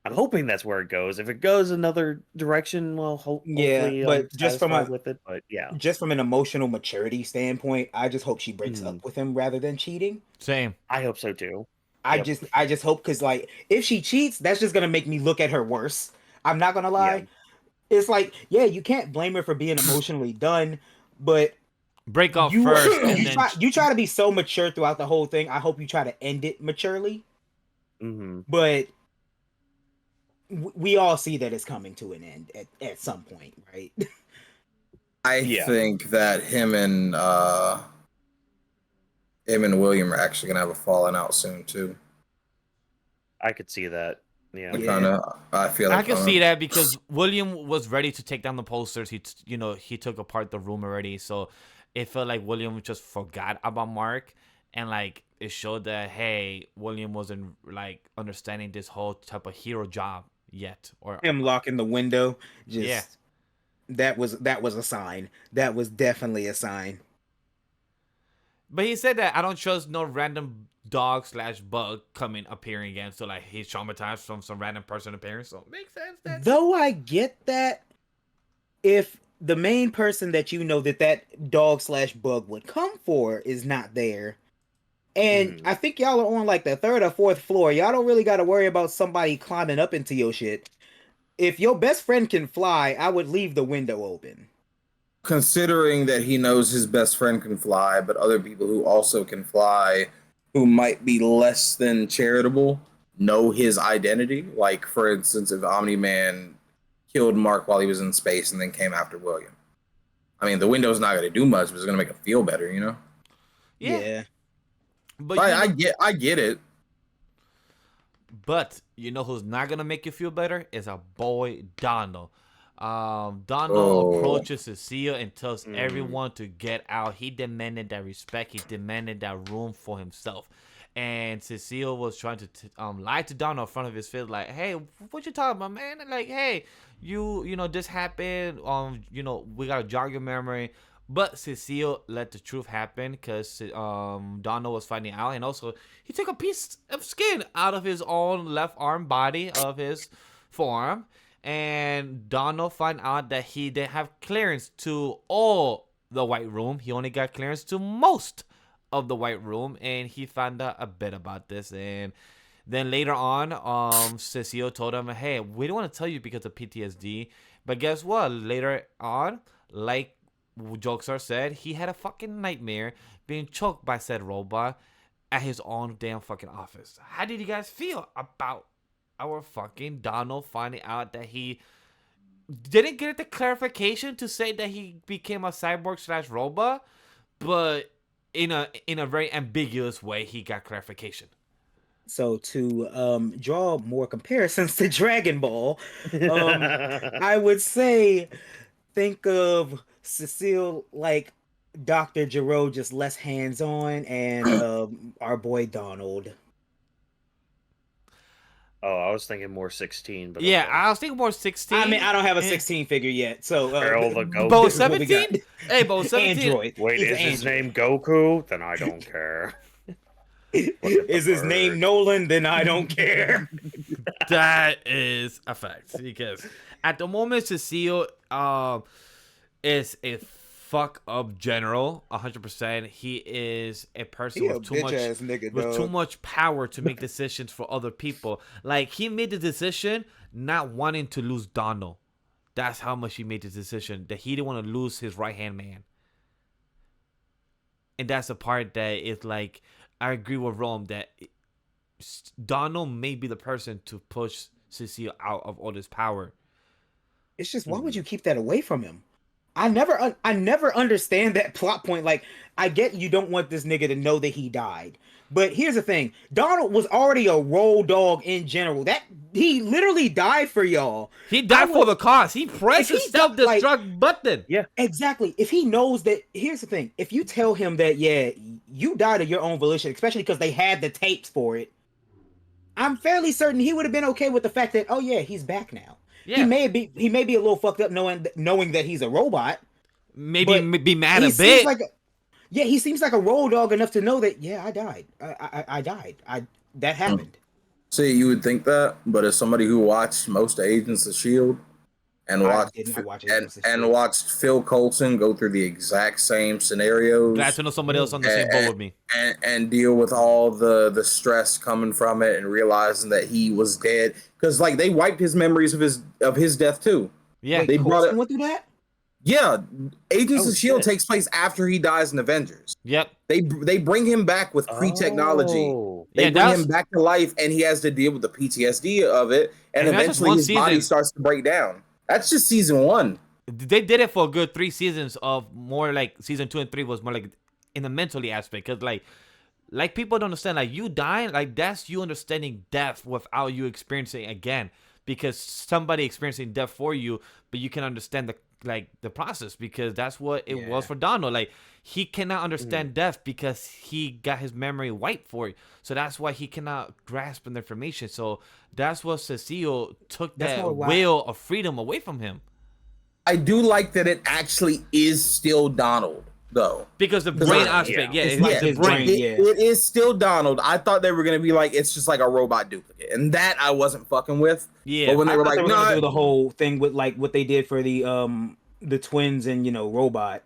I'm hoping that's where it goes. If it goes another direction, well, Yeah, hopefully I'm but satisfied with it. But yeah. just from an emotional maturity standpoint, I just hope she breaks Mhm. up with him rather than cheating. Same. I hope so too. I Yep. just hope, because like if she cheats, that's just gonna make me look at her worse. I'm not gonna lie. Yeah. It's like, you can't blame her for being emotionally done, but Break off you first, and you then try to be so mature throughout the whole thing. I hope you try to end it maturely, Mm-hmm. but we all see that it's coming to an end at some point, right? I Yeah. think that him and William are actually gonna have a falling out soon too. I could see that. Yeah. Yeah. I feel like I can see that because William was ready to take down the posters. He took apart the room already, so it felt like William just forgot about Mark, and like it showed that hey, William wasn't like understanding this whole type of hero job yet, or Him locking the window, just Yeah. that was a sign. That was definitely a sign. But he said that I don't trust no random dog/bug appearing again. So like he's traumatized from some random person appearing. So it makes sense that Though I get that, if the main person that that dog/bug would come for is not there, and I think y'all are on like the 3rd or 4th floor, y'all don't really got to worry about somebody climbing up into your shit. If your best friend can fly, I would leave the window open. considering that he knows his best friend can fly, but other people who also can fly, who might be less than charitable, know his identity. Like, for instance, if Omni-Man killed Mark while he was in space and then came after William. I mean, the window's not going to do much, but it's going to make him feel better, you know? yeah. But I get it. But you know who's not gonna make you feel better is our boy Donald. Donald approaches Cecile and tells everyone to get out. He demanded that respect. He demanded that room for himself. And Cecile was trying to lie to Donald in front of his face, like, "Hey, what you talking about, man? Like, hey, you know this happened. We gotta jog your memory." But Cecile let the truth happen because Donald was finding out, and also he took a piece of skin out of his own left arm body of his forearm, and Donald found out that he didn't have clearance to all the White Room. He only got clearance to most of the White Room, and he found out a bit about this. And then later on, Cecile told him, "Hey, we don't want to tell you because of PTSD, but guess what? Later on, like Jokestar said, he had a fucking nightmare being choked by said robot at his own damn fucking office." How did you guys feel about our fucking Donald finding out that he didn't get the clarification to say that he became a cyborg/robot, but in a very ambiguous way he got clarification? So to draw more comparisons to Dragon Ball, I would say think of Cecile like Dr. Gero, just less hands-on, and our boy Donald. Oh, I was thinking more 16, but Yeah, okay. I was thinking more 16. I mean, I don't have a 16 figure yet, so Carol the Goat. Bo this is what we 17? got. Hey, Bo 17. Android. Wait, He's is an his android. name Goku? Then I don't care. Is his name Nolan? Then I don't care. That is a fact because at the moment Cecile is a fuck up general 100%. He is a person He a with too bitch much ass nigga, with too dog. much power to make decisions for other people. Like he made the decision not wanting to lose Donald. That's how much he made the decision that he didn't want to lose his right hand man. And that's the part that is like I agree with Rome that Donald may be the person to push Cecile out of all this power. It's just why would you keep that away from him? I never understand that plot point. Like, I get you don't want this nigga to know that he died, but here's the thing: Donald was already a road dog in general. That he literally died for y'all. He died for the cause. He pressed the If he died, self-destruct button. Yeah. Exactly. If he knows that, here's the thing: if you tell him that, yeah, you died of your own volition, especially because they had the tapes for it, I'm fairly certain he would have been okay with the fact that, oh yeah, he's back now. Yeah. He may be a little fucked up knowing that he's a robot. Maybe but be mad he a seems bit. like he seems like a road dog enough to know that, yeah, I died. I died. That happened. See, you would think that, but as somebody who watched most of Agents of Shield and I did not watch Agents of and S.H.I.E.L.D. watched Phil Coulson go through the exact same scenarios, Glad to know somebody else on the same boat with me. and deal with all the stress coming from it, and realizing that he was dead, because like they wiped his memories of his death too. Yeah. Wait, they brought Coulson it. went through that? Yeah, Agents Oh, of Shield shit. takes place after he dies in Avengers. Yep. They bring him back with pre-technology. Oh. They Yeah, bring that's- him back to life, and he has to deal with the PTSD of it, and And that's just eventually one his body season. starts to break down. That's just season 1. They did it for a good 3 seasons of more like season 2 and 3 was more like in the mentally aspect. Because like people don't understand, like you dying, like that's you understanding death without you experiencing it again. Because somebody experiencing death for you, but you can understand the process, because that's what it was for Donald. Like he cannot understand death because he got his memory wiped for it. So that's why he cannot grasp the information. So that's what Cecile took That's that more why- will of freedom away from him. I do like that it actually is still Donald, though. Because the brain aspect, It's it's like like the his brain. brain. Yeah. It is still Donald. I thought they were gonna be like, it's just like a robot duplicate, and that I wasn't fucking with. Yeah. But when they I were thought like, they were gonna no, do the whole thing with like what they did for the twins and robot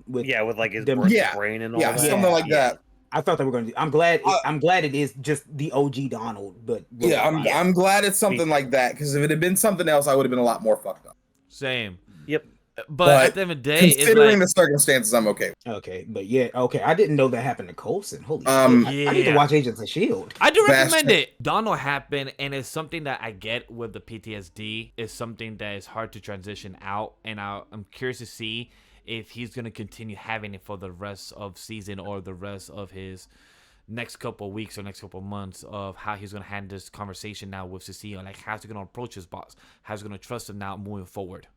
with Yeah, with like his them- brain and all that. something like that. I thought they were gonna do. I'm glad it is just the OG Donald, but Yeah, robot. I'm glad it's something like that, because if it had been something else, I would have been a lot more fucked up. Same. Yep. But at the end of the day, it's considering like the circumstances, I'm okay. Okay, but yeah, okay. I didn't know that happened to Coulson. Holy shit! I need to Yeah. watch Agents of Shield. I do Vash- recommend it. Donald happened, and it's something that I get with the PTSD. It's something that is hard to transition out, and I'm curious to see if he's gonna continue having it for the rest of season or the rest of his next couple of weeks or next couple of months of how he's gonna handle this conversation now with Cecile. Like how's he gonna approach his boss? How's he gonna trust him now moving forward?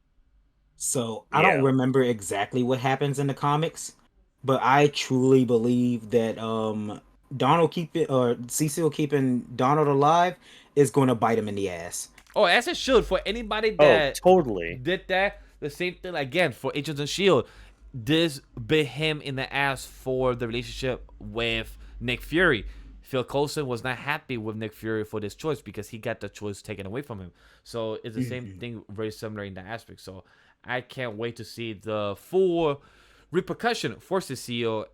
So I don't remember exactly what happens in the comics, but I truly believe that Cecile keeping Donald alive is going to bite him in the ass. Oh, as it should for anybody Oh, that totally. did that. The same thing again for Agents of Shield. This bit him in the ass for the relationship with Nick Fury. Phil Coulson was not happy with Nick Fury for this choice because he got the choice taken away from him. So it's the same thing, very similar in that aspect. So I can't wait to see the full repercussion for Cecile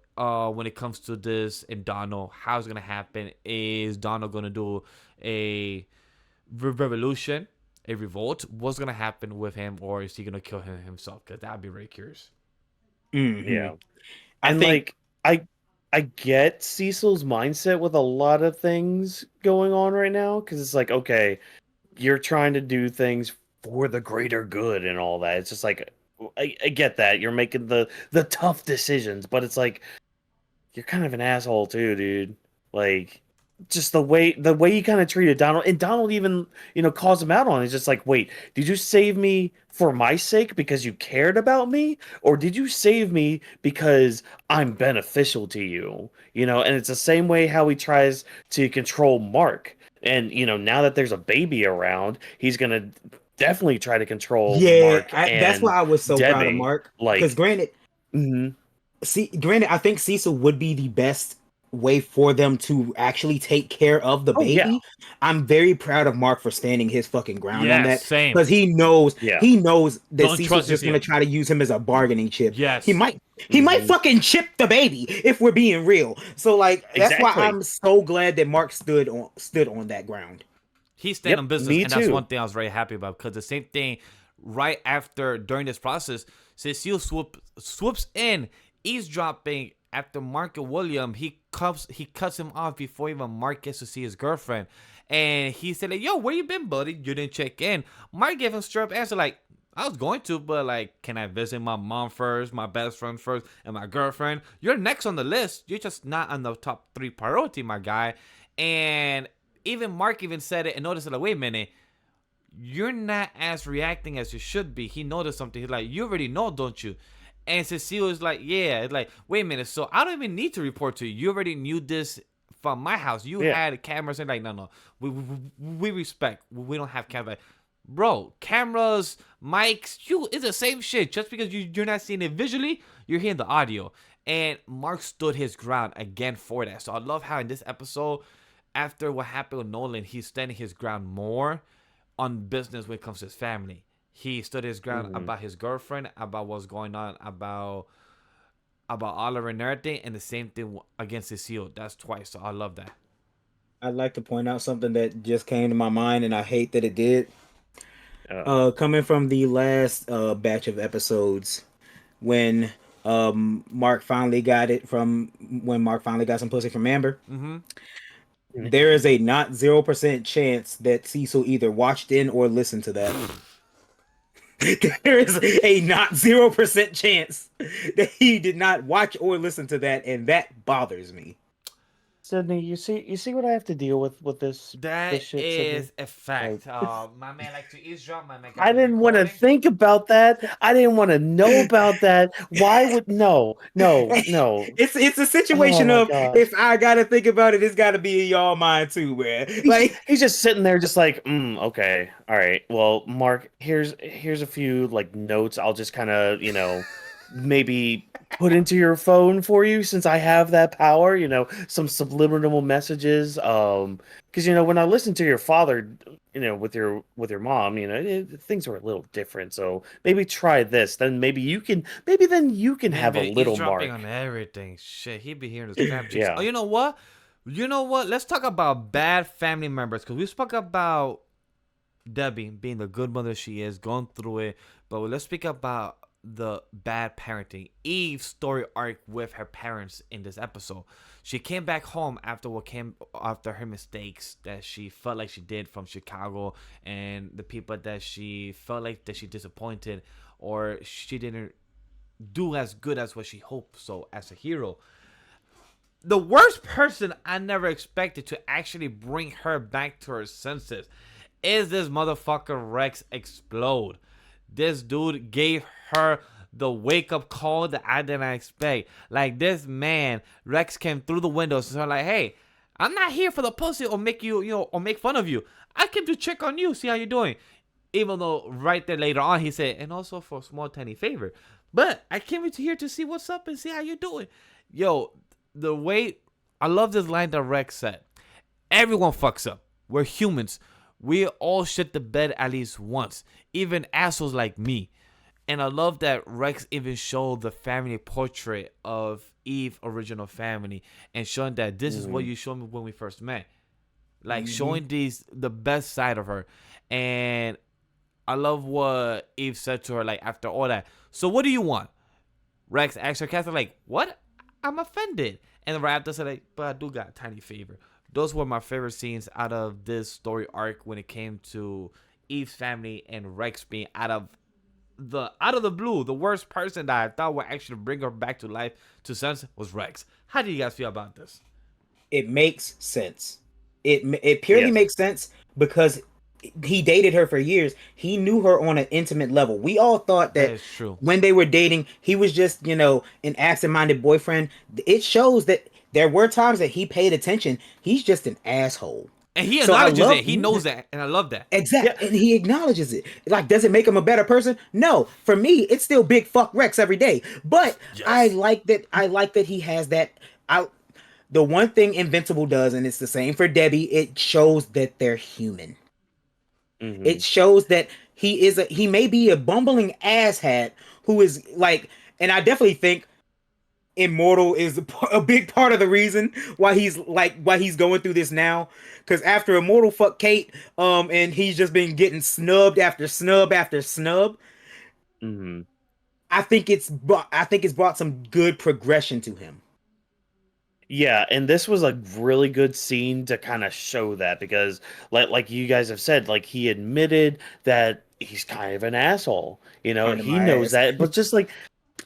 when it comes to this and Donald. How it's gonna happen? Is Donald gonna do a revolution, a revolt? What's gonna happen with him, or is he gonna kill him himself? Because that'd be very curious. Mhm. Yeah. I And think- I get Cecil's mindset with a lot of things going on right now, because it's like, okay, you're trying to do things for the greater good and all that. It's just like I get that you're making the tough decisions, but it's like you're kind of an asshole too, dude. Like just the way you kind of treated Donald, and Donald even calls him out on it. It's just like, wait, did you save me for my sake because you cared about me, or did you save me because I'm beneficial to you? And it's the same way how he tries to control Mark. And now that there's a baby around, he's gonna definitely try to control Mark. That's why I was so proud of Debbie. Mark. Like, Because granted, mhm. I think Cecil would be the best way for them to actually take care of the Oh, yeah. baby. I'm very proud of Mark for standing his fucking ground on Yes, that. same. Because he knows Yeah. that Don't Cecil's trust just him. gonna try to use him as a bargaining chip. Yes. He might fucking chip the baby if we're being real. So like that's why Exactly. I'm so glad that Mark stood on that ground. He stayed on business, me and that's too. one thing I was very happy about. Because the same thing, right after during this process, Cecile swoops in, eavesdropping after Mark and William. He cuts him off before even Mark gets to see his girlfriend, and he said, like, "Yo, where you been, buddy? You didn't check in." Mark gave him straight up answer like, "I was going to, but like, can I visit my mom first, my best friend first, and my girlfriend? You're next on the list. You're just not on the top 3 priority, my guy." And even Mark even said it and noticed it, like, wait a minute, you're not as reacting as you should be. He noticed something. He's like, you already know, don't you? And Cecile is like, yeah. It's like, wait a minute, so I don't even need to report to you. You already knew this from my house. You had cameras. And like, no. We respect. We don't have cameras. Like, bro, cameras, mics, it's the same shit. Just because you're not seeing it visually, you're hearing the audio. And Mark stood his ground again for that. So I love how in this episode, after what happened with Nolan, he's standing his ground more on business when it comes to his family. He stood his ground about his girlfriend, about what's going on, about Oliver and everything, and the same thing against Cecile. That's twice, so I love that. I'd like to point out something that just came to my mind, and I hate that it did. Coming from the last batch of episodes, when Mark finally got some pussy from Amber. Mm-hmm. There is a not 0% chance that Cecil either watched in or listened to that. There is a not 0% chance that he did not watch or listen to that, and that bothers me. Sydney, you see what I have to deal with this. That this shit, is Sydney? a fact. My man likes to eavesdrop. My man. I didn't want to think about that. I didn't want to know about that. Why would no? It's a situation Oh my of God. if I gotta think about it, it's gotta be in y'all mind too, man. Like He's just sitting there, just like, okay, all right. Well, Mark, here's a few like notes. I'll just kind of maybe put into your phone for you since I have that power. Some subliminal messages. Because when I listen to your father, with your mom, things are a little different. So maybe try this. Then maybe you can have a little Mark on everything. Shit, he'd be hearing the snap. Yeah. Oh, you know what? Let's talk about bad family members, because we spoke about Debbie being the good mother she is, going through it. But let's speak about the bad parenting. Eve's story arc with her parents in this episode. She came back home after her mistakes that she felt like she did from Chicago, and the people that she felt like that she disappointed, or she didn't do as good as what she hoped so as a hero. The worst person I never expected to actually bring her back to her senses is this motherfucker Rex Explode. This dude gave her the wake-up call that I didn't expect. Like, this man, Rex, came through the windows and said, like, hey, I'm not here for the pussy or make you, or make fun of you. I came to check on you, see how you're doing. Even though right there later on he said, and also for a small tiny favor. But I came here to see what's up and see how you're doing. Yo, the way, I love this line that Rex said. Everyone fucks up. We're humans. We all shit the bed at least once. Even assholes like me. And I love that Rex even showed the family portrait of Eve's original family, and showing that this is what you showed me when we first met. Like, showing the best side of her. And I love what Eve said to her, like, after all that. So what do you want? Rex asked her Catherine, like, what? I'm offended. And right after said, like, but I do got a tiny favor. Those were my favorite scenes out of this story arc when it came to Eve's family and Rex being out of the blue. The worst person that I thought would actually bring her back to life to sense was Rex. How do you guys feel about this? it makes sense. It purely makes sense because he dated her for years. He knew her on an intimate level. We all thought that is true. when they were dating, he was just, an absent-minded boyfriend. It shows that there were times that he paid attention. He's just an asshole. And he acknowledges it. He knows that. And I love that. Exactly. Yeah. And he acknowledges it. Like, does it make him a better person? No. For me, it's still big fuck Rex every day. But yes. I like that he has that. the one thing Invincible does, and it's the same for Debbie, it shows that they're human. Mhm. It shows that he may be a bumbling asshat who is like, and I definitely think Immortal is a big part of the reason why he's going through this now. Because after Immortal fuck Kate, and he's just been getting snubbed after snub after snub. Mhm. I think it's brought some good progression to him. Yeah, and this was a really good scene to kind of show that, because like you guys have said, like, he admitted that he's kind of an asshole. You know, Under he my knows ass. that, but just like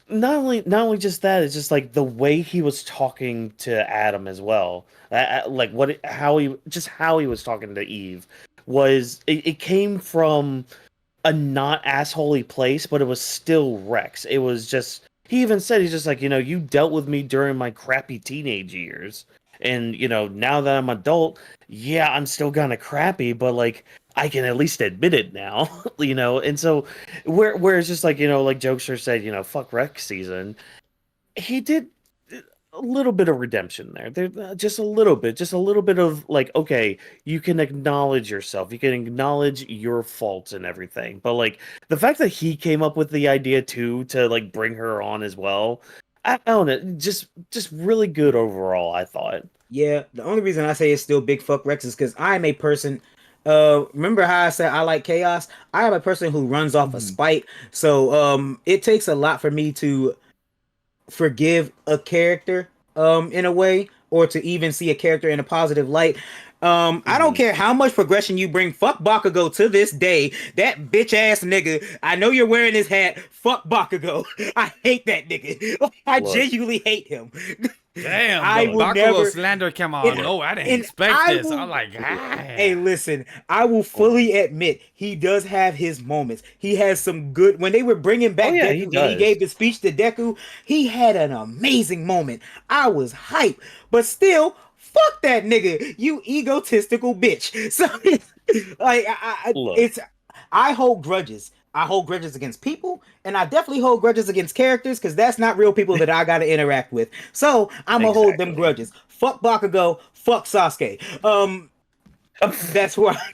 not only just that, it's just like the way he was talking to Adam as well. Like how he was talking to Eve was, it came from a not assholey place, but it was still Rex. It was just, he even said, he's just like, you know, you dealt with me during my crappy teenage years, and you know, now that I'm adult, yeah, I'm still kind of crappy, but like, I can at least admit it now. You know. And so where it's just like, you know, like Jokester said, you know, fuck Rex season, he did a little bit of redemption there. Just a little bit of like, okay, you can acknowledge yourself, you can acknowledge your faults and everything, but like the fact that he came up with the idea too to like bring her on as well, I don't know, just really good overall, I thought. Yeah, the only reason I say it's still big fuck Rex is because I'm a person. Remember how I said I like chaos? I am a person who runs off a spite. So it takes a lot for me to forgive a character in a way, or to even see a character in a positive light. I don't care how much progression you bring. Fuck Bakugo to this day. That bitch ass nigga. I know you're wearing his hat. Fuck Bakugo. I hate that nigga. I Look. genuinely hate him. Damn, I the will Bakugo never slander came on. No, I didn't expect this. I'm like, Hey, listen, I will fully admit he does have his moments. He has some good. When they were bringing back yeah, Deku he and he does. gave the speech to Deku, he had an amazing moment. I was hyped, but still, fuck that nigga, you egotistical bitch. So, like, Look. I hold grudges. I hold grudges against people, and I definitely hold grudges against characters, because that's not real people that I gotta interact with. So I'm gonna hold them Exactly. grudges. Fuck Bakugo. Fuck Sasuke.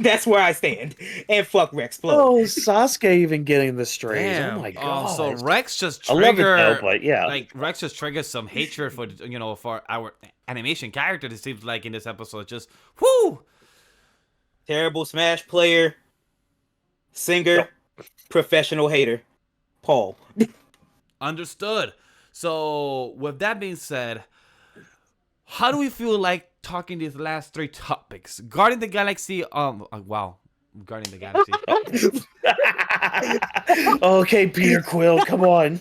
That's where I stand. And fuck Rex Plug. Oh, Sasuke even getting the strays. damn. Oh my god. So Rex just I love it though, triggered, but yeah. like Rex just triggers some hatred for, you know, for our animation character. It seems like in this episode, just whoo. Terrible Smash player, singer, professional hater, Paul. Understood. So with that being said, how do we feel like talking these last three topics? Guarding the Galaxy. Wow. Guarding the Galaxy. Okay, Peter Quill, come on.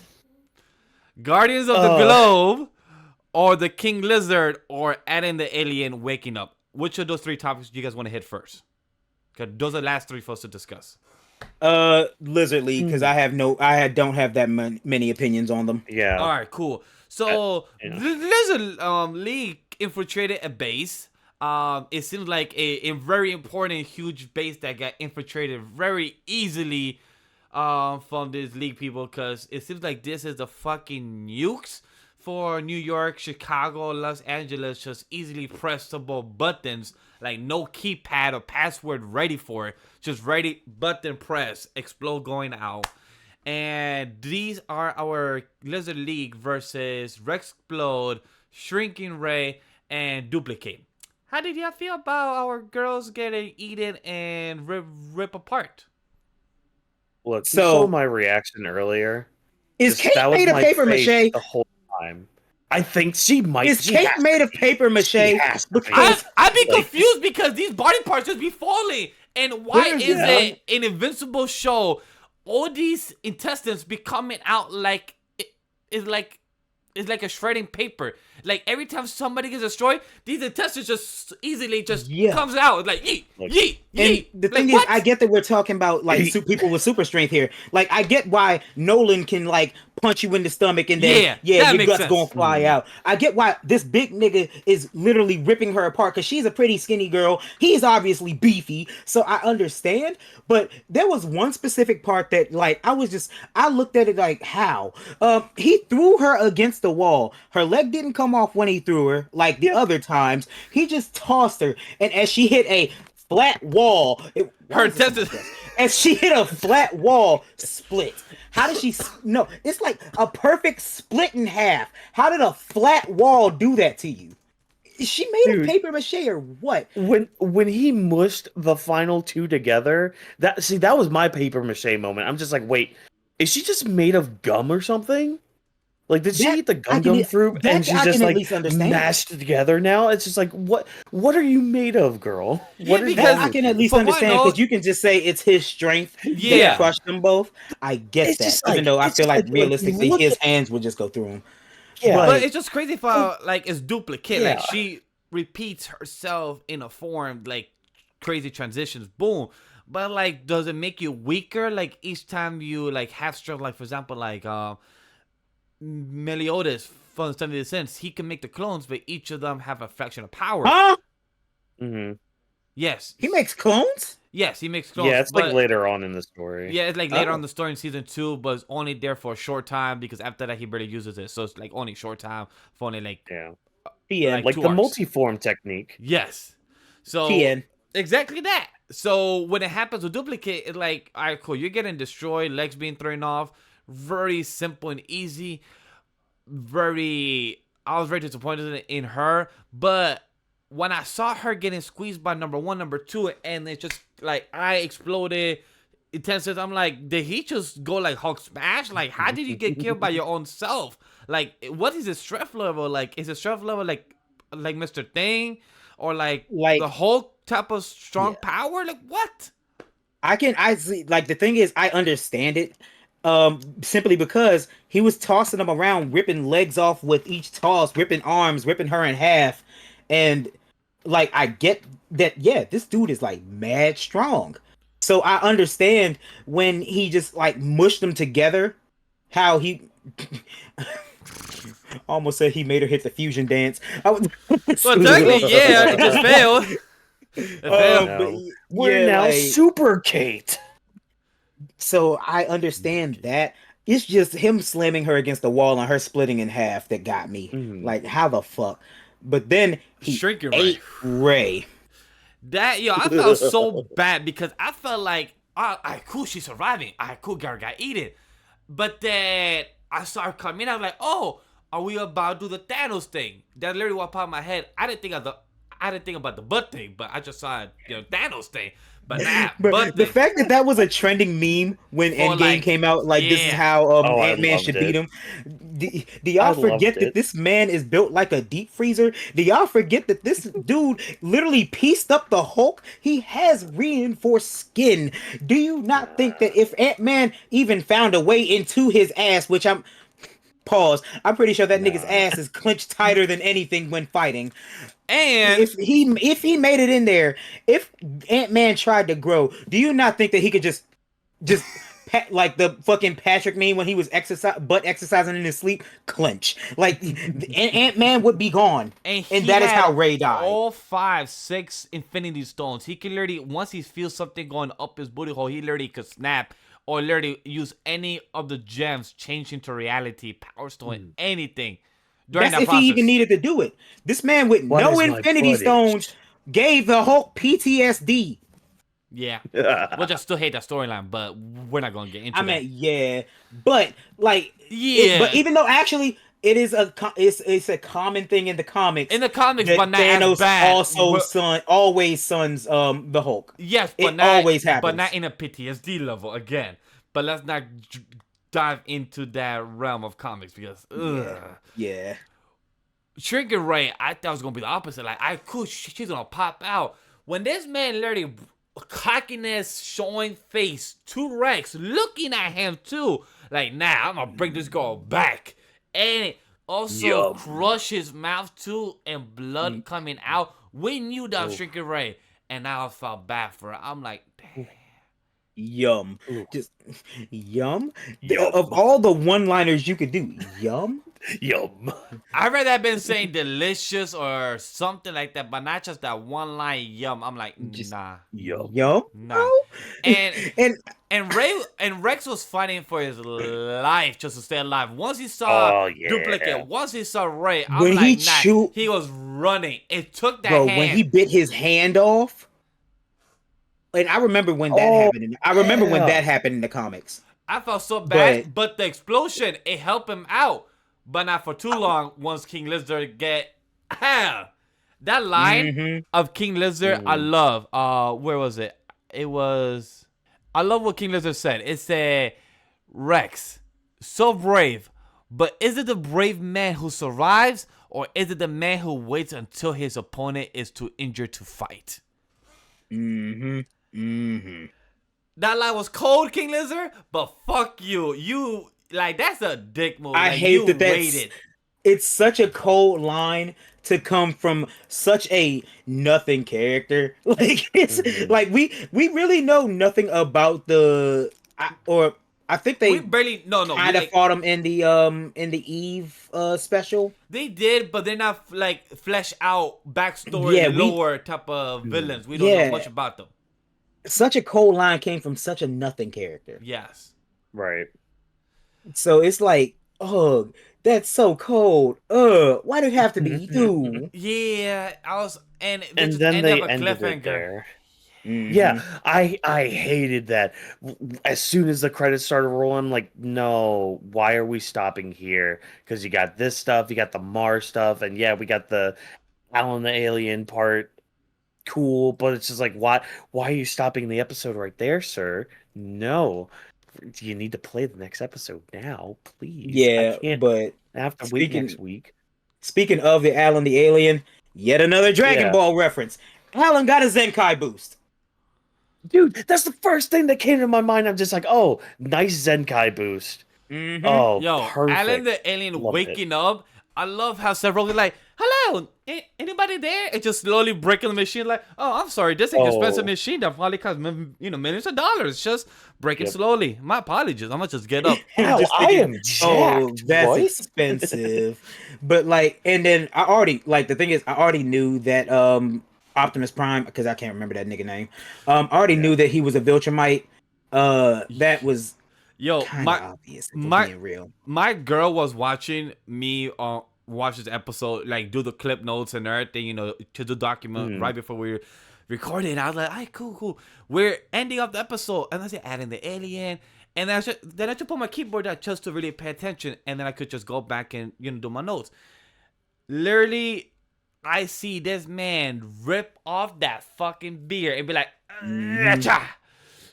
Guardians of the Globe, or the King Lizard, or adding the alien waking up. Which of those three topics do you guys want to hit first? Because those are the last three for us to discuss. Lizard League, because I don't have that many opinions on them. Yeah. All right, cool. So yeah. Lizard League infiltrated a base. It seems like a very important, huge base that got infiltrated very easily from these League people, because it seems like this is the fucking nukes for New York, Chicago, Los Angeles. Just easily pressable buttons, like no keypad or password ready for it. Just ready, button press, explode going out. And these are our Lizard League versus Rexplode, Shrinking Ray, and Duplicate. How did y'all feel about our girls getting eaten and rip apart? Look, So- you saw my reaction earlier. Is Just- Kate that was made of my paper face mache? the whole time. I think she might. Is she Kate has made to of be. paper mache? She has to be. I'd be Like- confused because these body parts just be falling. And why There's- is yeah. it an Invincible show? All these intestines be coming out like it's like a shredding paper. Like every time somebody gets destroyed, these intestines just easily just comes out. Like yeet, yeet, yeet. And the thing is, what? I get that we're talking about like people with super strength here. Like I get why Nolan can like punch you in the stomach and then that your makes guts sense. gonna fly out. I get why this big nigga is literally ripping her apart, because she's a pretty skinny girl. He's obviously beefy, so I understand. But there was one specific part that like I looked at it like, how he threw her against against the wall. Her leg didn't come off when he threw her like the other times. He just tossed her, and as she hit a flat wall, Her intestines. as she hit a flat wall, split. How did she? No, it's like a perfect split in half. How did a flat wall do that to you? She made a paper mache or what? When he mushed the final two together, that was my paper mache moment. I'm just like, wait, is she just made of gum or something? Like, did she eat the gum fruit and she's just like mashed together now? It's just like, what are you made of, girl? Yeah, because I can at least understand, because you can just say it's his strength that crushed them both. I get that, even though I feel like realistically his hands would just go through him. Yeah, but it's just crazy for like it's duplicate. Like she repeats herself in a form, like crazy transitions. Boom. But like, does it make you weaker? Like each time you like have strength, like for example, like Meliodas from 70 Cents, he can make the clones, but each of them have a fraction of power. Huh? Mm-hmm. Yes. He makes clones? Yes, he makes clones. Yeah, it's like later on in the story. Yeah, it's like later on in the story in season 2, but it's only there for a short time because after that he barely uses it. So it's like only short time for only like like the multiform technique. Yes. So exactly that. So when it happens with duplicate, it's like, all right, cool. You're getting destroyed, legs being thrown off. Very simple and easy. I was very disappointed in her, but when I saw her getting squeezed by number 1, number 2, and it's just like I exploded, intensive. I'm like, did he just go like Hulk smash? Like, how did you get killed by your own self? Like, what is his strength level? Like, is his strength level like Mr. Thing, or like the Hulk type of strong power? Like, what? I see. Like, the thing is, I understand it. Simply because he was tossing them around, ripping legs off with each toss, ripping arms, ripping her in half, and like I get that. Yeah, this dude is like mad strong. So I understand when he just like mushed them together, how he almost said he made her hit the fusion dance. Well, technically, yeah, it just failed. We're now Super Kate. So I understand that. It's just him slamming her against the wall and her splitting in half that got me. Like, how the fuck? But then he ate Ray. That, I felt so bad because I felt like, cool, she's surviving. Cool, girl got eaten. But then I saw her coming out like, oh, are we about to do the Thanos thing? That literally what popped in my head. I didn't think about the butt thing, but I just saw Thanos thing. But the fact that was a trending meme when Endgame came out, like this is how Ant-Man should beat him. Do y'all forget that this man is built like a deep freezer? Do y'all forget that this dude literally pieced up the Hulk? He has reinforced skin. Do you not think that if Ant-Man even found a way into his ass, which I'm pretty sure that nigga's ass is clenched tighter than anything when fighting. And if he made it in there, if Ant-Man tried to grow, do you not think that he could just like the fucking Patrick meme when he was exercising in his sleep, clench? Like Ant-Man would be gone. And that is how Ray died. All 5, 6 Infinity Stones. He can literally, once he feels something going up his booty hole, he literally could snap. Or literally use any of the gems, change into reality, Power Stone, anything. That's if he even needed to do it. This man with no Infinity Stones gave the Hulk PTSD. Yeah. We'll just still hate that storyline, but we're not going to get into that. But like, but even though actually it is it's a common thing in the comics. In the comics, but not Thanos as bad. Always sons the Hulk. Yes, but always happens. But not in a PTSD level again. But let's not dive into that realm of comics because yeah. Shrinking Ray, I thought it was gonna be the opposite. Like, she's gonna pop out when this man literally cockiness showing face to Rex, looking at him too. Like, I'm gonna bring this girl back. And it also crush his mouth too, and blood coming out. We knew that was Shrinking Ray, and now I felt bad for her. I'm like, damn. Yum. Just yum. Of all the one-liners you could do, yum. Yum. I read that been saying delicious or something like that, but not just that one line yum. I'm like, Just nah, Yum. Yo, nah. And and and Rex was fighting for his life just to stay alive. Once he saw Oh yeah. Duplicate, once he saw Ray, I'm when he like, nah. chewed, He was running. It took that bro, when he hand. bit his hand off, and I remember when that Oh, happened. I remember when yeah. that happened in the comics. I felt so bad, But but the explosion, it helped him out. But not for too long once King Lizard get hell. That line Mhm. of King Lizard, I Mhm. love. Where was it? It was I love what King Lizard said. It said, Rex, so brave, but is it the brave man who survives, or is it the man who waits until his opponent is too injured to fight? Mhm. Mhm. That line was cold, King Lizard, but fuck you. You, like, that's a dick move. I Like, hate you that waited. it's such a cold line to come from such a nothing character. Like it's Mhm. like we really know nothing about or I think We they barely, no, we kind of like, fought him in the Eve special. they did, but they're not, like, flesh out backstory, Yeah, lower type of villains. We don't know yeah, much about them. such a cold line came from such a nothing character. Yes. Right. So it's like, oh, that's so cold. Why do it have to be you? Yeah, I was, and they And just then ended they up a ended cliffhanger. it there. Mhm. Yeah, I hated that. As soon as the credits started rolling, I'm like, no, why are we stopping here? Because you got this stuff, you got the Mars stuff, and yeah, we got the Alan the Alien part. Cool, but it's just like, why are you stopping the episode right there, sir? No. You need to play the next episode now, please. I Yeah, can't but have to wait next speaking week. speaking of the Alan the Alien, yet another Dragon Yeah. Ball reference. Alan got a Zenkai boost. Dude, that's the first thing that came to my mind. I'm just like, oh, nice Zenkai boost. Mm-hmm. Oh, Yo, perfect. Alan the Alien Loved it. waking up. I love how several are like, hello, anybody there? It just slowly breaking the machine like, oh, I'm sorry, this is an expensive Oh. machine that probably costs millions of dollars. It's just breaking Yep. slowly. My apologies. I'm gonna just get up. Wow, Just I thinking, am oh, jacked, that's right? expensive. But like, and then I already like the thing is, I already knew that Optimus Prime, because I can't remember that nigga name. I already knew that he was a Viltrumite. That was Yo, kind of obvious, if we're my being real. my girl was watching me watch this episode, like do the clip notes and everything, to the document right before we recorded. And I was like, "All right, cool. We're ending up the episode," and I said, "Adding the alien," and then I just put my keyboard down just to really pay attention, and then I could just go back and do my notes. Literally, I see this man rip off that fucking beer and be like, "Acha."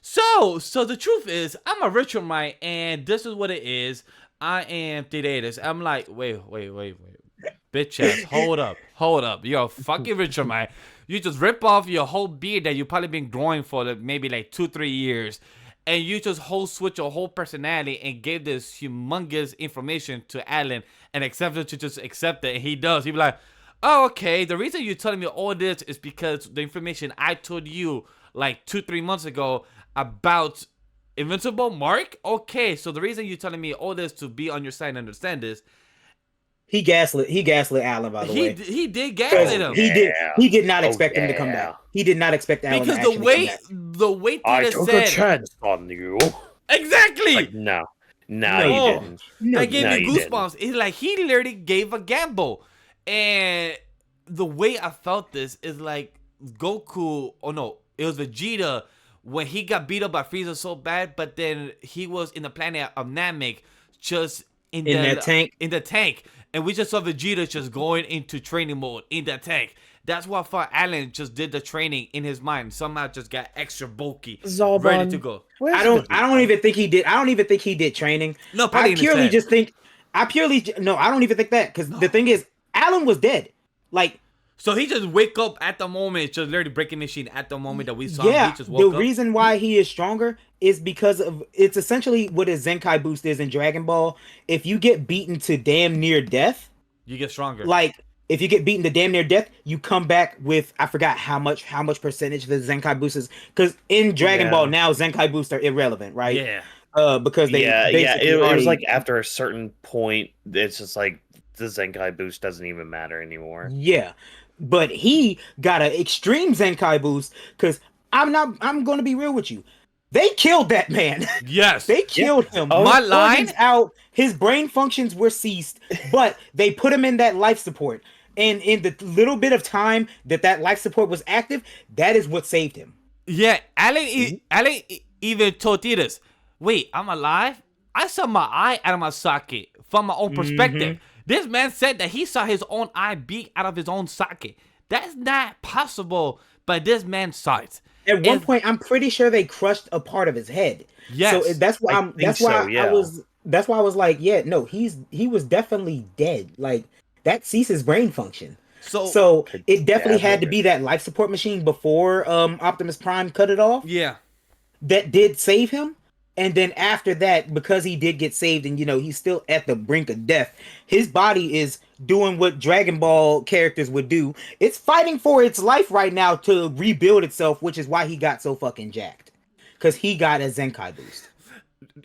So the truth is, I'm a ritual mite, and this is what it is. I am Thedatus. I'm like, wait. Bitch ass, hold up. You're a fucking ritual mite. You just rip off your whole beard that you've probably been growing for maybe like 2-3 years. And you just whole switch your whole personality and give this humongous information to Alan and accept it to just accept it. And he does. He be like, oh, okay. The reason you're telling me all this is because the information I told you like 2-3 months ago about Invincible, Mark? Okay, so the reason you're telling me all this to be on your side and understand this. He gaslit Alan, by the way. He did 'Cause gaslight him. he did not Oh, expect him to come yeah. back. He did not expect Alan Because to the actually way come back. I Theta took said a chance on you. exactly. Like, no, No, you Oh. didn't. No, That gave no, me you didn't. goosebumps. It's like he literally gave a gamble. And the way I felt this is like Goku, it was Vegeta when he got beat up by Frieza so bad, but then he was in the planet of Namek just in that tank. In the tank. And we just saw Vegeta just going into training mode in that tank. That's why I thought Alan just did the training in his mind. Somehow just got extra bulky, Zalban, ready to go. I don't even think he did. I don't even think he did training. No, probably I in his purely head. just think. I don't even think that, because the thing is, Alan was dead. Like, So he just wake up at the moment, just literally breaking machine at the moment that we saw him. yeah, He just the woke up. reason why he is stronger is because of it's essentially what his Zenkai boost is in Dragon Ball. If you get beaten to damn near death, You get stronger. like if you get beaten to damn near death, you come back with, I forgot how much percentage the Zenkai boost is, because in Dragon Yeah. Ball now Zenkai boosts are irrelevant, right? Yeah. because they yeah, basically it was already- like after a certain point, it's just like the Zenkai boost doesn't even matter anymore. Yeah, but he got an extreme Zenkai boost because I'm going to be real with you. They killed that man. Yes. They killed him. Oh, my His line. organs out. His brain functions were ceased, but they put him in that life support. And in the little bit of time that life support was active, that is what saved him. Yeah, Alan even told Titus, wait, I'm alive? I saw my eye out of my socket from my own perspective. This man said that he saw his own eye beat out of his own socket. That's not possible, but this man saw it. At one point, I'm pretty sure they crushed a part of his head. Yes. So that's why yeah. That's why I was like, yeah, no, he was definitely dead. Like that ceases brain function. So it definitely had to be that life support machine before Optimus Prime cut it off. Yeah. That did save him. And then after that, because he did get saved and, he's still at the brink of death, his body is doing what Dragon Ball characters would do. It's fighting for its life right now to rebuild itself, which is why he got so fucking jacked. Because he got a Zenkai boost.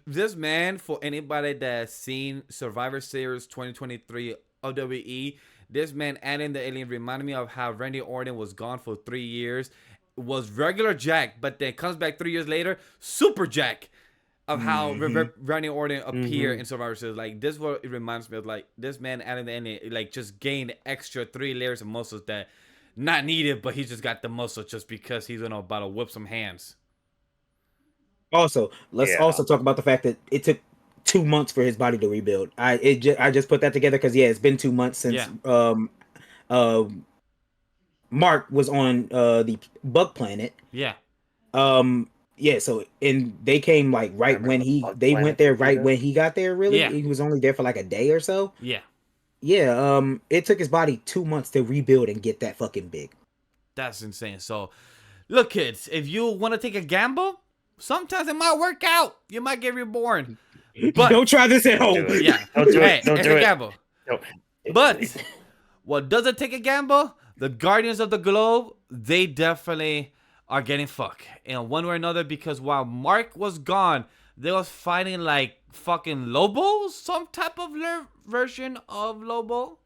This man, for anybody that's seen Survivor Series 2023 WWE, this man adding the alien reminded me of how Randy Orton was gone for 3 years, was regular Jack, but then comes back 3 years later, Super Jack. Of how Randy Orton appeared in Survivor Series. Like, this is what it reminds me of. Like, this man adding the alien, like, just gained extra 3 layers of muscles that not needed, but he just got the muscle just because he's about to whip some hands. Also, let's also talk about the fact that it took 2 months for his body to rebuild. I just put that together because it's been 2 months since Mark was on the Bug Planet. Yeah. Yeah, so and they came like right when they went there right when he got there. Really, he was only there for like a day or so. Yeah. Yeah. It took his body 2 months to rebuild and get that fucking big. That's insane. So, look, kids, if you want to take a gamble, sometimes it might work out. You might get reborn. But don't try this at home. Yeah, Don't do hey, it. Don't it's do a it. gamble. No. But what doesn't take a gamble? The Guardians of the Globe, they definitely are getting fucked in one way or another, because while Mark was gone, they was fighting like fucking Lobo, some type of version of Lobo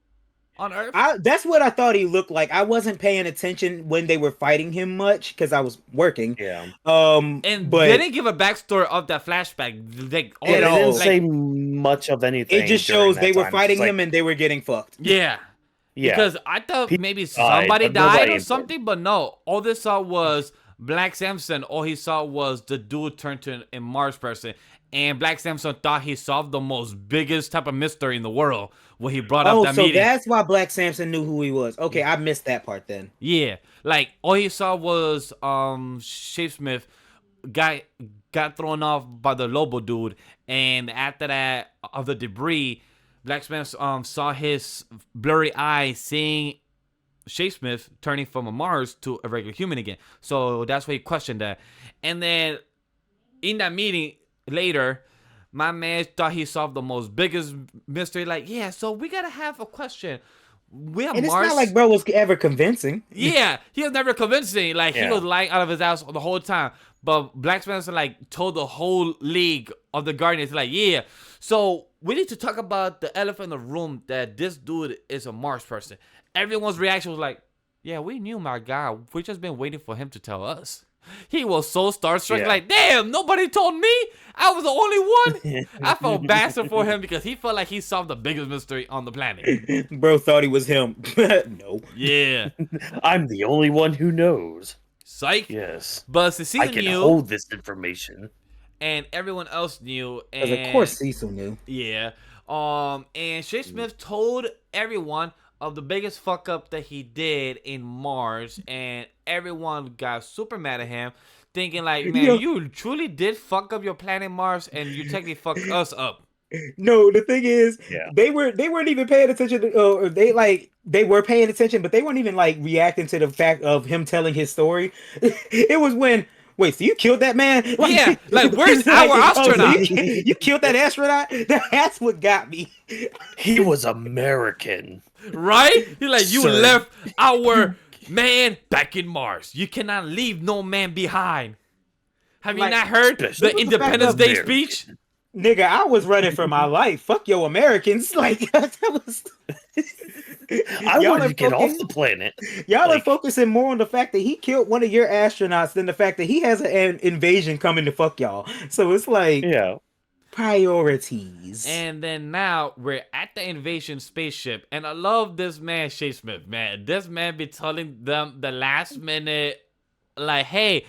on Earth. That's what I thought he looked like. I wasn't paying attention when they were fighting him much because I was working. Yeah. And but they didn't give a backstory of that flashback. They didn't say much of anything. It just shows they were fighting him and they were getting fucked. Yeah. Yeah. Because I thought maybe died, somebody but died nobody or something, but no. All they saw was Black Samson. All he saw was the dude turned to a Mars person. And Black Samson thought he solved the most biggest type of mystery in the world when he brought up that meeting. Oh, so that's why Black Samson knew who he was. Okay, I missed that part then. Yeah. Like, all he saw was Shapesmith got thrown off by the Lobo dude. And after that, of the debris, Black Samson saw his blurry eyes seeing Shapesmith turning from a Mars to a regular human again. So that's why he questioned that. And then in that meeting later, my man thought he solved the most biggest mystery. Like, yeah, so we gotta have a question. We have And Mars. it's not like bro was ever convincing. Yeah, he was never convincing. Like, he was lying out of his ass the whole time. But Black Panther like told the whole league of the Guardians, like, yeah. So we need to talk about the elephant in the room, that this dude is a Mars person. Everyone's reaction was like, yeah, we knew, my guy. We just been waiting for him to tell us. He was so starstruck, like, damn, nobody told me. I was the only one. I felt bad for him because he felt like he solved the biggest mystery on the planet. Bro thought he was him. No. Yeah. I'm the only one who knows. Psych. Yes. But Cecile I can knew, hold this information. and everyone else knew. And Of course Cecil knew. Yeah. And Shay Smith told everyone of the biggest fuck up that he did in Mars, and everyone got super mad at him, thinking like, man, you truly did fuck up your planet Mars, and you technically fucked us up. No, the thing is, they weren't even paying attention to, they were paying attention, but they weren't even like reacting to the fact of him telling his story. It was when, wait, so you killed that man? Like, yeah, like, where's our astronaut? So you killed that astronaut? That's what got me. He was American. Right? He's like, you Sir. left our man back in Mars. You cannot leave no man behind. Have you Like, not heard just the the fact Independence of Day there. speech? nigga, I was running for my life. Fuck yo Americans. Like that was I y'all wanted are to get off focusing, the planet. y'all are Like, focusing more on the fact that he killed one of your astronauts than the fact that he has an invasion coming to fuck y'all. So it's like yeah. priorities. And then now we're at the invasion spaceship, and I love this man, Shay Smith. Man, this man be telling them the last minute, like, hey,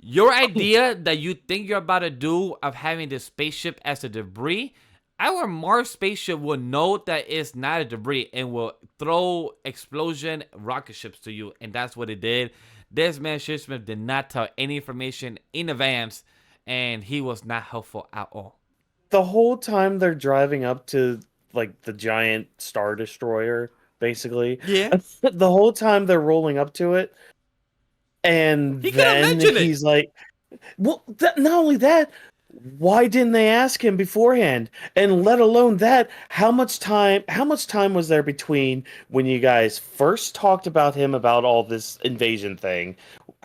your idea that you think you're about to do of having this spaceship as a debris, our Mars spaceship will know that it's not a debris and will throw explosion rocket ships to you, and that's what it did. This man, Shay Smith, did not tell any information in advance, and he was not helpful at all. The whole time they're driving up to like the giant star destroyer, basically. Yeah. The whole time they're rolling up to it, and He could have then mentioned it. he's like, "Well, not only that, why didn't they ask him beforehand? And let alone that, how much time was there between when you guys first talked about him about all this invasion thing?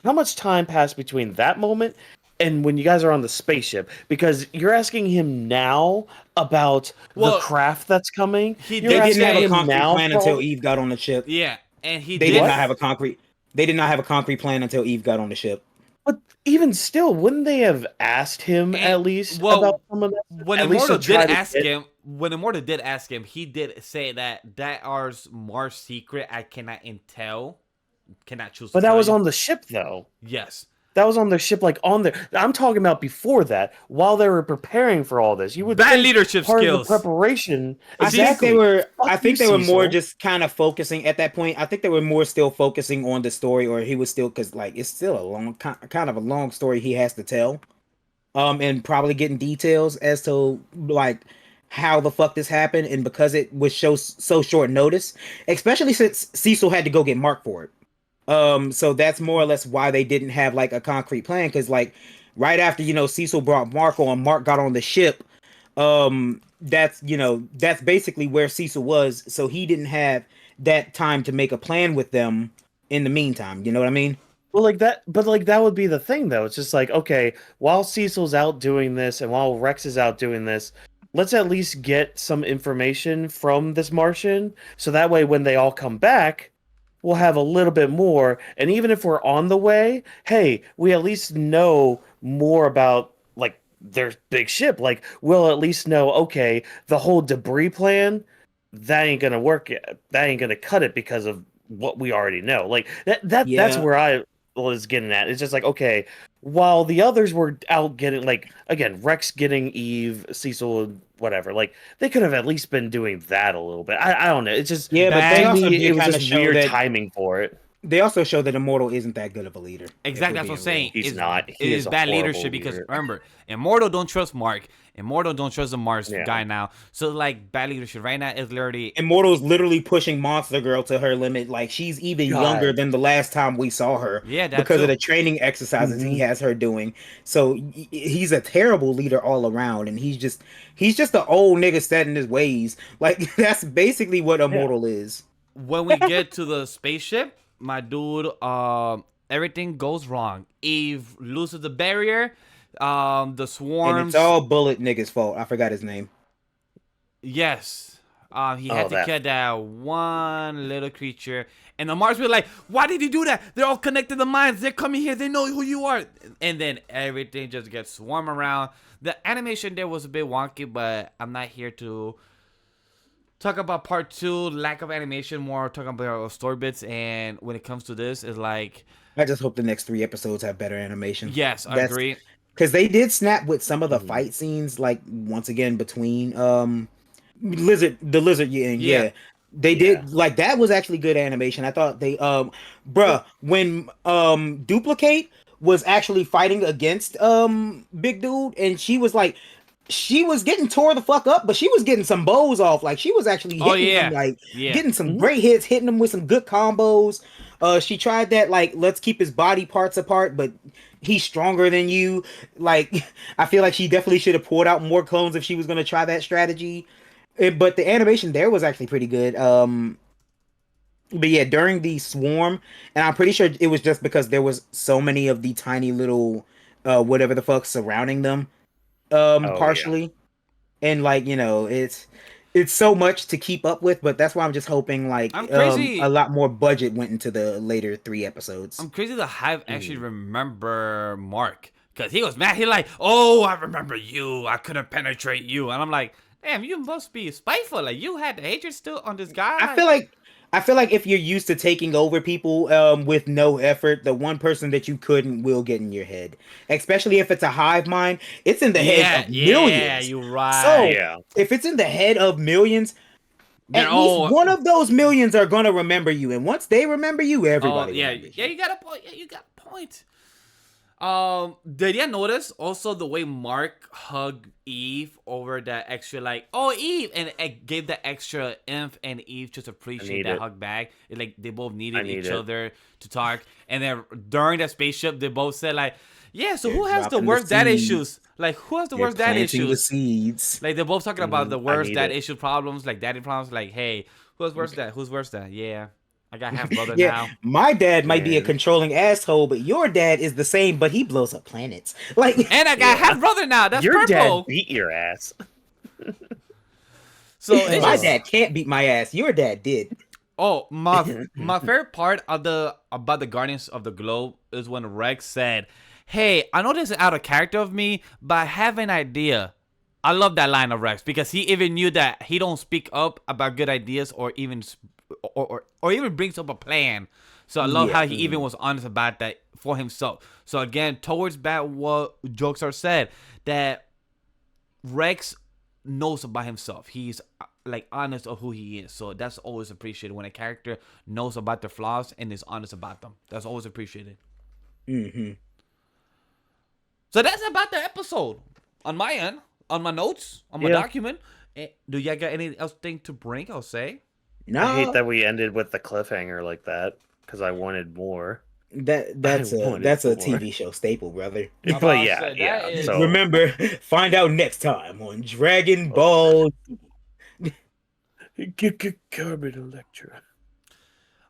How much time passed between that moment and when you guys are on the spaceship? Because you're asking him now about Well, the craft that's coming. he You're They did didn't have asking a him concrete now plan for all- until Eve got on the ship. Yeah, and he They did. did not have a concrete. They did not have a concrete plan until Eve got on the ship. But even still, wouldn't they have asked him And- at least well, about some of that? When At least Immortal to did try to ask get- him, he did say that ours Mars secret I cannot intel, cannot choose. But to that tell was you. on the ship, though. Yes. That was on their ship, like on there. I'm talking about before that, while they were preparing for all this. You would Bad think leadership part skills. of the preparation. I think Exactly. they were. Fuck I think you, they were more Cecil. just kind of focusing at that point. I think they were more still focusing on the story, or he was still because like it's still a long, kind of a long story he has to tell, and probably getting details as to like how the fuck this happened, and because it was so short notice, especially since Cecil had to go get Mark for it. So that's more or less why they didn't have like a concrete plan, because like right after Cecil brought Mark on, Mark got on the ship. That's basically where Cecil was, so he didn't have that time to make a plan with them in the meantime. You know what I mean? Well, like that, but like that would be the thing, though. It's just like, okay, while Cecil's out doing this and while Rex is out doing this, let's at least get some information from this Martian, so that way when they all come back, we'll have a little bit more. And even if we're on the way, hey, we at least know more about like their big ship. Like we'll at least know, okay, the whole debris plan, that ain't gonna work yet. That ain't gonna cut it because of what we already know. Like that's Yeah. where I was getting at. It's just like, okay, while the others were out getting, like, again, Rex getting Eve, Cecil, whatever, like they could have at least been doing that a little bit. I don't know. It's just, Yeah, but they to also me, did it was kinda just show weird that- timing for it. They also show that Immortal isn't that good of a leader. Exactly, if that's we're what I'm being saying. real. He's It's- not. He It is is a bad horrible leadership because leader. remember, Immortal don't trust Mark. Immortal don't trust the Mars Yeah. guy now. So like bad leadership right now is literally Immortal's literally pushing Monster Girl to her limit. Like she's even God. younger than the last time we saw her. Yeah, that because too. of the training exercises he Mhm. has her doing. So he's a terrible leader all around, and he's just an old nigga set in his ways. Like that's basically what Immortal is. when we get to the spaceship, my dude, everything goes wrong. Eve loses the barrier. The And swarms. it's all Bullet nigga's fault. I forgot his name. Yes. He Oh, had to that- kill that one little creature. And the Mars were like, why did he do that? They're all connected to minds. They're coming here. They know who you are. And then everything just gets swarmed around. The animation there was a bit wonky, but I'm not here to talk about part 2, lack of animation, more talking about story bits. And when it comes to this, it's like, I just hope the next 3 episodes have better animation. yes, I That's- agree. Because they did snap with some of the fight scenes, like once again between the lizard yeah. They did like that was actually good animation. I thought they when Duplicate was actually fighting against Big Dude, and she was getting tore the fuck up, but she was getting some bows off. Like she was actually hitting him, like getting some great hits, hitting him with some good combos. She tried that like let's keep his body parts apart, but he's stronger than you. Like I feel like she definitely should have poured out more clones if she was gonna try that strategy. But the animation there was actually pretty good. But yeah, during the swarm, and I'm pretty sure it was just because there was so many of the tiny little whatever the fuck surrounding them, yeah. partially, and like it's so much to keep up with, but that's why I'm just hoping like I'm crazy. a lot more budget went into the later 3 episodes. I'm crazy that Hive actually remember Mark. Because he was mad. He like, oh, I remember you. I couldn't penetrate you. And I'm like, damn, you must be spiteful. Like, you had the hatred still on this guy. I feel like if you're used to taking over people with no effort, the one person that you couldn't will get in your head. Especially if it's a hive mind, it's in the head of millions. Yeah, you're right. So if it's in the head of millions, at least one of those millions are gonna remember you, and once they remember you, everybody. Remembers you. You got a point. Yeah, you got a point. Did you notice also the way Mark hugged Eve over that extra like, oh Eve, and it gave that extra Inf and Eve just appreciate that hug back. It, like they both needed each other to talk, and then during that spaceship, they both said like, yeah. So who has the worst dad issues? Like who has the worst dad issues? The seeds. Like they're both talking about the worst dad issue problems, like daddy problems. Like hey, who's worse dad? Who's worse dad? Yeah. I got half brother now. My dad might be a controlling asshole, but your dad is the same, but he blows up planets. Like, and I got half brother now. That's your purple. Dad beat your ass. So my dad can't beat my ass. Your dad did. Oh, my favorite part of about the Guardians of the Globe is when Rex said, "Hey, I know this is out of character of me, but I have an idea." I love that line of Rex because he even knew that he don't speak up about good ideas or even brings up a plan. So I love how he even was honest about that for himself. So again, towards back what jokes are said, that Rex knows about himself. He's like honest of who he is. So that's always appreciated when a character knows about their flaws and is honest about them. That's always appreciated. Mm-hmm. So that's about the episode on my end, on my notes, on my document. Do y'all got anything else to bring or say? No. I hate that we ended with the cliffhanger like that because I wanted more. That's a TV show staple, brother. But yeah. So remember, find out next time on Dragon Ball. Carbon Electra.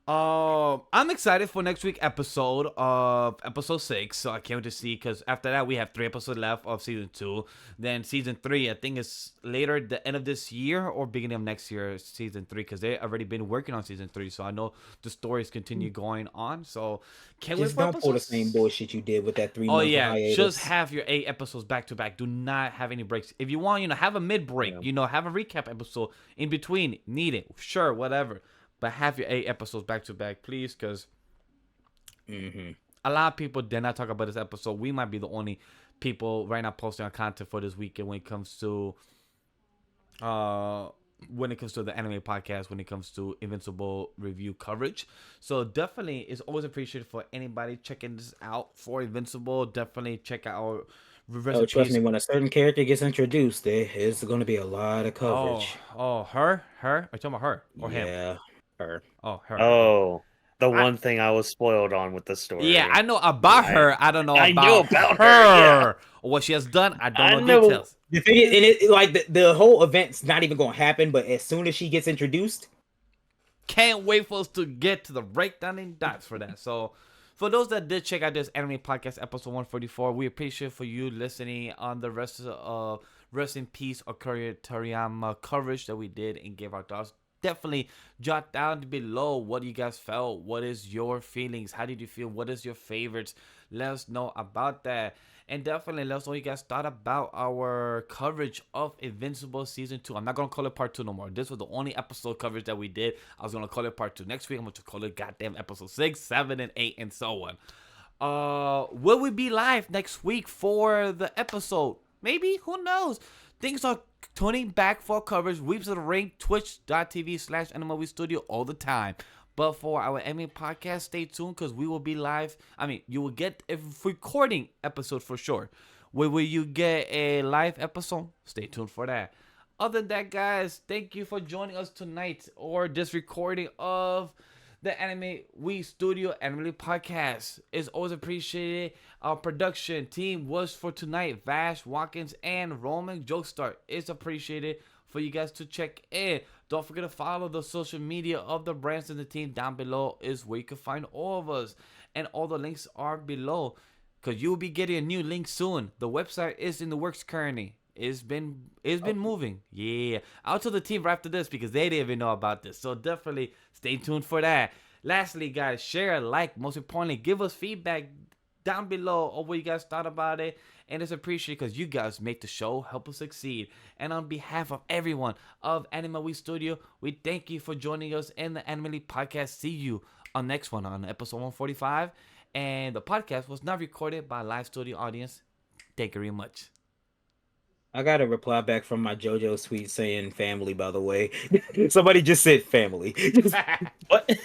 I'm excited for next week episode of episode 6. So I can't wait to see because after that we have 3 episodes left of season 2. Then season 3, I think is later the end of this year or beginning of next year. Season 3 because they already been working on season 3. So I know the stories continue going on. So can't wait for don't pull the same bullshit you did with that 3 month hiatus. Just have your 8 episodes back to back. Do not have any breaks. If you want, have a mid break. Have a recap episode in between. Need it? Sure, whatever. But have your 8 episodes back to back, please, because a lot of people did not talk about this episode. We might be the only people right now posting our content for this weekend when it comes to the anime podcast, when it comes to Invincible review coverage. So definitely, it's always appreciated for anybody checking this out for Invincible. Definitely check out our Oh, trust me, when a certain character gets introduced, there is going to be a lot of coverage. Her? Are you talking about her or him? Yeah. Her. Oh, her. Oh, the one thing I was spoiled on with the story. Yeah, I know about her. I don't know I about, know about her. Yeah. Or what she has done. I don't know details. The thing is, and it, like the whole event's not even going to happen, but as soon as she gets introduced. Can't wait for us to get to the breakdown and dots for that. So, for those that did check out this anime podcast episode 144, we appreciate for you listening on the rest of Rest in Peace Akira Toriyama coverage that we did and gave our thoughts. Definitely jot down below what you guys felt. What is your feelings? How did you feel? What is your favorites? Let us know about that. And definitely let us know what you guys thought about our coverage of Invincible Season 2. I'm not going to call it Part 2 no more. This was the only episode coverage that we did. I was going to call it Part 2. Next week, I'm going to call it goddamn Episode 6, 7, and 8, and so on. Will we be live next week for the episode? Maybe. Who knows? Things are tuning back for coverage. Weebs of the Ring, twitch.tv/AniMa Studio all the time. But for our anime podcast, stay tuned because we will be live. I mean, you will get a recording episode for sure. Will you get a live episode? Stay tuned for that. Other than that, guys, thank you for joining us tonight or this recording of the Anime We Studio Anime Podcast. Is always appreciated. Our production team was for tonight. Vash, Watkins, and Roman Jokestar is appreciated for you guys to check in. Don't forget to follow the social media of the brands and the team down below is where you can find all of us. And all the links are below. because you will be getting a new link soon. The website is in the works currently. It's been moving. Yeah. I'll tell the team right after this because they didn't even know about this. So definitely stay tuned for that. Lastly, guys, share, like, most importantly, give us feedback down below of what you guys thought about it. And it's appreciated because you guys make the show help us succeed. And on behalf of everyone of Anima We Studio, we thank you for joining us in the Anime League podcast. See you on next one on episode 145. And the podcast was not recorded by a live studio audience. Thank you very much. I got a reply back from my JoJo tweet saying family, by the way. Somebody just said family. What?